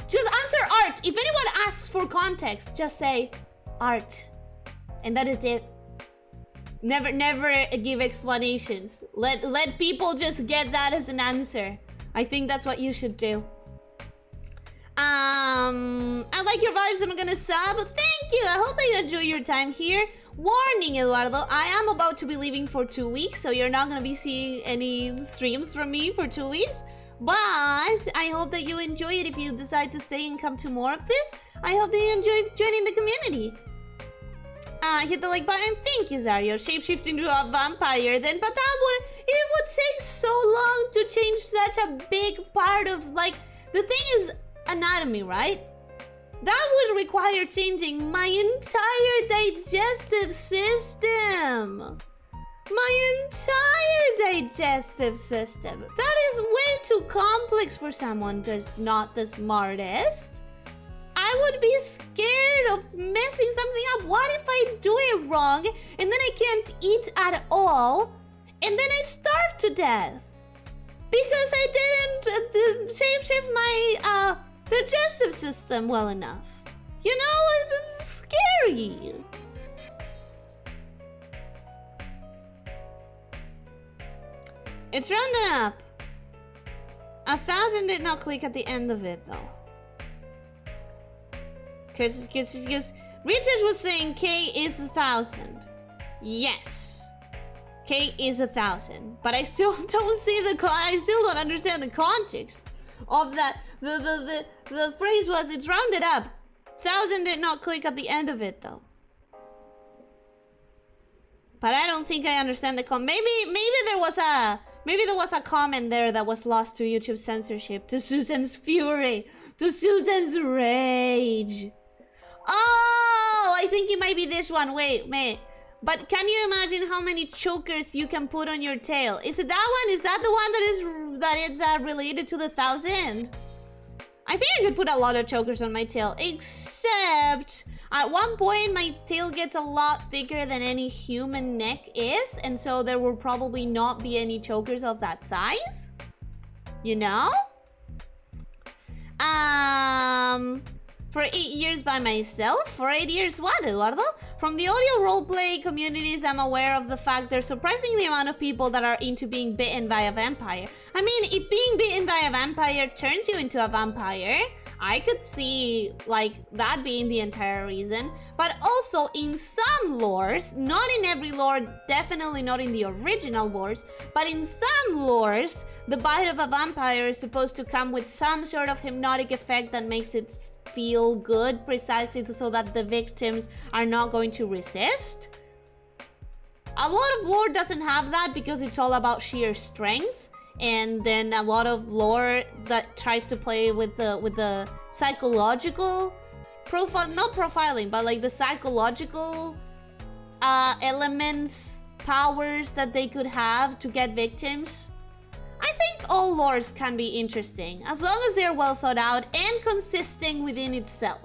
Just answer art. If anyone asks for context, just say art. And that is it. Never give explanations. Let people just get that as an answer. I think that's what you should do. I like your vibes. I'm gonna sub. Thank you. I hope that you enjoy your time here. Warning, Eduardo, I am about to be leaving for 2 weeks, so you're not gonna be seeing any streams from me for 2 weeks. But I hope that you enjoy it if you decide to stay and come to more of this. I hope that you enjoy joining the community. Hit the like button. Thank you, Zario. Shapeshift into a vampire, then, but it would take so long to change such a big part of, like, the thing is anatomy, right? That would require changing my entire digestive system. My entire digestive system. That is way too complex for someone that's not the smartest. I would be scared of messing something up. What if I do it wrong and then I can't eat at all? And then I starved to death. Because I didn't shapeshift my digestive system well enough. You know, this is scary. It's rounded up. 1,000 did not click at the end of it though. Because research was saying K is 1,000. Yes. K is 1,000. But I still don't see I still don't understand the context of that. The phrase was it's rounded up. 1,000 did not click at the end of it though. But I don't think I understand the maybe there was a comment there that was lost to YouTube censorship, to Susan's fury, to Susan's rage. Oh, I think it might be this one. Wait. But can you imagine how many chokers you can put on your tail? Is it that one? Is that the one that is related to the 1,000? I think I could put a lot of chokers on my tail, except at one point my tail gets a lot thicker than any human neck is, and so there will probably not be any chokers of that size. You know? For 8 years by myself? For 8 years what, Eduardo? From the audio roleplay communities, I'm aware of the fact there's surprisingly amount of people that are into being bitten by a vampire. I mean, if being bitten by a vampire turns you into a vampire, I could see, like, that being the entire reason. But also, in some lores, not in every lore, definitely not in the original lores, but in some lores, the bite of a vampire is supposed to come with some sort of hypnotic effect that makes it feel good, precisely so that the victims are not going to resist. A lot of lore doesn't have that because it's all about sheer strength. And then a lot of lore that tries to play with the psychological profile, not profiling, but like the psychological elements, powers that they could have to get victims. I think all lores can be interesting as long as they're well thought out and consistent within itself.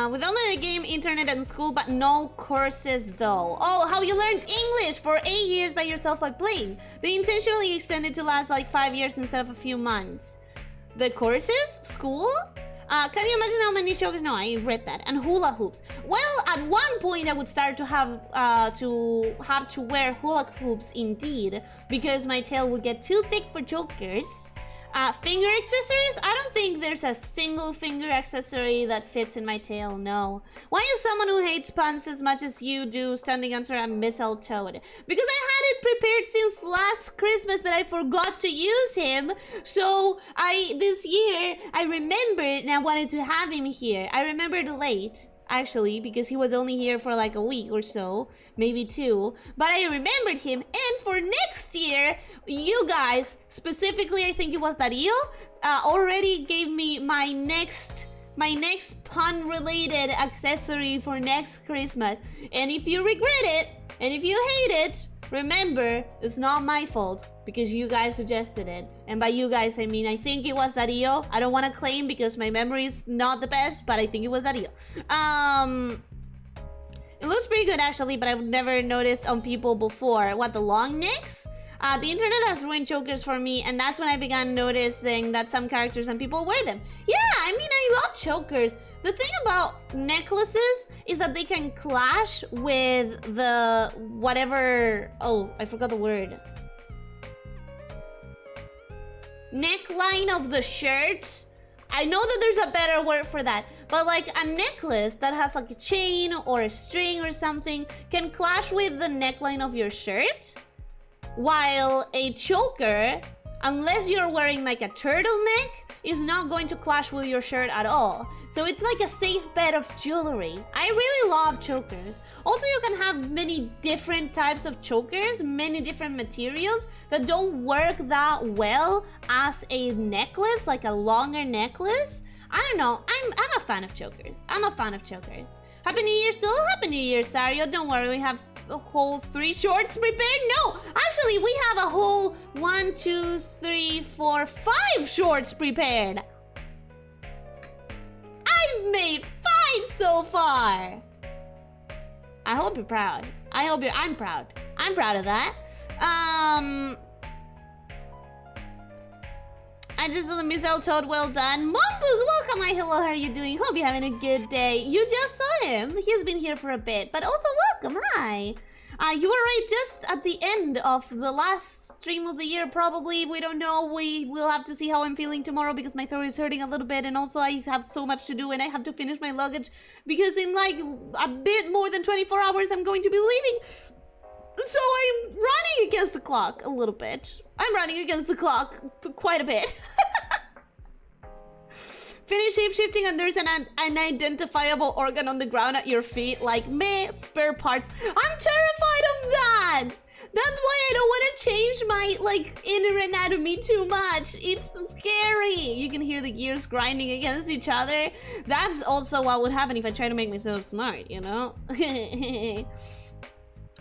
With only the game, internet, and school, but no courses though. Oh, how you learned English for 8 years by yourself by playing. They intentionally extended to last like 5 years instead of a few months. The courses? School? Can you imagine how many chokers? No, I read that. And hula hoops. Well, at one point I would start to have to wear hula hoops indeed, because my tail would get too thick for chokers. Finger accessories? I don't think there's a single finger accessory that fits in my tail, no. Why is someone who hates puns as much as you do standing under a mistletoe? Because I had it prepared since last Christmas, but I forgot to use him. So this year, I remembered and I wanted to have him here. I remembered late, actually, because he was only here for like a week or so, maybe 2. But I remembered him, and for next year, you guys, specifically I think it was Dario, already gave me my next pun-related accessory for next Christmas. And if you regret it, and if you hate it, remember, it's not my fault, because you guys suggested it. And by you guys, I mean, I think it was Dario. I don't want to claim because my memory is not the best, but I think it was Dario. It looks pretty good actually, but I've never noticed on people before. What, the long necks? The internet has ruined chokers for me, and that's when I began noticing that some characters and people wear them. Yeah, I mean, I love chokers. The thing about necklaces is that they can clash with the whatever... Oh, I forgot the word. Neckline of the shirt. I know that there's a better word for that, but like a necklace that has like a chain or a string or something can clash with the neckline of your shirt. While a choker, unless you're wearing like a turtleneck, is not going to clash with your shirt at all. So it's like a safe bet of jewelry. I really love chokers. Also, you can have many different types of chokers, many different materials that don't work that well as a necklace, like a longer necklace. I don't know, I'm a fan of chokers. I'm a fan of chokers. Happy New Year still? Happy New Year, Sario. Don't worry, we have a whole 3 shorts prepared? No, actually we have a whole 1, 2, 3, 4, 5 shorts prepared. I've made 5 so far. I hope you're proud. I hope you're... I'm proud. I'm proud of that. I just saw the mistletoe, well done. Mombus, welcome, hi, hello, how are you doing? Hope you're having a good day. You just saw him. He's been here for a bit, but also welcome, hi. You were right just at the end of the last stream of the year, probably. We don't know. We will have to see how I'm feeling tomorrow because my throat is hurting a little bit, and also I have so much to do and I have to finish my luggage because in like a bit more than 24 hours I'm going to be leaving. So I'm running against the clock a little bit. I'm running against the clock quite a bit. Finish shape-shifting and there's an unidentifiable organ on the ground at your feet. Like, meh, spare parts. I'm terrified of that! That's why I don't want to change my, like, inner anatomy too much. It's scary. You can hear the gears grinding against each other. That's also what would happen if I try to make myself smart, you know? I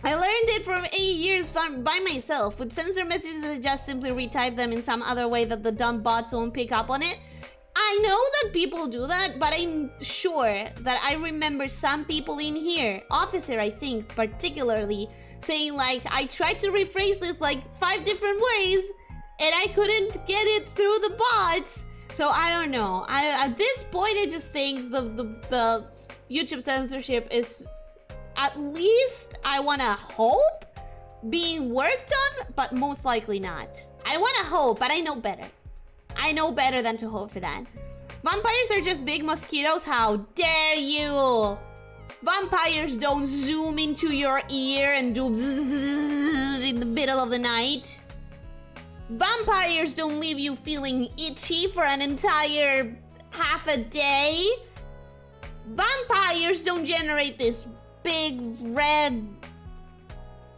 learned it from 8 years by myself. With sensor messages, I just simply retype them in some other way that the dumb bots won't pick up on it. I know that people do that, but I'm sure that I remember some people in here, Officer I think particularly, saying like, I tried to rephrase this like 5 different ways and I couldn't get it through the bots. So I don't know. At this point I just think the YouTube censorship is, at least I wanna hope, being worked on, but most likely not. I wanna hope, but I know better. I know better than to hope for that. Vampires are just big mosquitoes, how dare you! Vampires don't zoom into your ear and do bzzz in the middle of the night. Vampires don't leave you feeling itchy for an entire half a day. Vampires don't generate this big red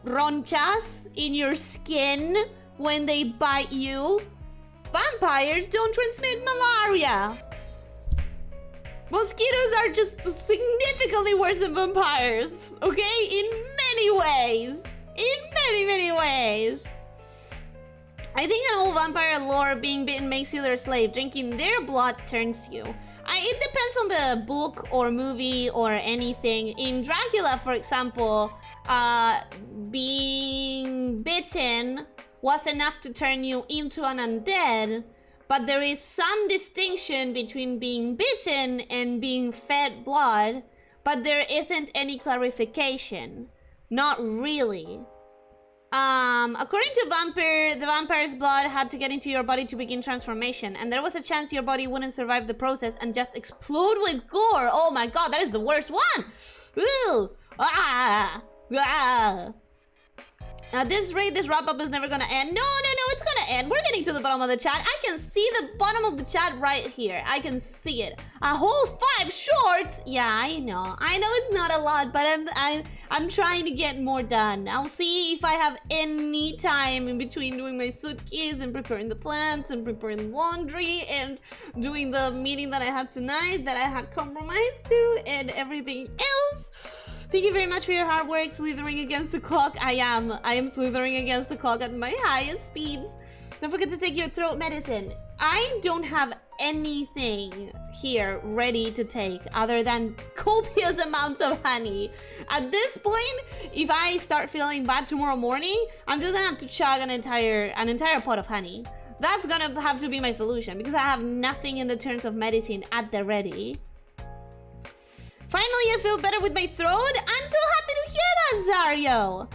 ronchas in your skin when they bite you. Vampires don't transmit malaria. Mosquitoes are just significantly worse than vampires, okay? In many ways. In many, many ways. I think in old vampire lore, being bitten makes you their slave. Drinking their blood turns you. It depends on the book or movie or anything. In Dracula, for example, being bitten was enough to turn you into an undead, but there is some distinction between being bitten and being fed blood, but there isn't any clarification. Not really. According to Vampire, the vampire's blood had to get into your body to begin transformation, and there was a chance your body wouldn't survive the process and just explode with gore. Oh my god, that is the worst one! Ooh! Ah! Ah! At this rate, this wrap-up is never gonna end. No, it's gonna end. We're getting to the bottom of the chat. I can see the bottom of the chat right here. I can see it. A whole 5 shorts. Yeah, I know. I know it's not a lot, but I'm trying to get more done. I'll see if I have any time in between doing my suitcase and preparing the plants and preparing laundry and doing the meeting that I had tonight that I had compromised to and everything else. Thank you very much for your hard work, slithering against the clock. I am slithering against the clock at my highest speeds. Don't forget to take your throat medicine. I don't have anything here ready to take other than copious amounts of honey. At this point, if I start feeling bad tomorrow morning, I'm just gonna have to chug an entire pot of honey. That's gonna have to be my solution because I have nothing in the terms of medicine at the ready. Finally, I feel better with my throat. I'm so happy to hear that, Zario.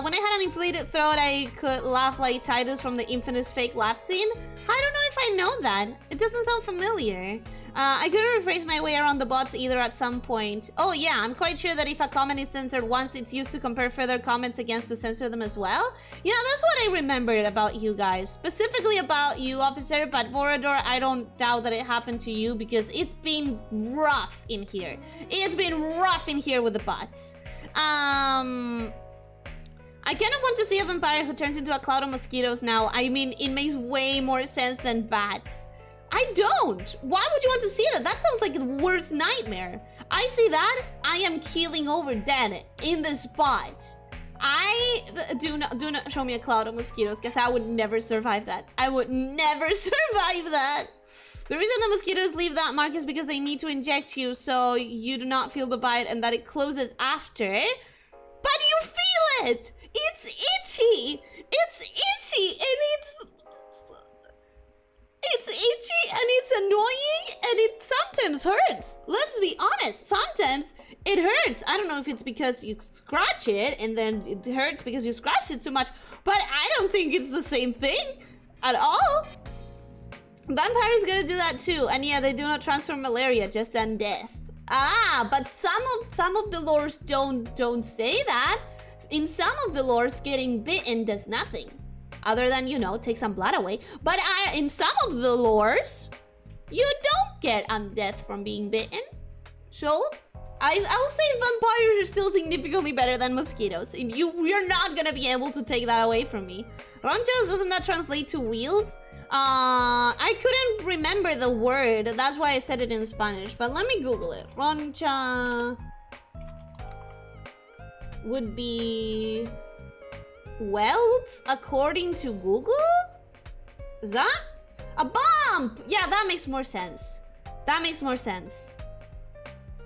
When I had an inflated throat, I could laugh like Titus from the infamous fake laugh scene. I don't know if I know that. It doesn't sound familiar. I couldn't rephrase my way around the bots either at some point. Oh yeah, I'm quite sure that if a comment is censored once, it's used to compare further comments against to censor them as well. Yeah, that's what I remembered about you guys. Specifically about you, Officer, but Borador, I don't doubt that it happened to you because it's been rough in here. It's been rough in here with the bots. I kind of want to see a vampire who turns into a cloud of mosquitoes now. I mean, it makes way more sense than bats. I don't. Why would you want to see that? That sounds like the worst nightmare. I see that, I am keeling over dead in the spot. Do not show me a cloud of mosquitoes because I would never survive that. I would never survive that. The reason the mosquitoes leave that mark is because they need to inject you so you do not feel the bite and that it closes after. But you feel wet. It's itchy. It's itchy and it's itchy and it's annoying and it sometimes hurts. Let's be honest. Sometimes it hurts. I don't know if it's because you scratch it and then it hurts because you scratched it too much, but I don't think it's the same thing at all. Vampires gonna do that too, and yeah, they do not transfer malaria, just undeath. Ah, but some of the lores don't say that. In some of the lores, getting bitten does nothing, other than, you know, take some blood away. But in some of the lores, you don't get undeath from being bitten. So I'll say vampires are still significantly better than mosquitoes. And you're not gonna be able to take that away from me. Ronchas, doesn't that translate to wheels? I couldn't remember the word. That's why I said it in Spanish. But let me Google it. Roncha would be welds according to Google? Is that? A bump! Yeah, that makes more sense. That makes more sense.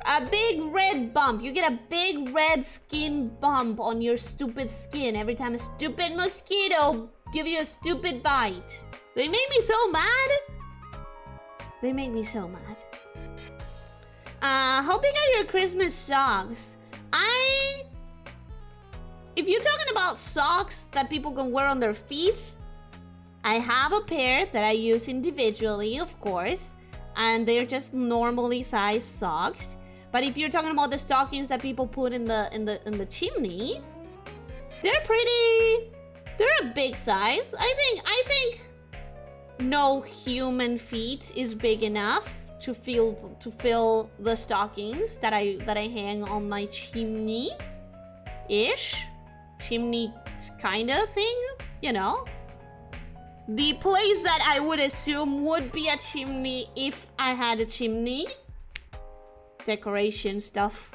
A big red bump. You get a big red skin bump on your stupid skin every time a stupid mosquito gives you a stupid bite. They make me so mad. They make me so mad. How big are your Christmas socks? If you're talking about socks that people can wear on their feet, I have a pair that I use individually, of course, and they're just normally sized socks. But if you're talking about the stockings that people put in the chimney, they're a big size. I think no human feet is big enough to fill the stockings that I hang on my chimney kind of thing, you know. The place that I would assume would be a chimney if I had a chimney. Decoration stuff.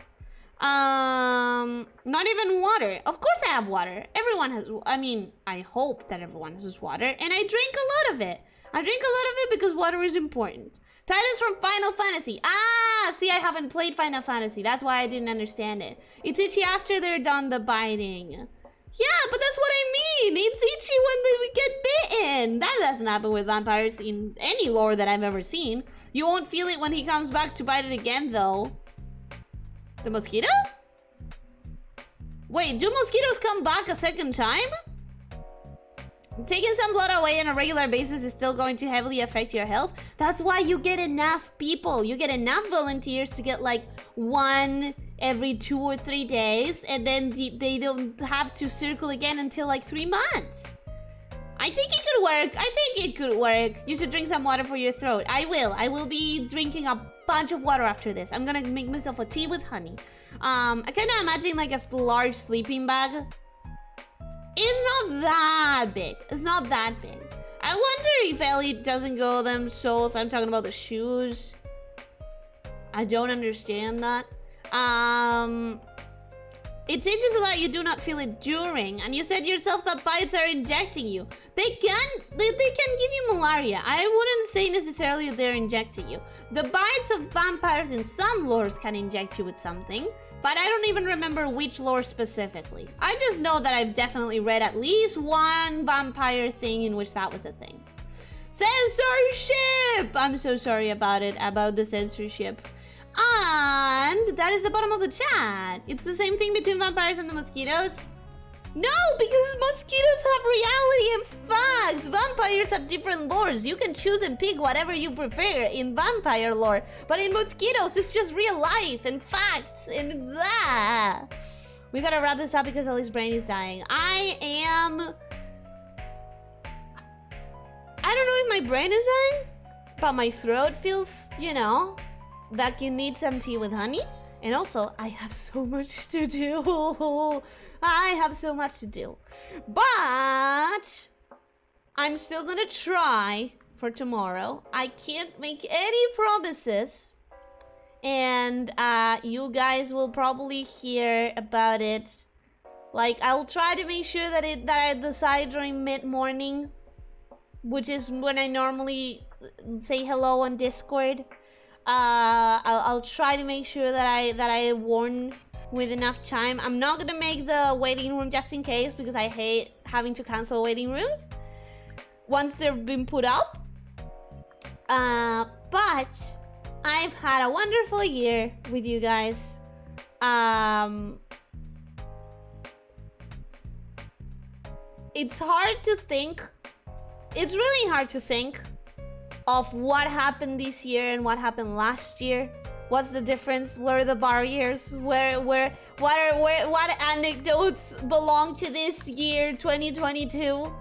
Not even water. Of course I have water. Everyone has, I mean, I hope that everyone has water, and I drink a lot of it. I drink a lot of it because water is important. Titus from Final Fantasy. Ah, see, I haven't played Final Fantasy. That's why I didn't understand it. It's itchy after they're done the biting. Yeah, but that's what I mean. It's itchy when they get bitten. That doesn't happen with vampires in any lore that I've ever seen. You won't feel it when he comes back to bite it again, though. The mosquito? Wait, do mosquitoes come back a second time? Taking some blood away on a regular basis is still going to heavily affect your health. That's why you get enough people. You get enough volunteers to get like one every 2 or 3 days, and then they don't have to circle again until like 3 months. I think it could work. I think it could work. You should drink some water for your throat. I will be drinking a bunch of water after this. I'm gonna make myself a tea with honey. I kind of imagine like a large sleeping bag. It's not that big. It's not that big. I wonder if Ellie doesn't go them soles. I'm talking about the shoes. I don't understand that. It teaches a lot. You do not feel it during, and you said yourself that bites are injecting you. They can give you malaria. I wouldn't say necessarily they're injecting you. The bites of vampires in some lores can inject you with something, but I don't even remember which lore specifically. I just know that I've definitely read at least one vampire thing in which that was a thing. Censorship! I'm so sorry about it, about the censorship. And that is the bottom of the chat. It's the same thing between vampires and the mosquitoes. No, because mosquitoes have reality and facts. Vampires have different lores. You can choose and pick whatever you prefer in vampire lore. But in mosquitoes, it's just real life and facts and that. We gotta wrap this up because Ellie's brain is dying. I don't know if my brain is dying, but my throat feels, you know, that you need some tea with honey. And also, I have so much to do. I have so much to do. But I'm still gonna try for tomorrow. I can't make any promises. And you guys will probably hear about it. Like, I'll try to make sure that I decide during mid-morning, which is when I normally say hello on Discord. I'll try to make sure that I warn with enough time. I'm not gonna make the waiting room just in case because I hate having to cancel waiting rooms once they've been put up. But I've had a wonderful year with you guys. It's hard to think. It's really hard to think of what happened this year and what happened last year. What's the difference? Where are the barriers? What anecdotes belong to this year, 2022?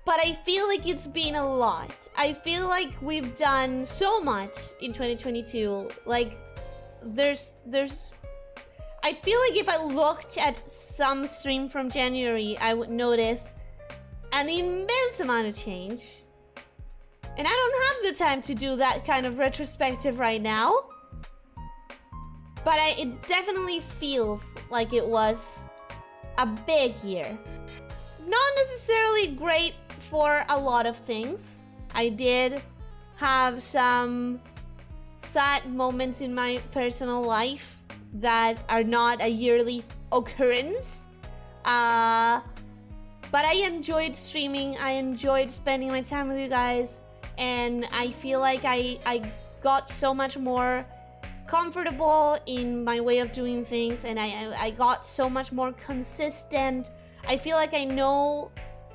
But I feel like it's been a lot. I feel like we've done so much in 2022. Like, I feel like if I looked at some stream from January, I would notice an immense amount of change. And I don't have the time to do that kind of retrospective right now. But it definitely feels like it was a big year. Not necessarily great for a lot of things. I did have some sad moments in my personal life that are not a yearly occurrence. But I enjoyed streaming. I enjoyed spending my time with you guys. And I feel like I got so much more comfortable in my way of doing things. And I got so much more consistent. I feel like I know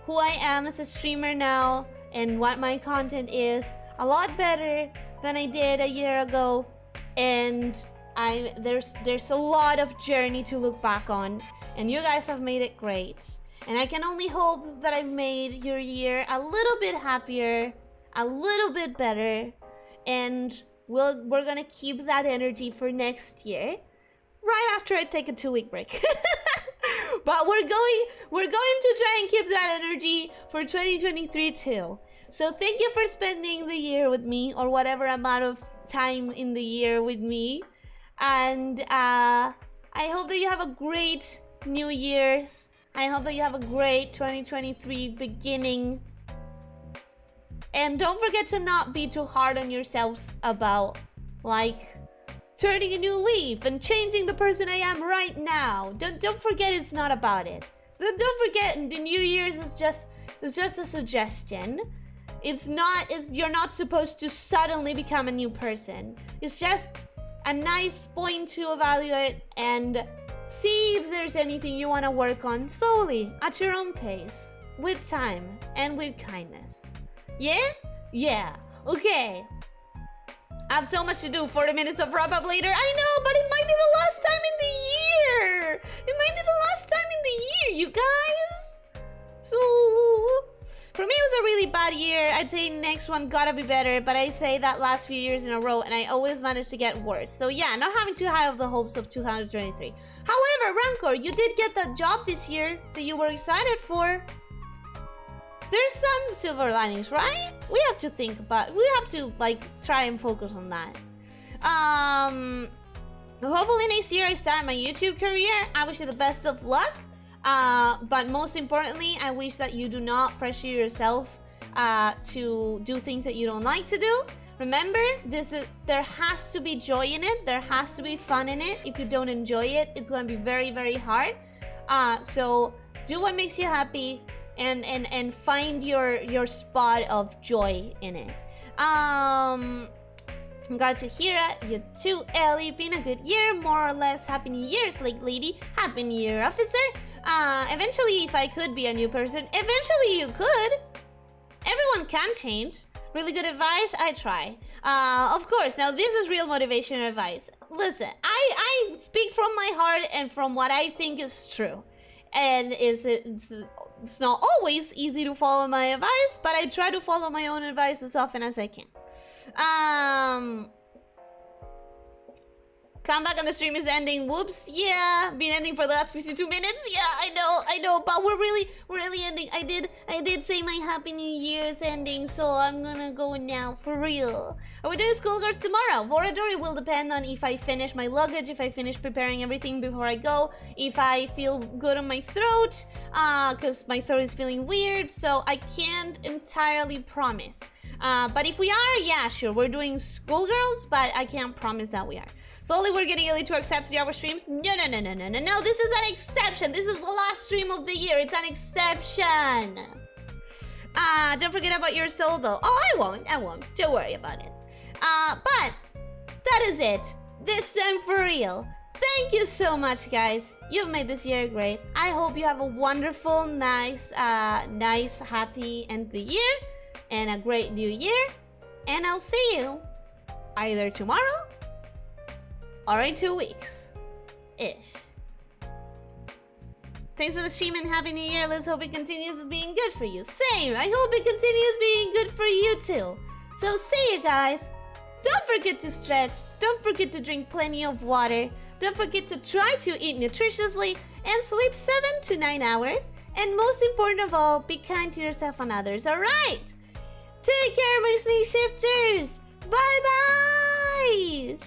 who I am as a streamer now and what my content is a lot better than I did a year ago. And there's a lot of journey to look back on, and you guys have made it great. And I can only hope that I've made your year a little bit happier, a little bit better, and we're gonna keep that energy for next year, right after I take a 2-week break. But we're going to try and keep that energy for 2023 too. So thank you for spending the year with me, or whatever amount of time in the year with me. And I hope that you have a great New Year's. I hope that you have a great 2023 beginning. And don't forget to not be too hard on yourselves about, like, turning a new leaf and changing the person I am right now. Don't forget it's not about it. Don't forget the New Year's is just a suggestion. You're not supposed to suddenly become a new person. It's just a nice point to evaluate and see if there's anything you want to work on slowly, at your own pace, with time and with kindness. Yeah? Yeah. Okay. I have so much to do. 40 minutes of wrap-up later. I know, but it might be the last time in the year. It might be the last time in the year, you guys. So, for me, it was a really bad year. I'd say next one gotta be better, but I say that last few years in a row, and I always manage to get worse. So yeah, not having too high of the hopes of 2023. However, Rancor, you did get that job this year that you were excited for. There's some silver linings, right? We have to think about, we have to, like, try and focus on that. Hopefully next year I start my YouTube career. I wish you the best of luck. But most importantly, I wish that you do not pressure yourself to do things that you don't like to do. Remember, there has to be joy in it. There has to be fun in it. If you don't enjoy it, it's going to be very, very hard. So do what makes you happy and find your spot of joy in it. I'm glad to hear it. You too, Ellie. Been a good year, more or less. Happy New Year, Slate Lady. Happy New Year, Officer. Eventually, if I could be a new person, eventually you could. Everyone can change. Really good advice, I try. Of course, now this is real motivation advice. Listen, I speak from my heart and from what I think is true. And it's not always easy to follow my advice, but I try to follow my own advice as often as I can. Comeback on the stream is ending. Whoops. Yeah, been ending for the last 52 minutes. Yeah, I know. But we're really ending. I did say my Happy New Year's ending, so I'm gonna go now for real. Are we doing schoolgirls tomorrow? Voradori will depend on if I finish my luggage, if I finish preparing everything before I go, if I feel good on my throat, because my throat is feeling weird, so I can't entirely promise. But if we are, yeah, sure, we're doing schoolgirls, but I can't promise that we are. Slowly we're getting Ellie to accept 3-hour streams. No. This is an exception. This is the last stream of the year. It's an exception. Don't forget about your soul though. Oh, I won't. Don't worry about it. But that is it. This time for real. Thank you so much, guys. You've made this year great. I hope you have a wonderful, nice, happy end of the year and a great new year. And I'll see you either tomorrow or in 2 weeks. Ish. Thanks for the stream and happy new year. Let's hope it continues being good for you. Same. I hope it continues being good for you too. So see you guys. Don't forget to stretch. Don't forget to drink plenty of water. Don't forget to try to eat nutritiously and sleep 7 to 9 hours. And most important of all, be kind to yourself and others, alright? Take care, my snake shifters! Bye-bye!